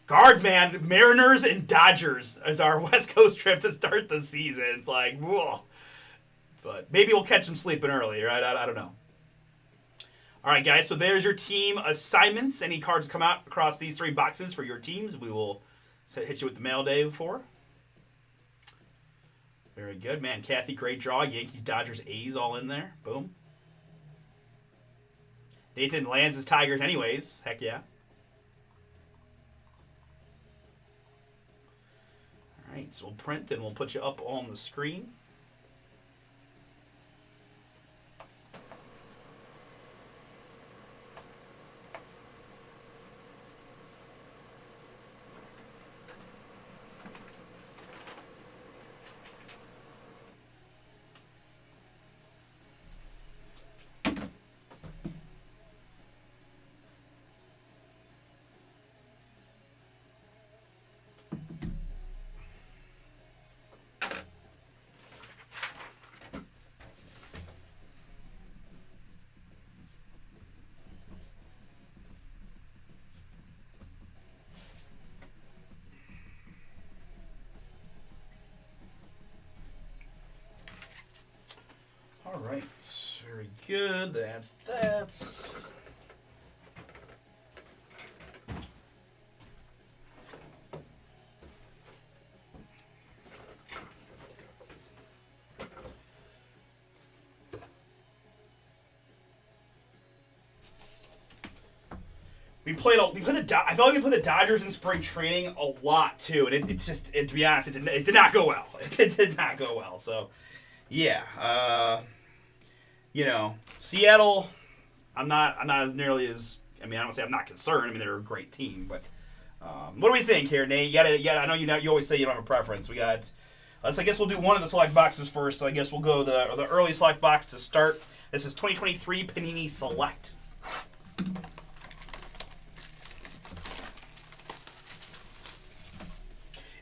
Speaker 1: Cards, man. Mariners and Dodgers is our West Coast trip to start the season. It's like, whoa. But maybe we'll catch them sleeping early, right? I don't know. All right, guys. So there's your team assignments. Any cards come out across these 3 boxes for your teams, we will hit you with the mail day before. Very good, man. Kathy, great draw. Yankees, Dodgers, A's all in there. Boom. Nathan lands his Tigers anyways. Heck yeah. All right, so we'll print and we'll put you up on the screen. All right, very good. That's that. I felt like we played the Dodgers in spring training a lot too, and to be honest, it did not go well. It did not go well. So, yeah. Seattle, I'm not as nearly as, I don't say I'm not concerned. They're a great team, but what do we think here, Nate? I know you always say you don't have a preference. We got, I guess we'll do one of the select boxes first. So I guess we'll go the early select box to start. This is 2023 Panini Select.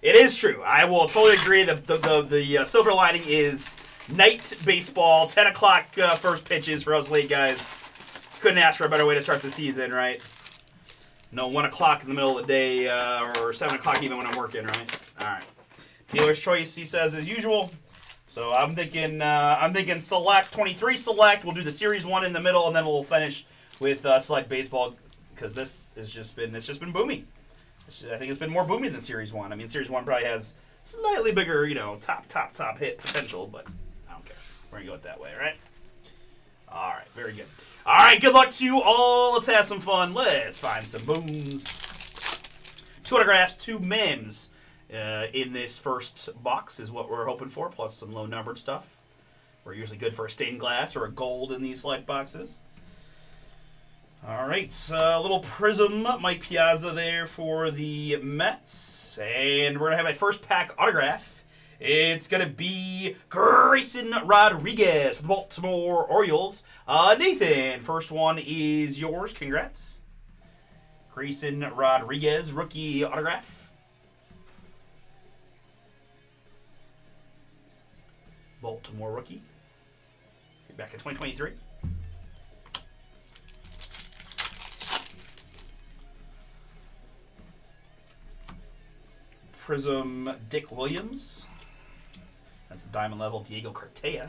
Speaker 1: It is true. I will totally agree that the silver lining is night baseball, 10 o'clock first pitches for us late guys. Couldn't ask for a better way to start the season, right? No 1 o'clock in the middle of the day or 7 o'clock even when I'm working, right? All right. Dealer's choice, he says, as usual. So I'm thinking select, 23 select. We'll do the series 1 in the middle, and then we'll finish with select baseball because it's just been boomy. I think it's been more boomy than series 1. Series 1 probably has slightly bigger, top hit potential, but I don't care. We're going to go it that way, right? All right, very good. All right, good luck to you all. Let's have some fun. Let's find some booms. 2 autographs, 2 mems in this first box is what we're hoping for, plus some low-numbered stuff. We're usually good for a stained glass or a gold in these select boxes. All right, a little Prism, Mike Piazza there for the Mets. And we're going to have a first pack autograph. It's going to be Grayson Rodriguez for the Baltimore Orioles. Nathan, first one is yours. Congrats. Grayson Rodriguez, rookie autograph. Baltimore rookie. Back in 2023. Prism Dick Williams. That's the diamond level Diego Cartaya.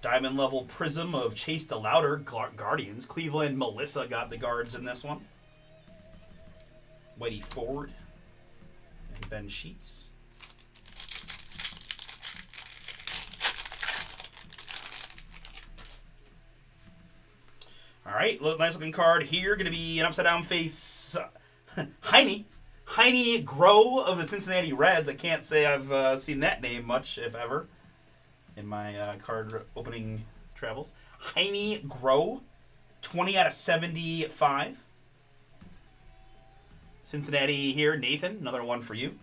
Speaker 1: Diamond level prism of Chase DeLauder, Guardians. Cleveland, Melissa got the guards in this one. Whitey Ford and Ben Sheets. All right, nice looking card here. Going to be an upside down face. Heine Grow of the Cincinnati Reds. I can't say I've seen that name much, if ever, in my card opening travels. Heine Grow, 20 out of 75. Cincinnati here. Nathan, another one for you.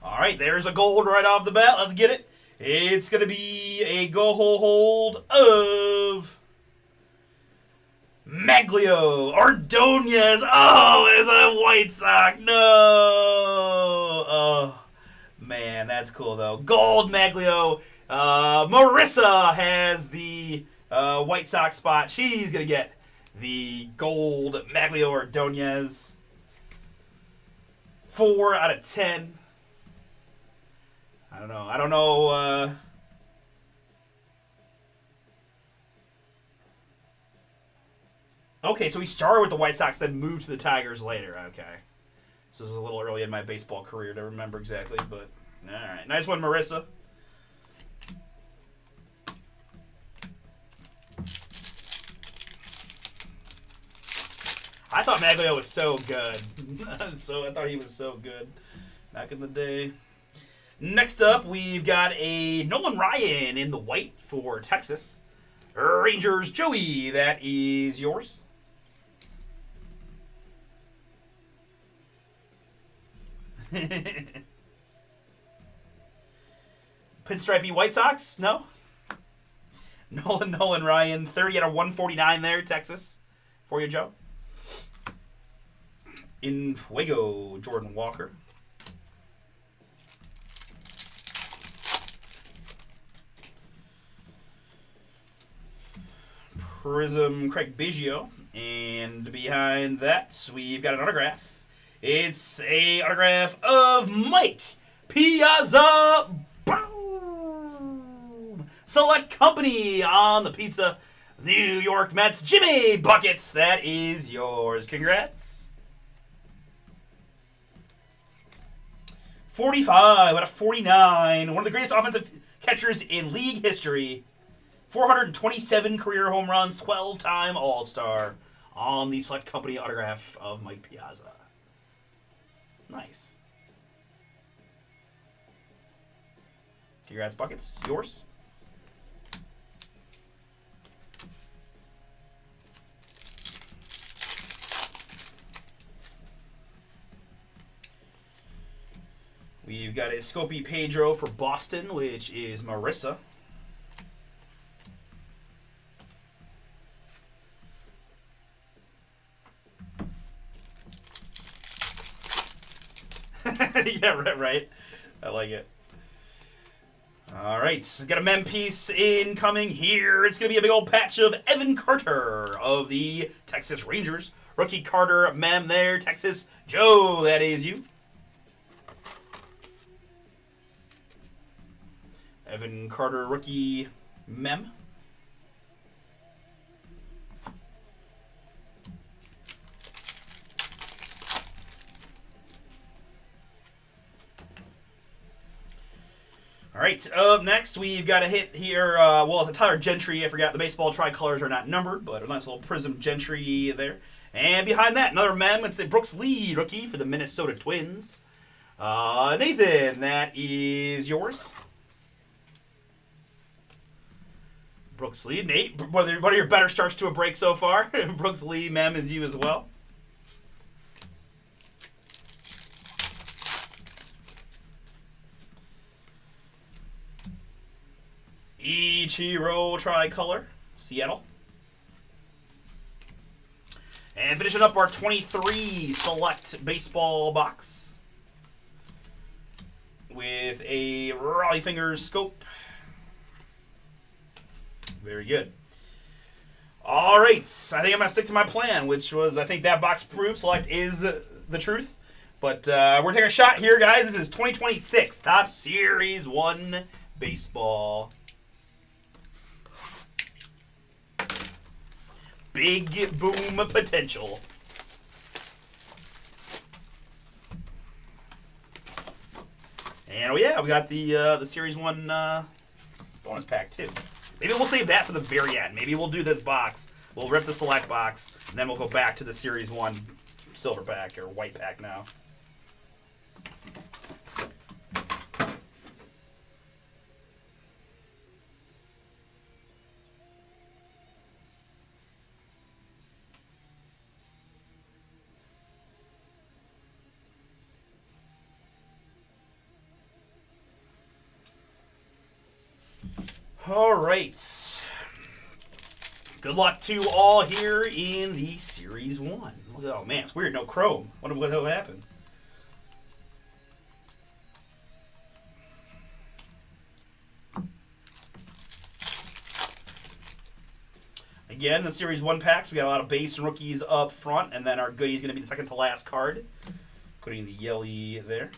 Speaker 1: All right, there's a gold right off the bat. Let's get it. It's going to be a go-hold of Maglio Ordonez. Oh, it's a White Sox. No. Oh, man, that's cool, though. Gold Maglio. Marissa has the White Sox spot. She's going to get the gold Maglio Ordonez. 4 out of 10. I don't know. Okay, so he started with the White Sox, then moved to the Tigers later. Okay. This is a little early in my baseball career to remember exactly, but all right. Nice one, Marissa. I thought Maglio was so good. I thought he was so good back in the day. Next up, we've got a Nolan Ryan in the white for Texas Rangers. Joey, that is yours. Pinstripey White Sox? No? Nolan Ryan, 30 out of 149 there, Texas. For you, Joe. In Fuego, Jordan Walker. Prism, Craig Biggio. And behind that, we've got an autograph. It's a autograph of Mike Piazza. Boom! Select Company on the pizza. New York Mets. Jimmy Buckets, that is yours. Congrats. 45 out of 49. One of the greatest offensive catchers in league history. 427 career home runs, 12-time All-Star on the Select Company autograph of Mike Piazza. Nice. Congrats, Buckets. Yours. We've got a Scopy Pedro for Boston, which is Marissa. Yeah, right. I like it. All right, so we've got a mem piece incoming here. It's going to be a big old patch of Evan Carter of the Texas Rangers. Rookie Carter mem there, Texas. Joe, that is you. Evan Carter rookie mem. All right, up next, we've got a hit here. Well, it's a Tyler Gentry. I forgot the baseball tricolors are not numbered, but a nice little Prism Gentry there. And behind that, another mem. It's a Brooks Lee rookie for the Minnesota Twins. Nathan, that is yours. Brooks Lee. Nate, one of your better starts to a break so far. Brooks Lee, mem, is you as well. Ichiro tricolor, Seattle. And finishing up our 23 select baseball box with a Raleigh Fingers scope. Very good. All right, I think I'm gonna stick to my plan, which was I think that box proof select is the truth. But we're taking a shot here, guys. This is 2026 Top Series 1 Baseball. Big boom potential. And oh yeah, we got the Series 1 bonus pack too. Maybe we'll save that for the very end. Maybe we'll do this box. We'll rip the select box, and then we'll go back to the Series 1 silver pack or white pack now. All right. Good luck to all here in the Series 1. Oh, man, it's weird. No Chrome. What happened? Again, the Series 1 packs, we got a lot of base and rookies up front, and then our goodie is going to be the second to last card. Putting the yelly there.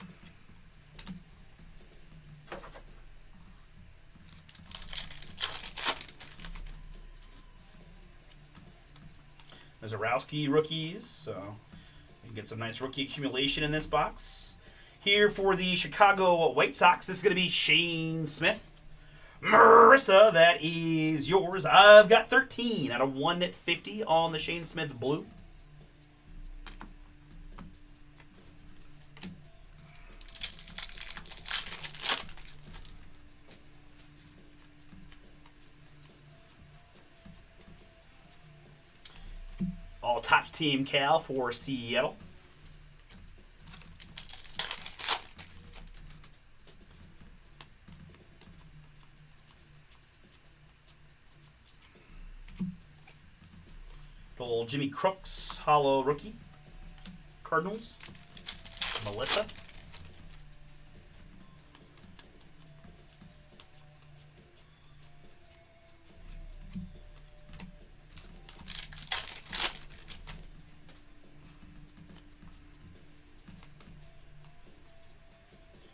Speaker 1: Zarowski rookies, so you can get some nice rookie accumulation in this box. Here for the Chicago White Sox, this is going to be Shane Smith. Marissa, that is yours. I've got 13 out of 150 on the Shane Smith blue. All Tops Team Cal for Seattle. Little Jimmy Crooks, hollow rookie. Cardinals. Melissa.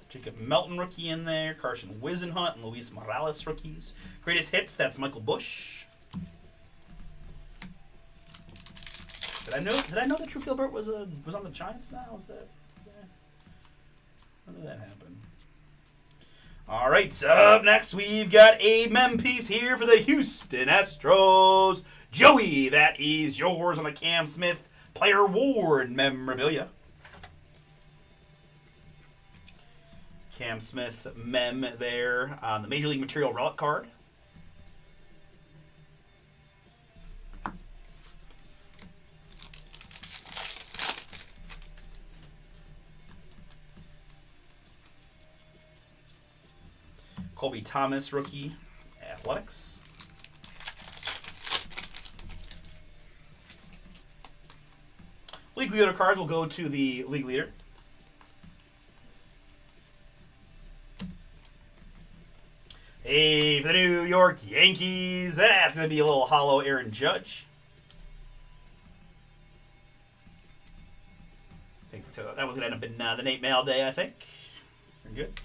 Speaker 1: Jacob Melton rookie in there. Carson Wisenhunt and Luis Morales rookies. Greatest hits, that's Michael Bush. Did I know that Drew Gilbert was on the Giants now? Was that? Yeah. When did that happen? All right, up next we've got a mem piece here for the Houston Astros. Joey, that is yours on the Cam Smith Player Award memorabilia. Cam Smith mem there on the Major League Material relic card. Colby Thomas rookie, Athletics. League leader cards will go to the league leader. Hey, for the New York Yankees, that's going to be a little hollow Aaron Judge. I think that was going to end up in the Nate Mail Day, I think. Very good.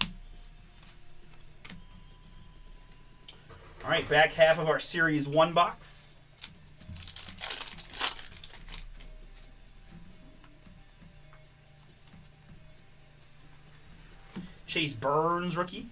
Speaker 1: All right, back half of our Series 1 box. Chase Burns rookie.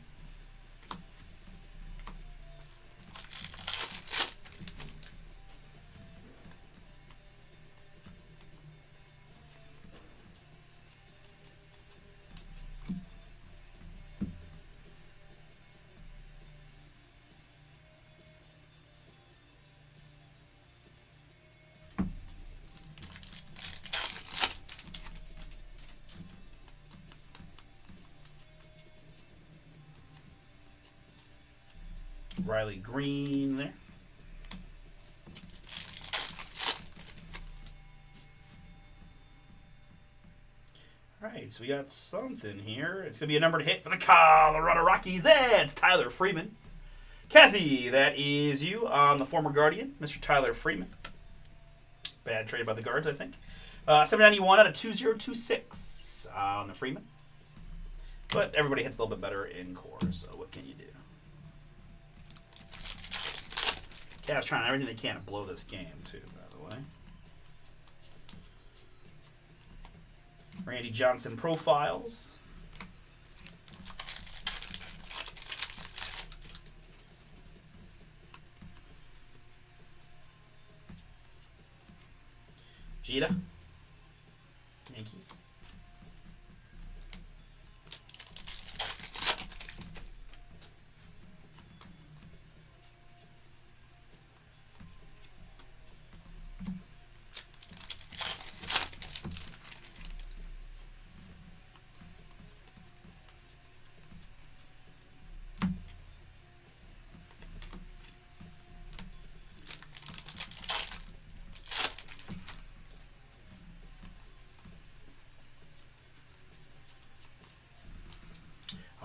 Speaker 1: Riley Green there. All right, so we got something here. It's going to be a numbered hit for the Colorado Rockies. That's Tyler Freeman. Kathy, that is you on the former Guardian, Mr. Tyler Freeman. Bad trade by the Guards, I think. 791 out of 2026 on the Freeman. But everybody hits a little bit better in core, so what can you do? Cavs trying everything they can to blow this game, too, by the way. Randy Johnson profiles. Jeter. Yankees.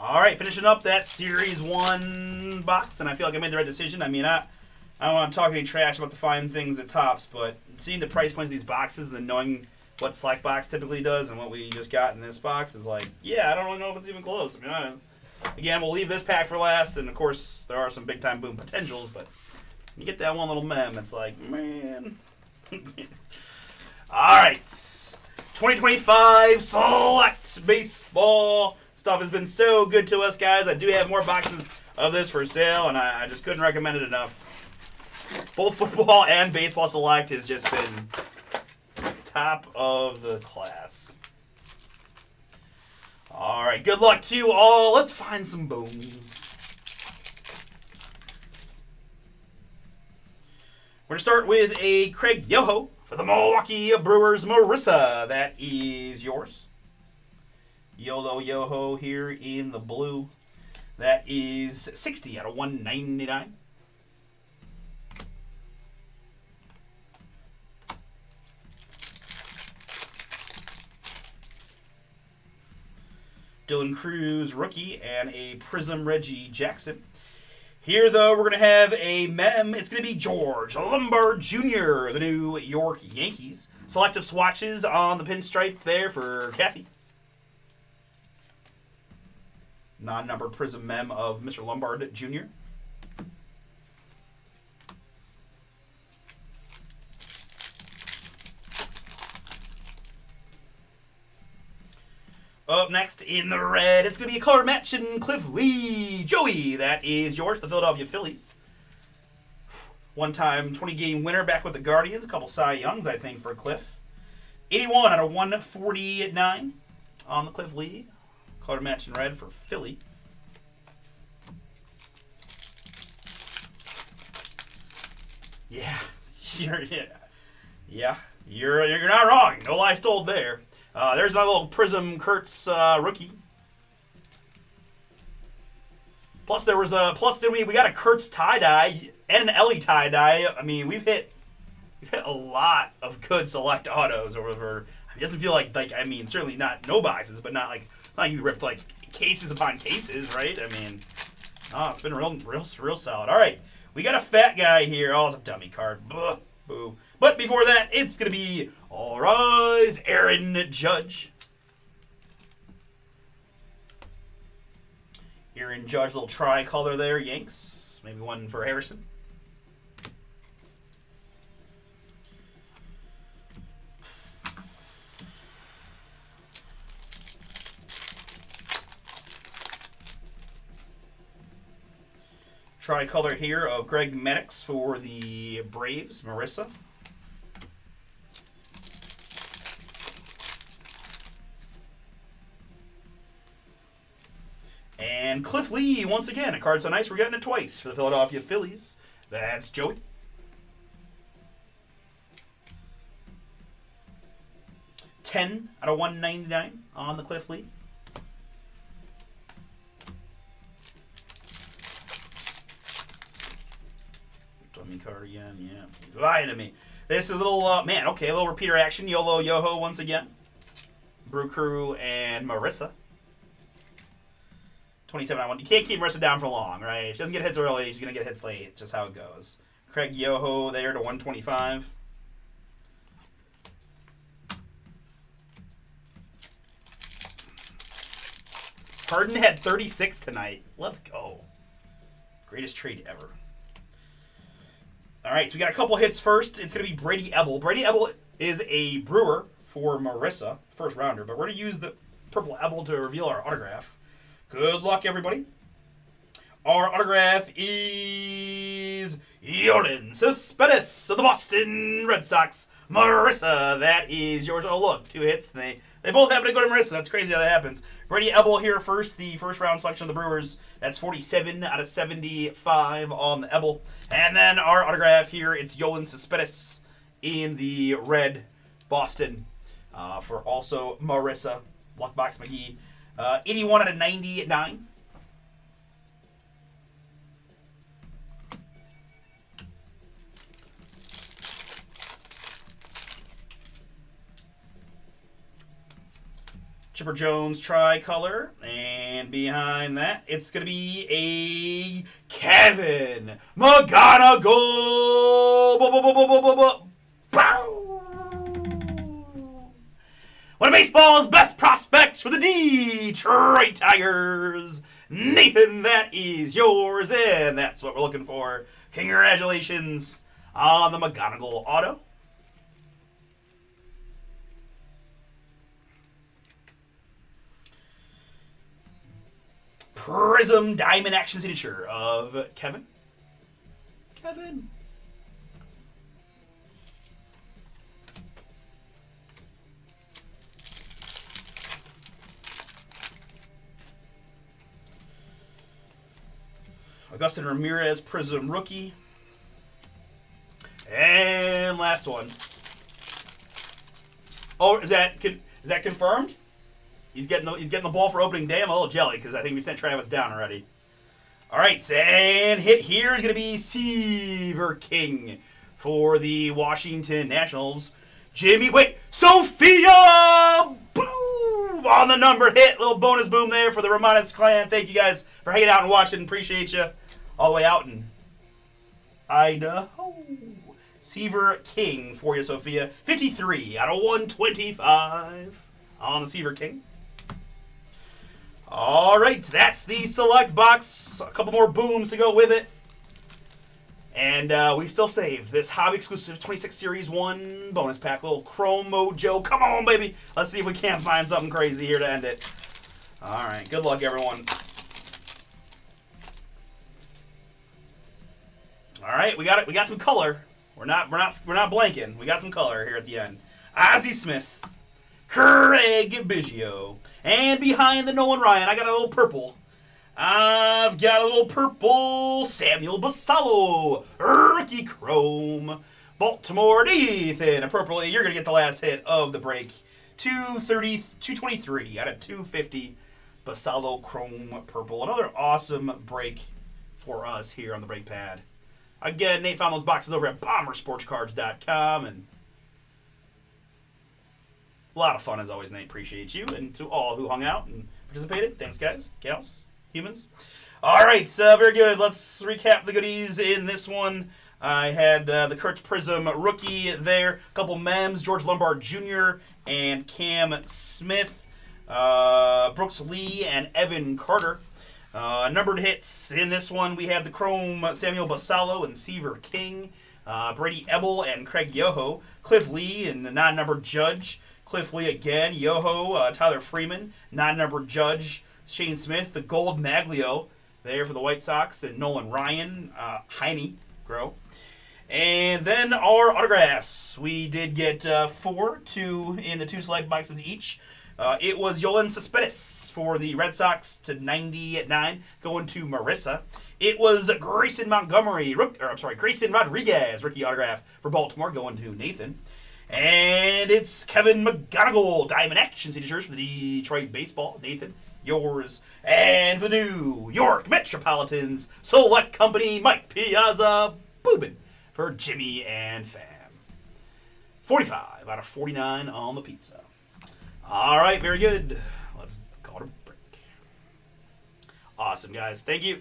Speaker 1: All right, finishing up that Series 1 box, and I feel like I made the right decision. I mean, I don't want to talk any trash about the fine things at Topps, but seeing the price points of these boxes and then knowing what Select Box typically does and what we just got in this box is like, yeah, I don't really know if it's even close, to be honest. Again, we'll leave this pack for last, and of course, there are some big-time boom potentials, but you get that one little mem, it's like, man. All right, 2025 Select Baseball. Stuff has been so good to us, guys. I do have more boxes of this for sale, and I just couldn't recommend it enough. Both football and baseball select has just been top of the class. All right, good luck to you all. Let's find some booms. We're going to start with a Craig Yoho for the Milwaukee Brewers. Marissa, that is yours. YOLO Yoho here in the blue. That is 60 out of 199. Dylan Cruz, rookie, and a Prism Reggie Jackson. Here, though, we're going to have a mem. It's going to be George Lombard Jr., the New York Yankees. Selective swatches on the pinstripe there for Kathy. Non-numbered Prism mem of Mr. Lombard Jr. Up next in the red, it's going to be a color match in Cliff Lee. Joey, that is yours, the Philadelphia Phillies. One-time 20-game winner back with the Guardians. A couple Cy Youngs, I think, for Cliff. 81 out of 149 on the Cliff Lee. Color match in red for Philly. Yeah, you're not wrong. No lies told there. There's my little Prism Kurtz rookie. Plus there was we got a Kurtz tie dye and an Ellie tie dye. I mean, we've hit a lot of good select autos over. It doesn't feel like I mean, certainly not no biases, but not like. Like you ripped like cases upon cases, right? I mean, it's been real solid. All right, we got a fat guy here. Oh, it's a dummy card. Blah, boo. But before that, it's gonna be All Rise, Aaron Judge. Aaron Judge, little tricolor there, Yanks. Maybe one for Harrison. Tricolor here of Greg Maddux for the Braves, Marissa. And Cliff Lee, once again, a card so nice we're getting it twice for the Philadelphia Phillies. That's Joey. $10 out of $199 on the Cliff Lee. Dummy card again, yeah. He's lying to me. This is a little, a little repeater action. YOLO Yoho once again. Brew Crew and Marissa. 27 on 1. You can't keep Marissa down for long, right? She doesn't get hits early. She's going to get hits late. Just how it goes. Craig Yoho there to 125. Harden had 36 tonight. Let's go. Greatest trade ever. All right, so we got a couple hits first. It's going to be Brady Ebel. Brady Ebel is a Brewer for Marissa, first rounder, but we're going to use the purple Ebel to reveal our autograph. Good luck, everybody. Our autograph is Yoenis Cespedes of the Boston Red Sox. Marissa, that is yours. Oh, look, 2 hits. They both happen to go to Marissa. That's crazy how that happens. Brady Ebel here first, the first round selection of the Brewers. That's 47 out of 75 on the Ebel. And then our autograph here, it's Yoenis Cespedes in the red Boston for also Marissa. Luckbox McGee. 81 out of 99. Chipper Jones tricolor, and behind that, it's going to be a Kevin McGonigal. One of baseball's best prospects for the Detroit Tigers. Nathan, that is yours, and that's what we're looking for. Congratulations on the McGonigal auto. Prism Diamond Action Signature of Kevin. Kevin. Augustin Ramirez Prism Rookie. And last one. Oh, is that confirmed? He's getting the ball for opening day. I'm a little jelly because I think we sent Travis down already. All right, and hit here is going to be Seaver King for the Washington Nationals. Sophia! Boom! On the number hit. Little bonus boom there for the Romanes clan. Thank you guys for hanging out and watching. Appreciate you. All the way out in Idaho. Seaver King for you, Sophia. 53 out of 125 on the Seaver King. All right, that's the select box. A couple more booms to go with it. And we still saved this hobby exclusive 26 Series 1 bonus pack. Little Chrome Mojo. Come on, baby. Let's see if we can't find something crazy here to end it. All right, good luck, everyone. All right, we got some color. We're not blanking. We got some color here at the end. Ozzie Smith, Craig Biggio. And behind the Nolan Ryan, I got a little purple. I've got a little purple Samuel Basallo, rookie chrome. Baltimore Nathan, appropriately, you're going to get the last hit of the break. 223 out of 250. Basallo chrome purple. Another awesome break for us here on the break pad. Again, Nate found those boxes over at BomberSportsCards.com, and a lot of fun as always, Nate. Appreciate you. And to all who hung out and participated, thanks, guys, gals, humans. All right, very good. Let's recap the goodies in this one. I had the Kurtz Prism rookie there. A couple mems, George Lombard Jr. and Cam Smith. Brooks Lee and Evan Carter. Numbered hits in this one, we had the Chrome Samuel Basallo and Seaver King. Brady Ebel and Craig Yoho. Cliff Lee and the non-numbered Judge. Cliff Lee again, Yoho, Tyler Freeman, non-numbered Judge, Shane Smith, the Gold Maglio there for the White Sox, and Nolan Ryan, Heine, Grow. And then our autographs. We did get 2 in the 2 select boxes each. It was Yoenis Cespedes for the Red Sox to 99, going to Marissa. It was Grayson Rodriguez, rookie autograph for Baltimore, going to Nathan. And it's Kevin McGonigal, Diamond Action Signatures for the Detroit Baseball. Nathan, yours. And for the New York Metropolitans Select Company, Mike Piazza Boobin for Jimmy and Fam. 45 out of 49 on the pizza. All right, very good. Let's go to break. Awesome, guys. Thank you.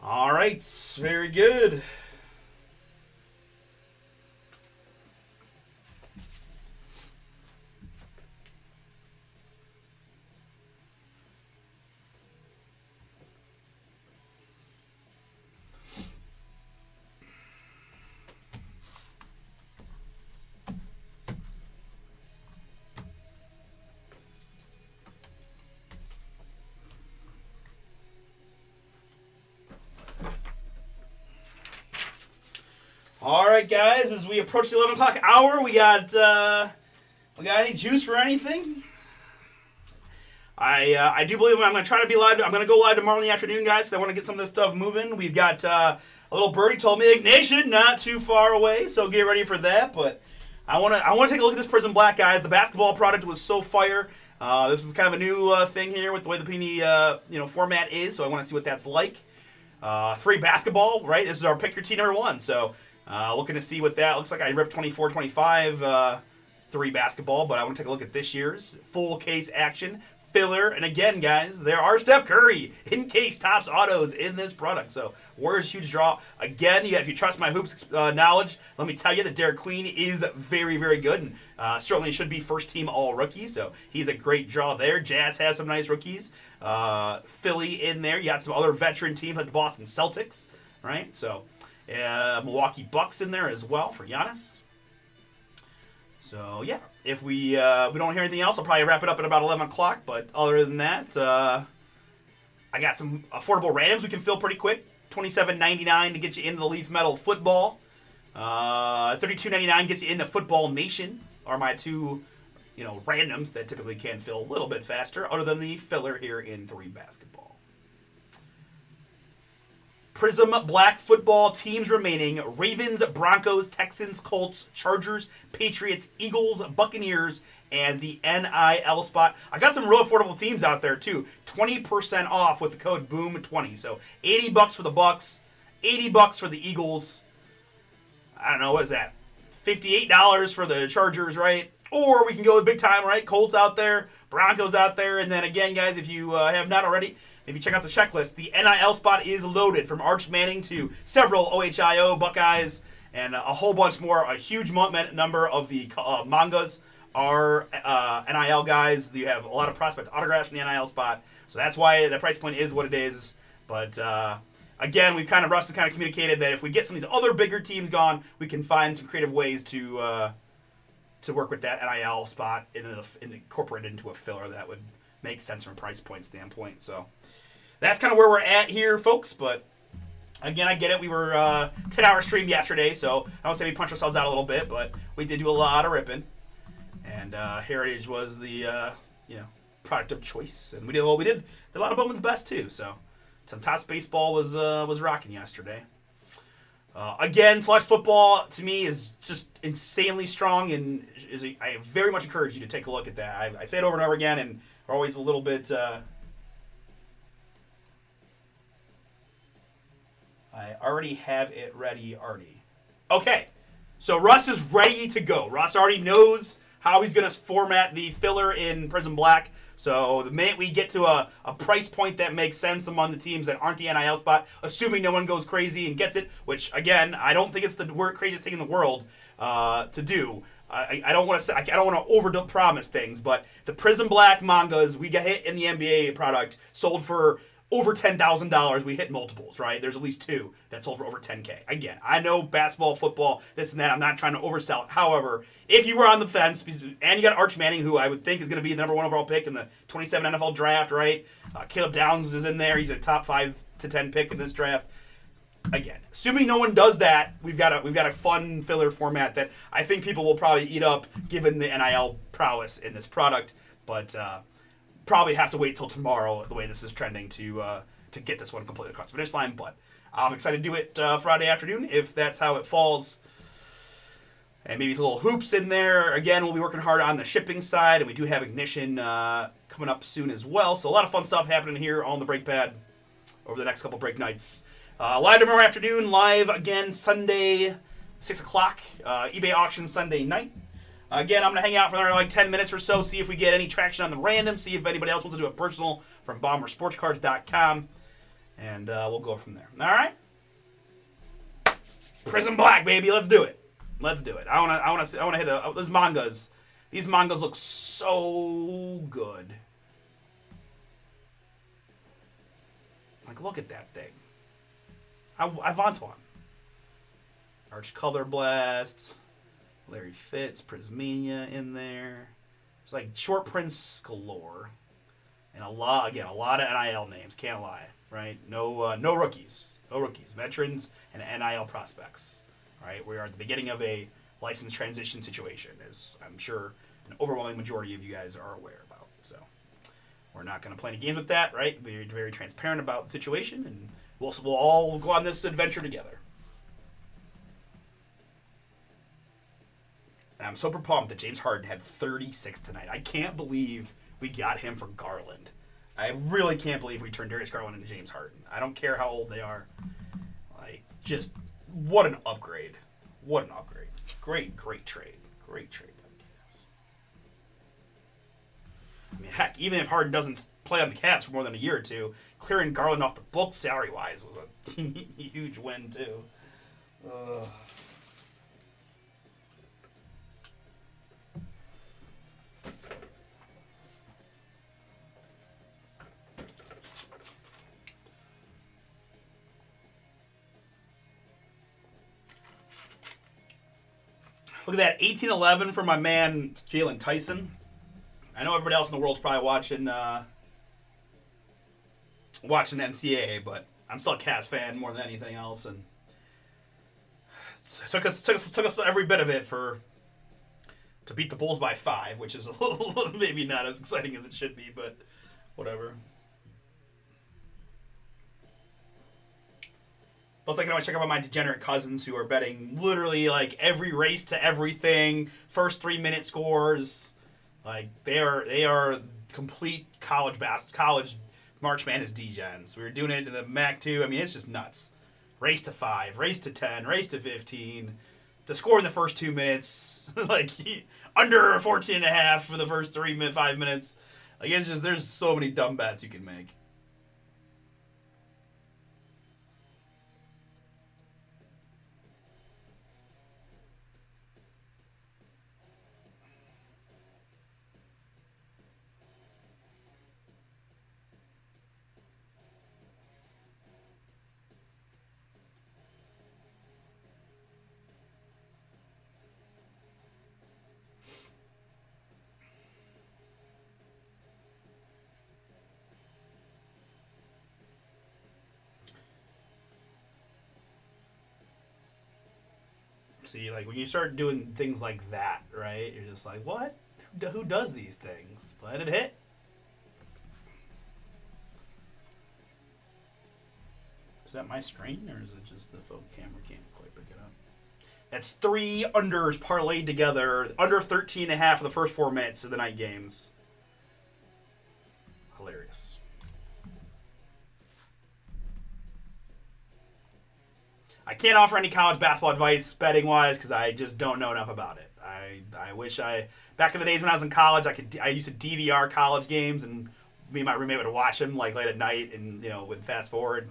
Speaker 1: All right. Very good. All right, guys. As we approach the 11 o'clock hour, we got any juice for anything? I do believe I'm going to try to be live. I'm going to go live tomorrow in the afternoon, guys. So I want to get some of this stuff moving. We've got a little birdie told me Ignition not too far away, so get ready for that. But I want to take a look at this Prism Black, guys. The basketball product was so fire. This is kind of a new thing here with the way the Panini format is, so I want to see what that's like. 3 basketball, right? This is our pick your team number 1. So looking to see what that looks like. I ripped 24-25 3 basketball, but I want to take a look at this year's full case action filler. And again, guys, there are Steph Curry in case Topps autos in this product. So Warriors huge draw. Again, if you trust my hoops knowledge, let me tell you that Derek Queen is very, very good, and certainly should be first team all rookie. So he's a great draw there. Jazz has some nice rookies. Philly in there. You got some other veteran teams like the Boston Celtics, right? So Milwaukee Bucks in there as well for Giannis. So yeah, if we don't hear anything else, I'll probably wrap it up at about 11 o'clock. But other than that, I got some affordable randoms we can fill pretty quick. $27.99 to get you into the Leaf Metal Football. $32.99 gets you into Football Nation. Are my 2, randoms that typically can fill a little bit faster, other than the filler here in 3 basketball. Prism Black Football teams remaining: Ravens, Broncos, Texans, Colts, Chargers, Patriots, Eagles, Buccaneers, and the NIL spot. I got some real affordable teams out there too. 20% off with the code BOOM20. So $80 for the Bucks, $80 for the Eagles. I don't know, what is that? $58 for the Chargers, right? Or we can go with big time, right? Colts out there, Broncos out there, and then again, guys, if you have not already, maybe check out the checklist. The NIL spot is loaded, from Arch Manning to several OHIO Buckeyes and a whole bunch more. A huge number of the mangas are NIL guys. You have a lot of prospect autographs from the NIL spot, so that's why the price point is what it is. But again, Russ has kind of communicated that if we get some of these other bigger teams gone, we can find some creative ways to work with that NIL spot and incorporate it into a filler that would make sense from a price point standpoint. So that's kind of where we're at here, folks. But again, I get it. We were 10-hour stream yesterday, so I don't say we punched ourselves out a little bit, but we did do a lot of ripping. And Heritage was the product of choice, and we did a lot of Bowman's best too. So some Topps baseball was rocking yesterday. Again, select football to me is just insanely strong, and I very much encourage you to take a look at that. I say it over and over again, and we're always a little bit. I already have it ready, Artie. Okay, so Russ is ready to go. Russ already knows how he's going to format the filler in Prism Black. So the minute we get to a price point that makes sense among the teams that aren't the NIL spot, assuming no one goes crazy and gets it, which again, I don't think it's the craziest thing in the world to do. I don't want to over promise things, but the Prism Black mangas we got hit in the NBA product sold for over $10,000. We hit multiples, right? There's at least 2 that sold for over $10K. Again, I know basketball, football, this and that. I'm not trying to oversell it. However, if you were on the fence, and you got Arch Manning, who I would think is going to be the number 1 overall pick in the 27 NFL draft, right? Caleb Downs is in there. He's a top 5 to 10 pick in this draft. Again, assuming no one does that, we've got a fun filler format that I think people will probably eat up, given the NIL prowess in this product. But probably have to wait till tomorrow, the way this is trending, to get this one completely across the finish line. But I'm excited to do it Friday afternoon, if that's how it falls. And maybe a little hoops in there. Again, we'll be working hard on the shipping side, and we do have Ignition coming up soon as well. So a lot of fun stuff happening here on the Break Pad over the next couple break nights. Live tomorrow afternoon, live again Sunday, 6 o'clock. eBay auction Sunday night. Again, I'm going to hang out for another like 10 minutes or so, see if we get any traction on the random, see if anybody else wants to do a personal from BomberSportsCards.com, and we'll go from there. All right? Prism Black, baby. Let's do it. Let's do it. I want to hit those mangas. These mangas look so good. Like, look at that thing. I want one. Arch Color Blast. Larry Fitz, Prismania in there. It's like short prints galore. And a lot of NIL names. Can't lie, right? No rookies. No rookies. Veterans and NIL prospects. All right? We are at the beginning of a license transition situation, as I'm sure an overwhelming majority of you guys are aware about. So we're not going to play any games with that, right? We're very transparent about the situation, and we'll all go on this adventure together. And I'm super pumped that James Harden had 36 tonight. I can't believe we got him for Garland. I really can't believe we turned Darius Garland into James Harden. I don't care how old they are. Like, just what an upgrade. What an upgrade. Great trade. Great trade by the Cavs. I mean, heck, even if Harden doesn't play on the Cavs for more than a year or two, clearing Garland off the book salary-wise was a huge win, too. Look at that, 18-11 for my man Jalen Tyson. I know everybody else in the world's probably watching NCAA, but I'm still a Cavs fan more than anything else, and it took us every bit of it to beat the Bulls by 5, which is a little maybe not as exciting as it should be, but whatever. Plus, I can always check out my degenerate cousins who are betting literally like every race to everything, first 3-minute scores. Like they are complete college March Madness degens. We were doing it in the MAC too. I mean, it's just nuts. Race to 5, race to 10, race to 15, to score in the first 2 minutes, like under 14.5 for the first 5 minutes. Like it's just there's so many dumb bets you can make. See, like when you start doing things like that, right? You're just like, what? Who does these things? Let it hit. Is that my screen, or is it just the phone camera can't quite pick it up? That's 3 unders parlayed together, under 13.5 for the first 4 minutes of the night games. Hilarious. I can't offer any college basketball advice betting wise because I just don't know enough about it. I wish back in the days when I was in college I used to DVR college games, and me and my roommate would watch them like late at night, and would fast forward.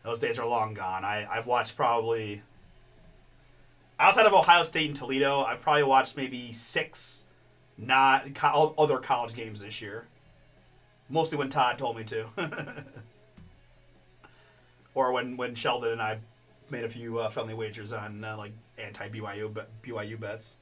Speaker 1: Those days are long gone. I've watched probably outside of Ohio State and Toledo, I've probably watched maybe 6 other college games this year. Mostly when Todd told me to, or when Sheldon and I made a few friendly wagers on like anti-BYU bets.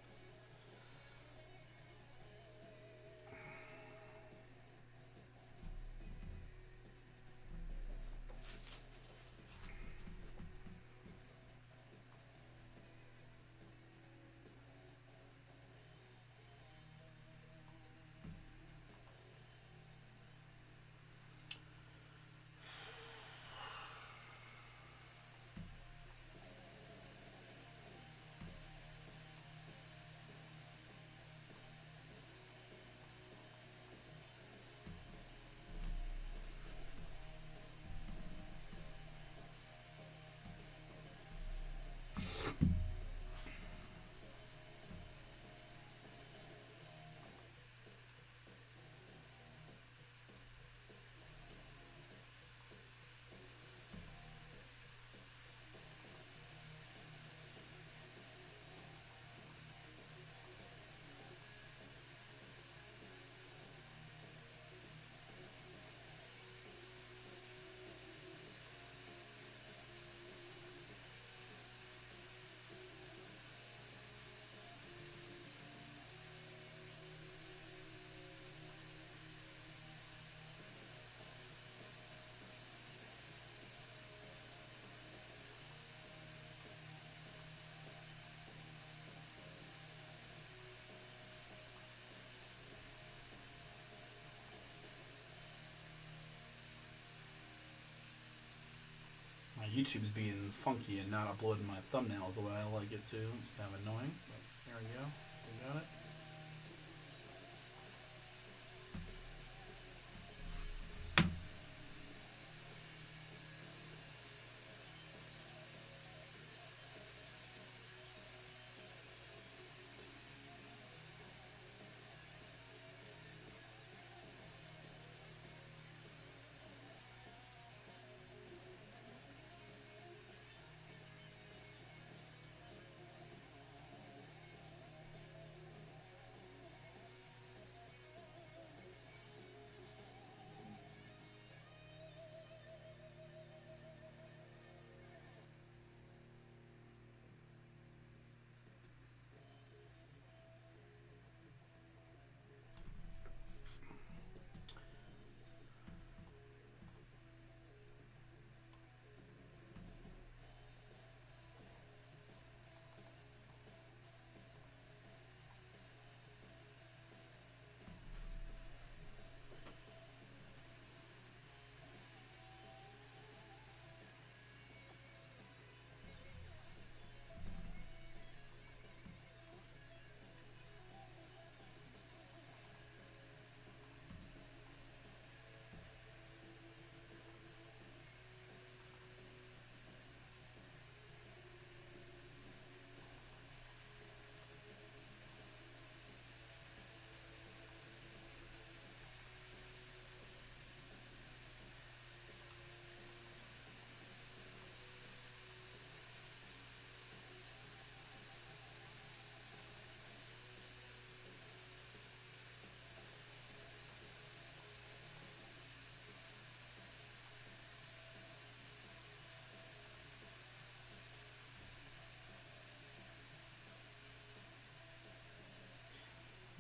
Speaker 1: My YouTube's being funky and not uploading my thumbnails the way I like it to. It's kind of annoying, but there we go. We got it.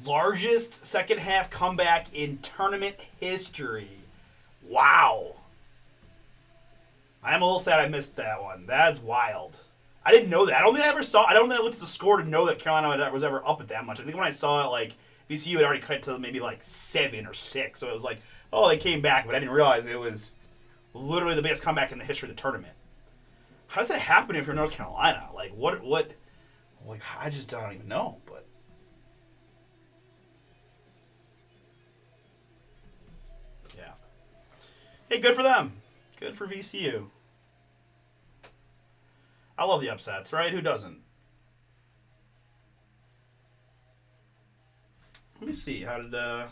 Speaker 1: Largest second half comeback in tournament history. Wow. I'm a little sad I missed that one. That's wild. I didn't know that. I don't think I looked at the score to know that Carolina was ever up at that much. I think when I saw it, like, VCU had already cut to maybe like 7 or 6. So it was like, oh, they came back, but I didn't realize it was literally the biggest comeback in the history of the tournament. How does that happen if you're North Carolina? Like, what, like, I just don't even know, but. Yeah. Hey, good for them. Good for VCU. I love the upsets, right? Who doesn't? Let me see. How did let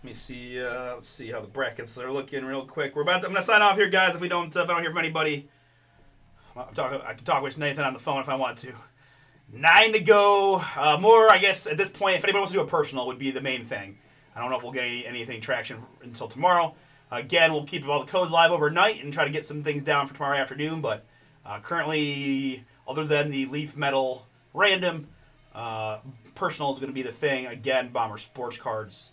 Speaker 1: me see. Let's see how the brackets are looking real quick. I'm gonna sign off here, guys. If I don't hear from anybody, I can talk with Nathan on the phone if I want to. 9 to go. More, I guess, at this point, if anybody wants to do a personal, would be the main thing. I don't know if we'll get anything traction until tomorrow. Again, we'll keep all the codes live overnight and try to get some things down for tomorrow afternoon. But currently, other than the Leaf Metal random, personal is going to be the thing. Again, BomberSportsCards.com.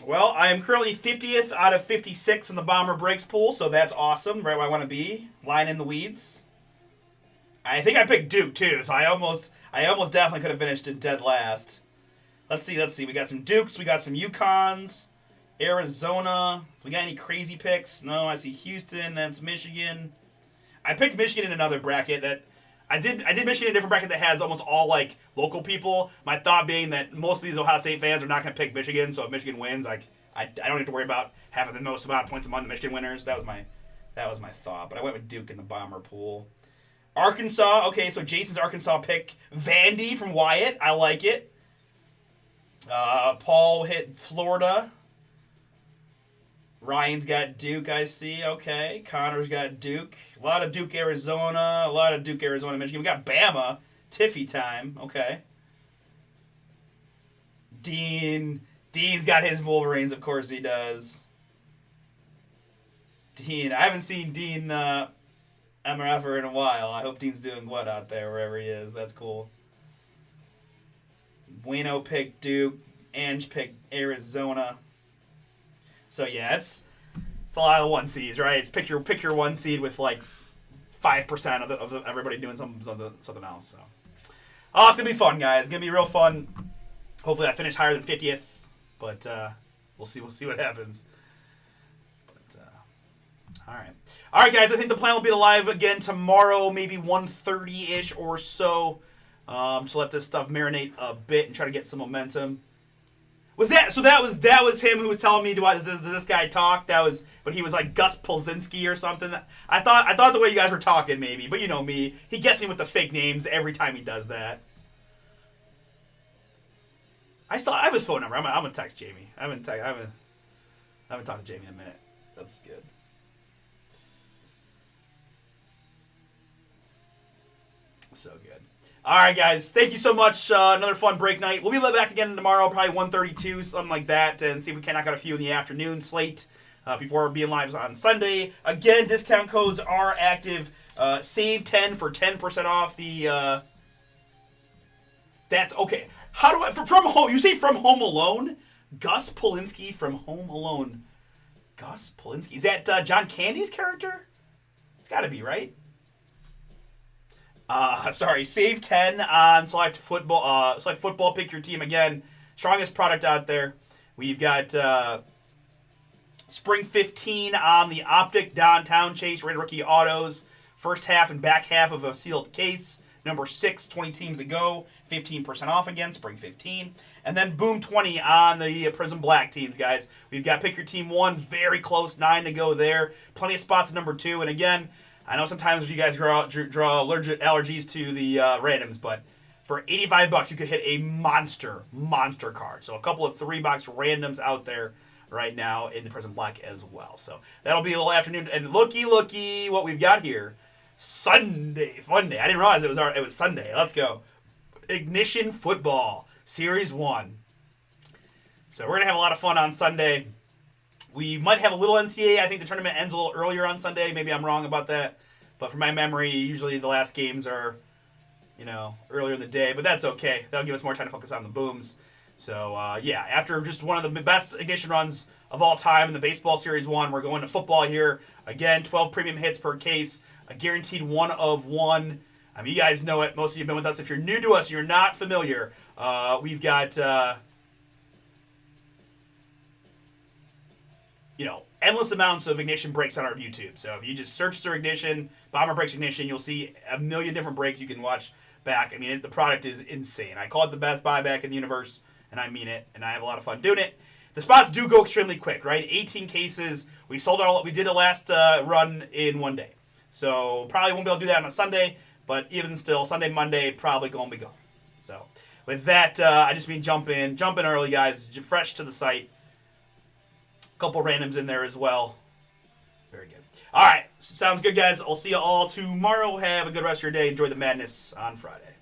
Speaker 1: Well, I am currently 50th out of 56 in the BomberBreaks pool, so that's awesome. Right where I want to be. Line in the weeds. I think I picked Duke, too, so I almost definitely could have finished in dead last. Let's see. We got some Dukes. We got some Yukons. Arizona. We got any crazy picks? No, I see Houston. That's Michigan. I picked Michigan in another bracket that... I did Michigan in a different bracket that has almost all, like, local people. My thought being that most of these Ohio State fans are not going to pick Michigan, so if Michigan wins, like, I don't have to worry about having the most amount of points among the Michigan winners. That was my thought. But I went with Duke in the Bomber pool. Arkansas. Okay, so Jason's Arkansas pick. Vandy from Wyatt. I like it. Paul hit Florida. Ryan's got Duke, I see. Okay. Connor's got Duke. A lot of Duke, Arizona. A lot of Duke, Arizona, Michigan. We got Bama. Tiffy time. Okay. Dean's got his Wolverines. Of course he does. Dean. I haven't seen Dean MRF in a while. I hope Dean's doing what out there, wherever he is. That's cool. Bueno picked Duke. Ange picked Arizona. So yeah, it's a lot of the 1Cs, right? It's pick your 1 seed with like 5% of everybody doing something else. So, it's gonna be fun, guys. It's gonna be real fun. Hopefully, I finish higher than 50th, but we'll see. We'll see what happens. But all right, guys. I think the plan will be to live again tomorrow, maybe 1:30 ish or so. Just let this stuff marinate a bit and try to get some momentum. That was him who was telling me, does this guy talk? But he was like Gus Polzinski or something. I thought the way you guys were talking maybe, but you know me, he gets me with the fake names every time he does that. I have his phone number. I'm gonna text Jamie. I haven't talked to Jamie in a minute. That's good. So good. All right, guys. Thank you so much. Another fun break night. We'll be back again tomorrow, probably 1:32, something like that, and see if we can knock out a few in the afternoon slate before being live on Sunday. Again, discount codes are active. Save 10 for 10% off the. That's okay. How do I from home? You say from Home Alone? Gus Polinski from Home Alone. Gus Polinski, is that John Candy's character? It's got to be, right? Save 10 on select football. Select football. Pick your team again. Strongest product out there. We've got Spring 15 on the Optic Downtown Chase Rated Rookie Autos. First half and back half of a sealed case. Number 6, 20 teams to go. 15% off again. Spring 15. And then Boom 20 on the Prism Black teams, guys. We've got Pick Your Team 1. Very close. 9 to go there. Plenty of spots at number 2. And again, I know sometimes you guys draw allergies to the randoms, but for $85, you could hit a monster card. So a couple of $3 randoms out there right now in the Prism Black as well. So that'll be a little afternoon. And looky what we've got here. Sunday, fun day. I didn't realize it was Sunday. Let's go. Ignition Football Series 1. So we're gonna have a lot of fun on Sunday. We might have a little NCAA. I think the tournament ends a little earlier on Sunday. Maybe I'm wrong about that. But from my memory, usually the last games are, earlier in the day. But that's okay. That'll give us more time to focus on the booms. So, after just one of the best ignition runs of all time in the Baseball Series 1, we're going to football here. Again, 12 premium hits per case. A guaranteed 1 of 1. I mean, you guys know it. Most of you have been with us. If you're new to us, you're not familiar. We've got... endless amounts of ignition breaks on our YouTube. So if you just search for ignition, BomberBreaks ignition, you'll see a million different breaks you can watch back. I mean, the product is insane. I call it the best buyback in the universe, and I mean it, and I have a lot of fun doing it. The spots do go extremely quick, right? 18 cases. We sold we did the last run in 1 day. So probably won't be able to do that on a Sunday, but even still, Sunday, Monday, probably going to be gone. So with that, I just mean jump in early, guys, fresh to the site. Couple randoms in there as well. Very good. All right. Sounds good, guys. I'll see you all tomorrow. Have a good rest of your day. Enjoy the madness on Friday.